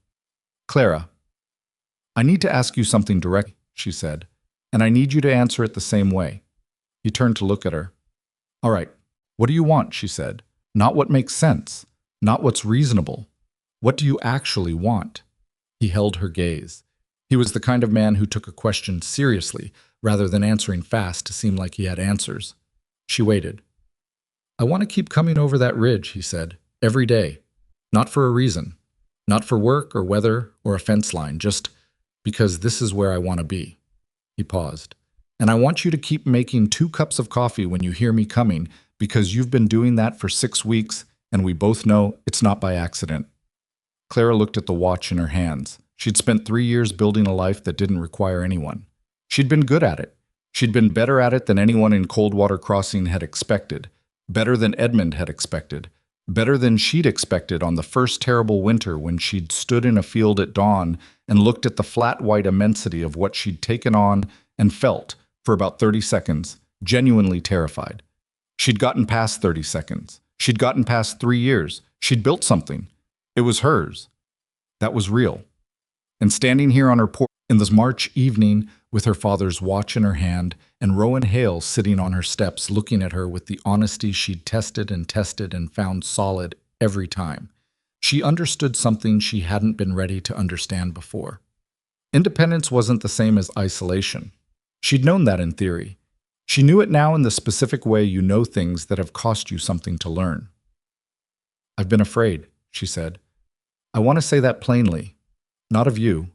Clara, I need to ask you something direct, she said, and I need you to answer it the same way. He turned to look at her. All right, what do you want, she said. Not what makes sense, not what's reasonable. What do you actually want? He held her gaze. He was the kind of man who took a question seriously rather than answering fast to seem like he had answers. She waited. I want to keep coming over that ridge, he said, every day. Not for a reason. Not for work or weather or a fence line, just because this is where I want to be. He paused. And I want you to keep making 2 cups of coffee when you hear me coming, because you've been doing that for 6 weeks, and we both know it's not by accident. Clara looked at the watch in her hands. She'd spent 3 years building a life that didn't require anyone. She'd been good at it. She'd been better at it than anyone in Coldwater Crossing had expected, better than Edmund had expected, better than she'd expected on the first terrible winter when she'd stood in a field at dawn and looked at the flat white immensity of what she'd taken on and felt for about 30 seconds, genuinely terrified. She'd gotten past 30 seconds. She'd gotten past 3 years. She'd built something. It was hers. That was real. And standing here on her porch in this March evening with her father's watch in her hand and Rowan Hale sitting on her steps looking at her with the honesty she'd tested and found solid every time, she understood something she hadn't been ready to understand before. Independence wasn't the same as isolation. She'd known that in theory. She knew it now in the specific way you know things that have cost you something to learn. I've been afraid, she said. I want to say that plainly. Not of you.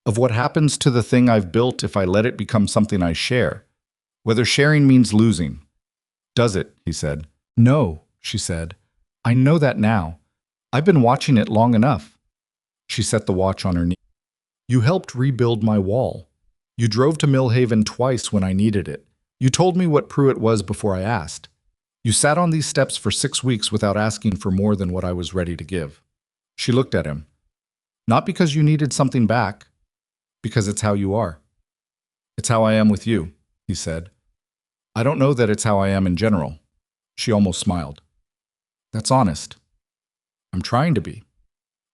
Of what happens to the thing I've built if I let it become something I share. Whether sharing means losing. Does it? He said. No, she said. I know that now. I've been watching it long enough. She set the watch on her knee. You helped rebuild my wall. You drove to Millhaven twice when I needed it. You told me what Pruitt was before I asked. You sat on these steps for 6 weeks without asking for more than what I was ready to give. She looked at him. Not because you needed something back, because it's how you are. It's how I am with you, he said. I don't know that it's how I am in general. She almost smiled. That's honest. I'm trying to be.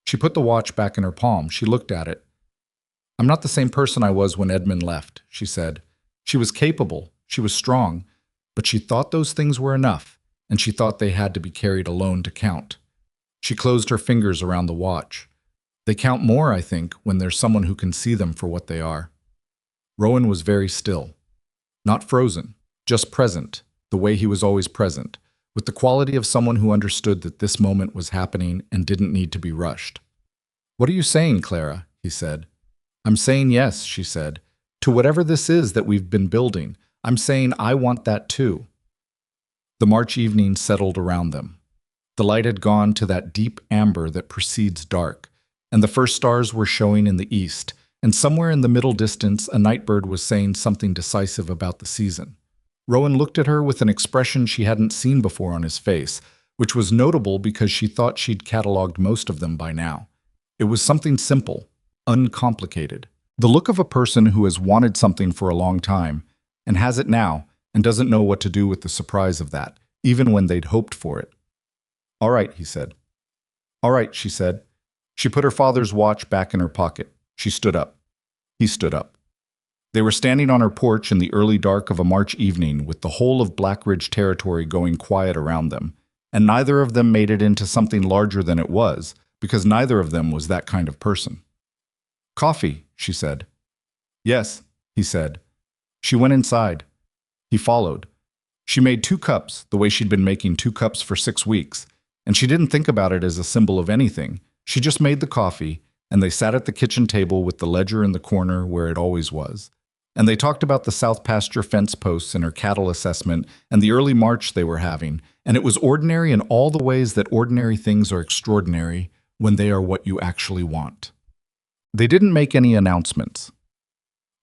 She put the watch back in her palm. She looked at it. I'm not the same person I was when Edmund left, she said. She was capable, she was strong, but she thought those things were enough, and she thought they had to be carried alone to count. She closed her fingers around the watch. They count more, I think, when there's someone who can see them for what they are. Rowan was very still. Not frozen, just present, the way he was always present, with the quality of someone who understood that this moment was happening and didn't need to be rushed. What are you saying, Clara? He said. I'm saying yes, she said, to whatever this is that we've been building. I'm saying I want that too. The March evening settled around them. The light had gone to that deep amber that precedes dark, and the first stars were showing in the east, and somewhere in the middle distance a nightbird was saying something decisive about the season. Rowan looked at her with an expression she hadn't seen before on his face, which was notable because she thought she'd cataloged most of them by now. It was something simple, uncomplicated. The look of a person who has wanted something for a long time and has it now and doesn't know what to do with the surprise of that, even when they'd hoped for it. "All right," he said. "All right," she said. She put her father's watch back in her pocket. She stood up. He stood up. They were standing on her porch in the early dark of a March evening with the whole of Black Ridge territory going quiet around them, and neither of them made it into something larger than it was, because neither of them was that kind of person. "Coffee," she said. "Yes," he said. She went inside. He followed. She made 2 cups, the way she'd been making 2 cups for 6 weeks, and she didn't think about it as a symbol of anything. She just made the coffee, and they sat at the kitchen table with the ledger in the corner where it always was. And they talked about the South Pasture fence posts and her cattle assessment and the early march they were having, and it was ordinary in all the ways that ordinary things are extraordinary when they are what you actually want. They didn't make any announcements.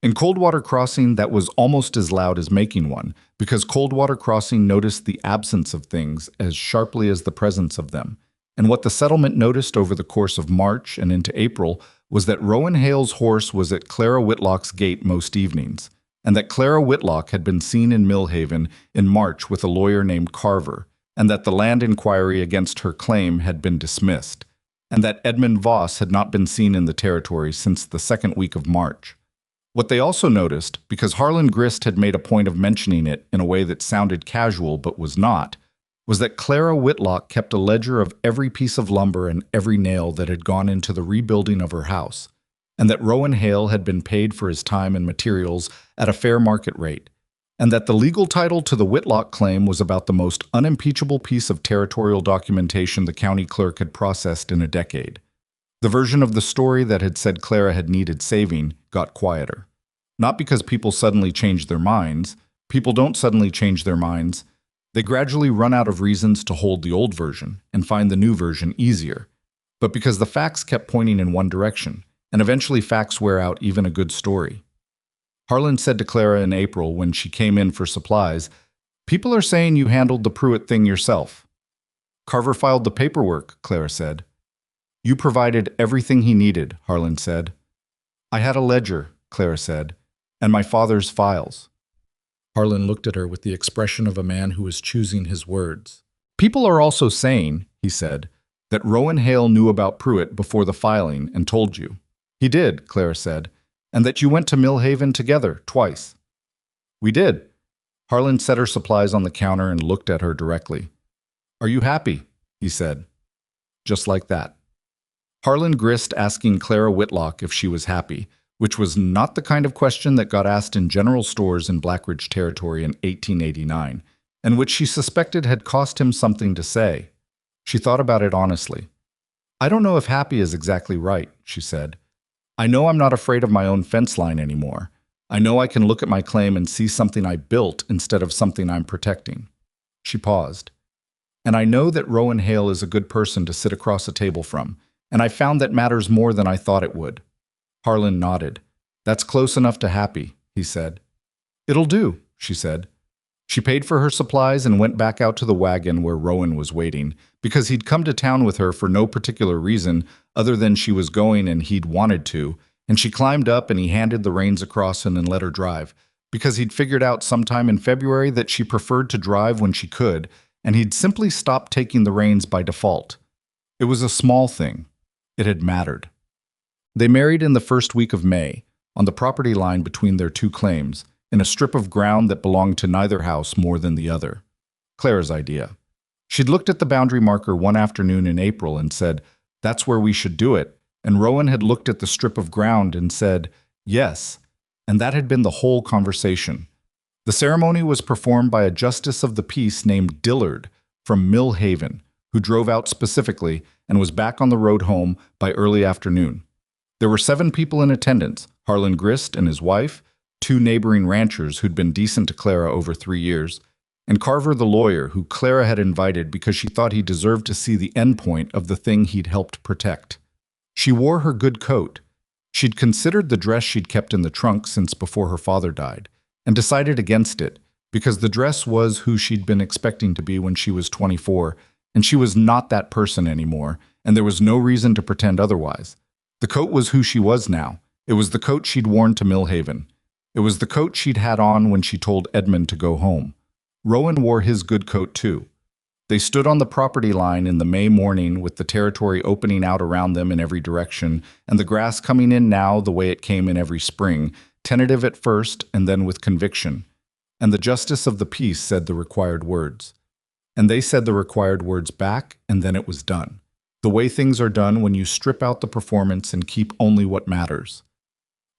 In Coldwater Crossing, that was almost as loud as making one, because Coldwater Crossing noticed the absence of things as sharply as the presence of them. And what the settlement noticed over the course of March and into April was that Rowan Hale's horse was at Clara Whitlock's gate most evenings, and that Clara Whitlock had been seen in Millhaven in March with a lawyer named Carver, and that the land inquiry against her claim had been dismissed, and that Edmund Voss had not been seen in the territory since the 2nd week of March. What they also noticed, because Harlan Grist had made a point of mentioning it in a way that sounded casual but was not, was that Clara Whitlock kept a ledger of every piece of lumber and every nail that had gone into the rebuilding of her house, and that Rowan Hale had been paid for his time and materials at a fair market rate, and that the legal title to the Whitlock claim was about the most unimpeachable piece of territorial documentation the county clerk had processed in a decade. The version of the story that had said Clara had needed saving got quieter. Not because people suddenly changed their minds. People don't suddenly change their minds. They gradually run out of reasons to hold the old version and find the new version easier. But because the facts kept pointing in one direction, and eventually facts wear out even a good story. Harlan said to Clara in April when she came in for supplies, "People are saying you handled the Pruitt thing yourself." "Carver filed the paperwork," Clara said. "You provided everything he needed," Harlan said. "I had a ledger," Clara said, "and my father's files." Harlan looked at her with the expression of a man who is choosing his words. "People are also saying," he said, "that Rowan Hale knew about Pruitt before the filing and told you." "He did," Clara said, "and that you went to Millhaven together twice." "We did." Harlan set her supplies on the counter and looked at her directly. "Are you happy?" he said. Just like that. Harlan Grist asking Clara Whitlock if she was happy, which was not the kind of question that got asked in general stores in Black Ridge Territory in 1889, and which she suspected had cost him something to say. She thought about it honestly. "I don't know if happy is exactly right," she said. "I know I'm not afraid of my own fence line anymore. I know I can look at my claim and see something I built instead of something I'm protecting." She paused. "And I know that Rowan Hale is a good person to sit across a table from, and I found that matters more than I thought it would." Harlan nodded. "That's close enough to happy," he said. "It'll do," she said. She paid for her supplies and went back out to the wagon where Rowan was waiting, because he'd come to town with her for no particular reason other than she was going and he'd wanted to, and she climbed up and he handed the reins across and let her drive, because he'd figured out sometime in February that she preferred to drive when she could, and he'd simply stopped taking the reins by default. It was a small thing. It had mattered. They married in the first week of May, on the property line between their 2 claims, in a strip of ground that belonged to neither house more than the other. Clara's idea. She'd looked at the boundary marker one afternoon in April and said, "That's where we should do it," and Rowan had looked at the strip of ground and said, "Yes," and that had been the whole conversation. The ceremony was performed by a justice of the peace named Dillard from Millhaven, who drove out specifically and was back on the road home by early afternoon. There were 7 people in attendance, Harlan Grist and his wife, 2 neighboring ranchers who'd been decent to Clara over 3 years, and Carver the lawyer, who Clara had invited because she thought he deserved to see the end point of the thing he'd helped protect. She wore her good coat. She'd considered the dress she'd kept in the trunk since before her father died, and decided against it, because the dress was who she'd been expecting to be when she was 24, and she was not that person anymore, and there was no reason to pretend otherwise. The coat was who she was now. It was the coat she'd worn to Millhaven. It was the coat she'd had on when she told Edmund to go home. Rowan wore his good coat too. They stood on the property line in the May morning with the territory opening out around them in every direction, and the grass coming in now the way it came in every spring, tentative at first and then with conviction. And the justice of the peace said the required words. And they said the required words back, and then it was done. The way things are done when you strip out the performance and keep only what matters.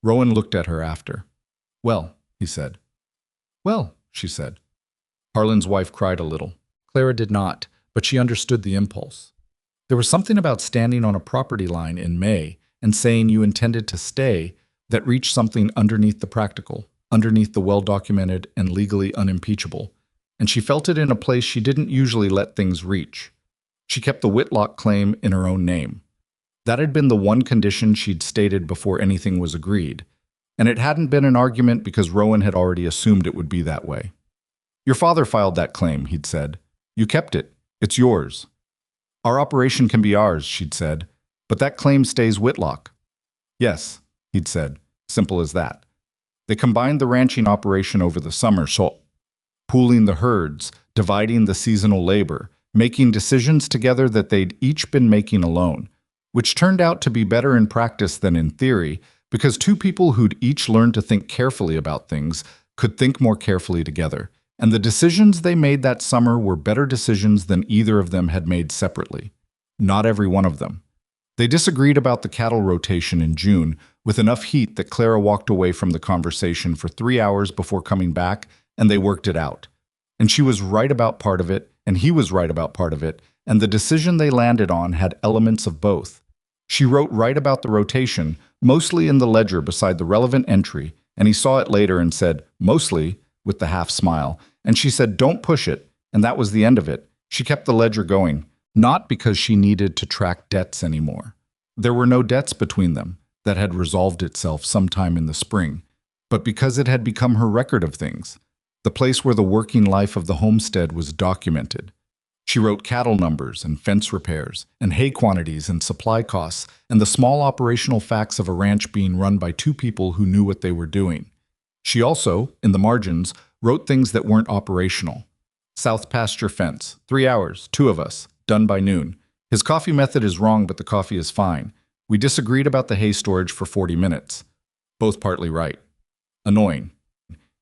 Rowan looked at her after. "Well," he said. "Well," she said. Harlan's wife cried a little. Clara did not, but she understood the impulse. There was something about standing on a property line in May and saying you intended to stay that reached something underneath the practical, underneath the well-documented and legally unimpeachable, and she felt it in a place she didn't usually let things reach. She kept the Whitlock claim in her own name. That had been the one condition she'd stated before anything was agreed, and it hadn't been an argument because Rowan had already assumed it would be that way. "Your father filed that claim," he'd said. "You kept it. It's yours." "Our operation can be ours," she'd said, "but that claim stays Whitlock." "Yes," he'd said, simple as that. They combined the ranching operation over the summer, so pooling the herds, dividing the seasonal labor, making decisions together that they'd each been making alone, which turned out to be better in practice than in theory, because two people who'd each learned to think carefully about things could think more carefully together. And the decisions they made that summer were better decisions than either of them had made separately. Not every one of them. They disagreed about the cattle rotation in June with enough heat that Clara walked away from the conversation for 3 hours before coming back, and they worked it out. And she was right about part of it, and he was right about part of it, and the decision they landed on had elements of both. She wrote right about the rotation, mostly in the ledger beside the relevant entry, and he saw it later and said, "Mostly," with the half smile, and she said, "Don't push it," and that was the end of it. She kept the ledger going, not because she needed to track debts anymore. There were no debts between them that had resolved itself sometime in the spring, but because it had become her record of things, the place where the working life of the homestead was documented. She wrote cattle numbers and fence repairs and hay quantities and supply costs and the small operational facts of a ranch being run by two people who knew what they were doing. She also, in the margins, wrote things that weren't operational. South pasture fence, 3 hours, 2 of us, done by noon. His coffee method is wrong, but the coffee is fine. We disagreed about the hay storage for 40 minutes. Both partly right. Annoying.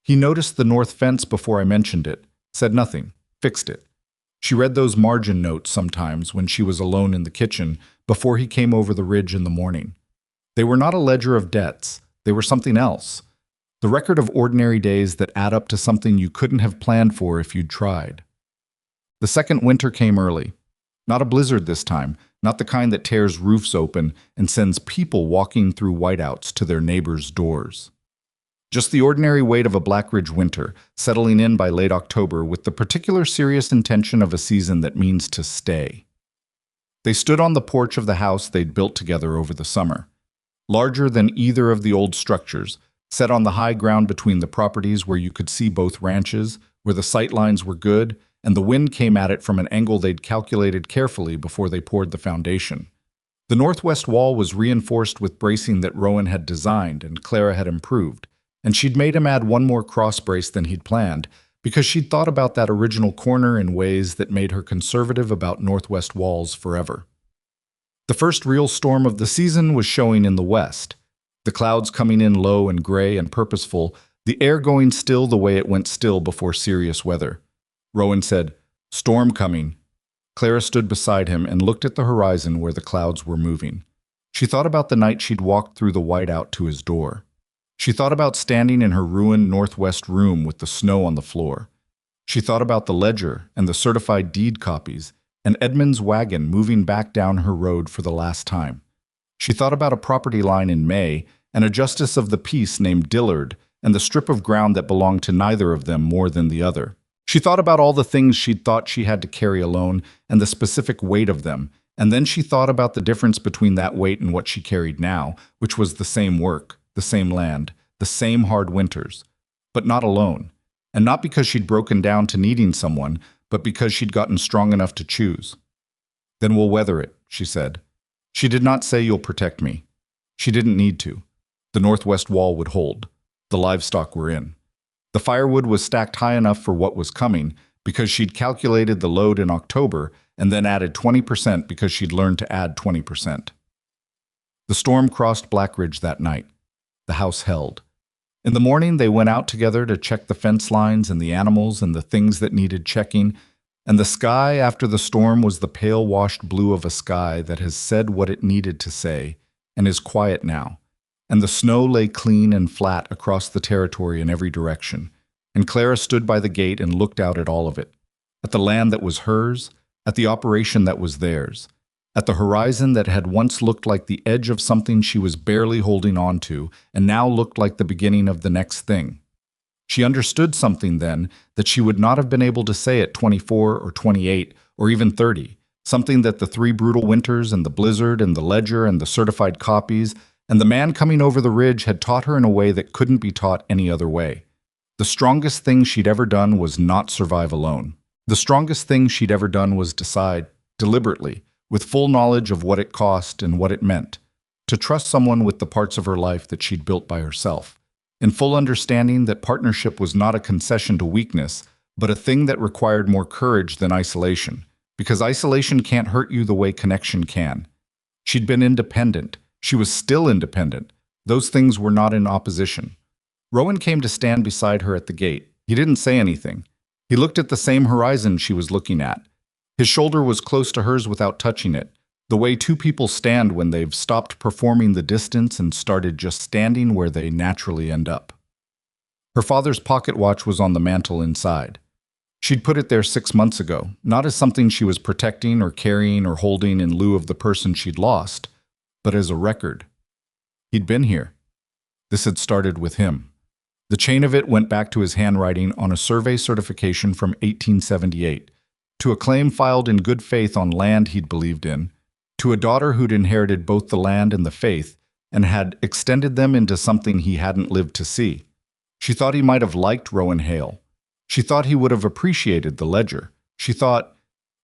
He noticed the north fence before I mentioned it, said nothing, fixed it. She read those margin notes sometimes when she was alone in the kitchen before he came over the ridge in the morning. They were not a ledger of debts, they were something else. The record of ordinary days that add up to something you couldn't have planned for if you'd tried. The second winter came early. Not a blizzard this time, not the kind that tears roofs open and sends people walking through whiteouts to their neighbors' doors. Just the ordinary weight of a Blackridge winter, settling in by late October with the particular serious intention of a season that means to stay. They stood on the porch of the house they'd built together over the summer. Larger than either of the old structures, set on the high ground between the properties where you could see both ranches, where the sight lines were good, and the wind came at it from an angle they'd calculated carefully before they poured the foundation. The northwest wall was reinforced with bracing that Rowan had designed and Clara had improved, and she'd made him add one more cross brace than he'd planned, because she'd thought about that original corner in ways that made her conservative about northwest walls forever. The first real storm of the season was showing in the west, the clouds coming in low and gray and purposeful, the air going still the way it went still before serious weather. Rowan said, "Storm coming." Clara stood beside him and looked at the horizon where the clouds were moving. She thought about the night she'd walked through the whiteout to his door. She thought about standing in her ruined northwest room with the snow on the floor. She thought about the ledger and the certified deed copies and Edmund's wagon moving back down her road for the last time. She thought about a property line in May and a justice of the peace named Dillard and the strip of ground that belonged to neither of them more than the other. She thought about all the things she'd thought she had to carry alone and the specific weight of them, and then she thought about the difference between that weight and what she carried now, which was the same work, the same land, the same hard winters, but not alone, and not because she'd broken down to needing someone, but because she'd gotten strong enough to choose. "Then we'll weather it," she said. She did not say, "You'll protect me." She didn't need to. The northwest wall would hold. The livestock were in. The firewood was stacked high enough for what was coming because she'd calculated the load in October and then added 20% because she'd learned to add 20%. The storm crossed Black Ridge that night. The house held. In the morning, they went out together to check the fence lines and the animals and the things that needed checking, and the sky after the storm was the pale washed blue of a sky that has said what it needed to say and is quiet now. And the snow lay clean and flat across the territory in every direction, and Clara stood by the gate and looked out at all of it, at the land that was hers, at the operation that was theirs, at the horizon that had once looked like the edge of something she was barely holding on to and now looked like the beginning of the next thing. She understood something then that she would not have been able to say at 24 or 28 or even 30, something that the 3 brutal winters and the blizzard and the ledger and the certified copies and the man coming over the ridge had taught her in a way that couldn't be taught any other way. The strongest thing she'd ever done was not survive alone. The strongest thing she'd ever done was decide, deliberately, with full knowledge of what it cost and what it meant, to trust someone with the parts of her life that she'd built by herself, in full understanding that partnership was not a concession to weakness, but a thing that required more courage than isolation, because isolation can't hurt you the way connection can. She'd been independent. She was still independent. Those things were not in opposition. Rowan came to stand beside her at the gate. He didn't say anything. He looked at the same horizon she was looking at. His shoulder was close to hers without touching it, the way 2 people stand when they've stopped performing the distance and started just standing where they naturally end up. Her father's pocket watch was on the mantel inside. She'd put it there 6 months ago, not as something she was protecting or carrying or holding in lieu of the person she'd lost, but as a record. He'd been here. This had started with him. The chain of it went back to his handwriting on a survey certification from 1878, to a claim filed in good faith on land he'd believed in, to a daughter who'd inherited both the land and the faith, and had extended them into something he hadn't lived to see. She thought he might have liked Rowan Hale. She thought he would have appreciated the ledger. She thought,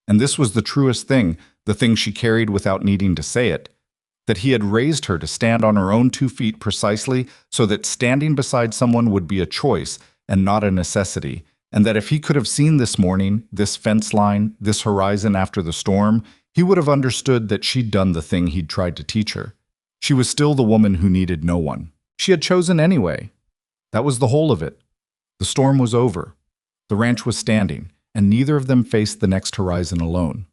and this was the truest thing, the thing she carried without needing to say it, that he had raised her to stand on her own 2 feet precisely so that standing beside someone would be a choice and not a necessity, and that if he could have seen this morning, this fence line, this horizon after the storm, he would have understood that she'd done the thing he'd tried to teach her. She was still the woman who needed no one. She had chosen anyway. That was the whole of it. The storm was over. The ranch was standing, and neither of them faced the next horizon alone.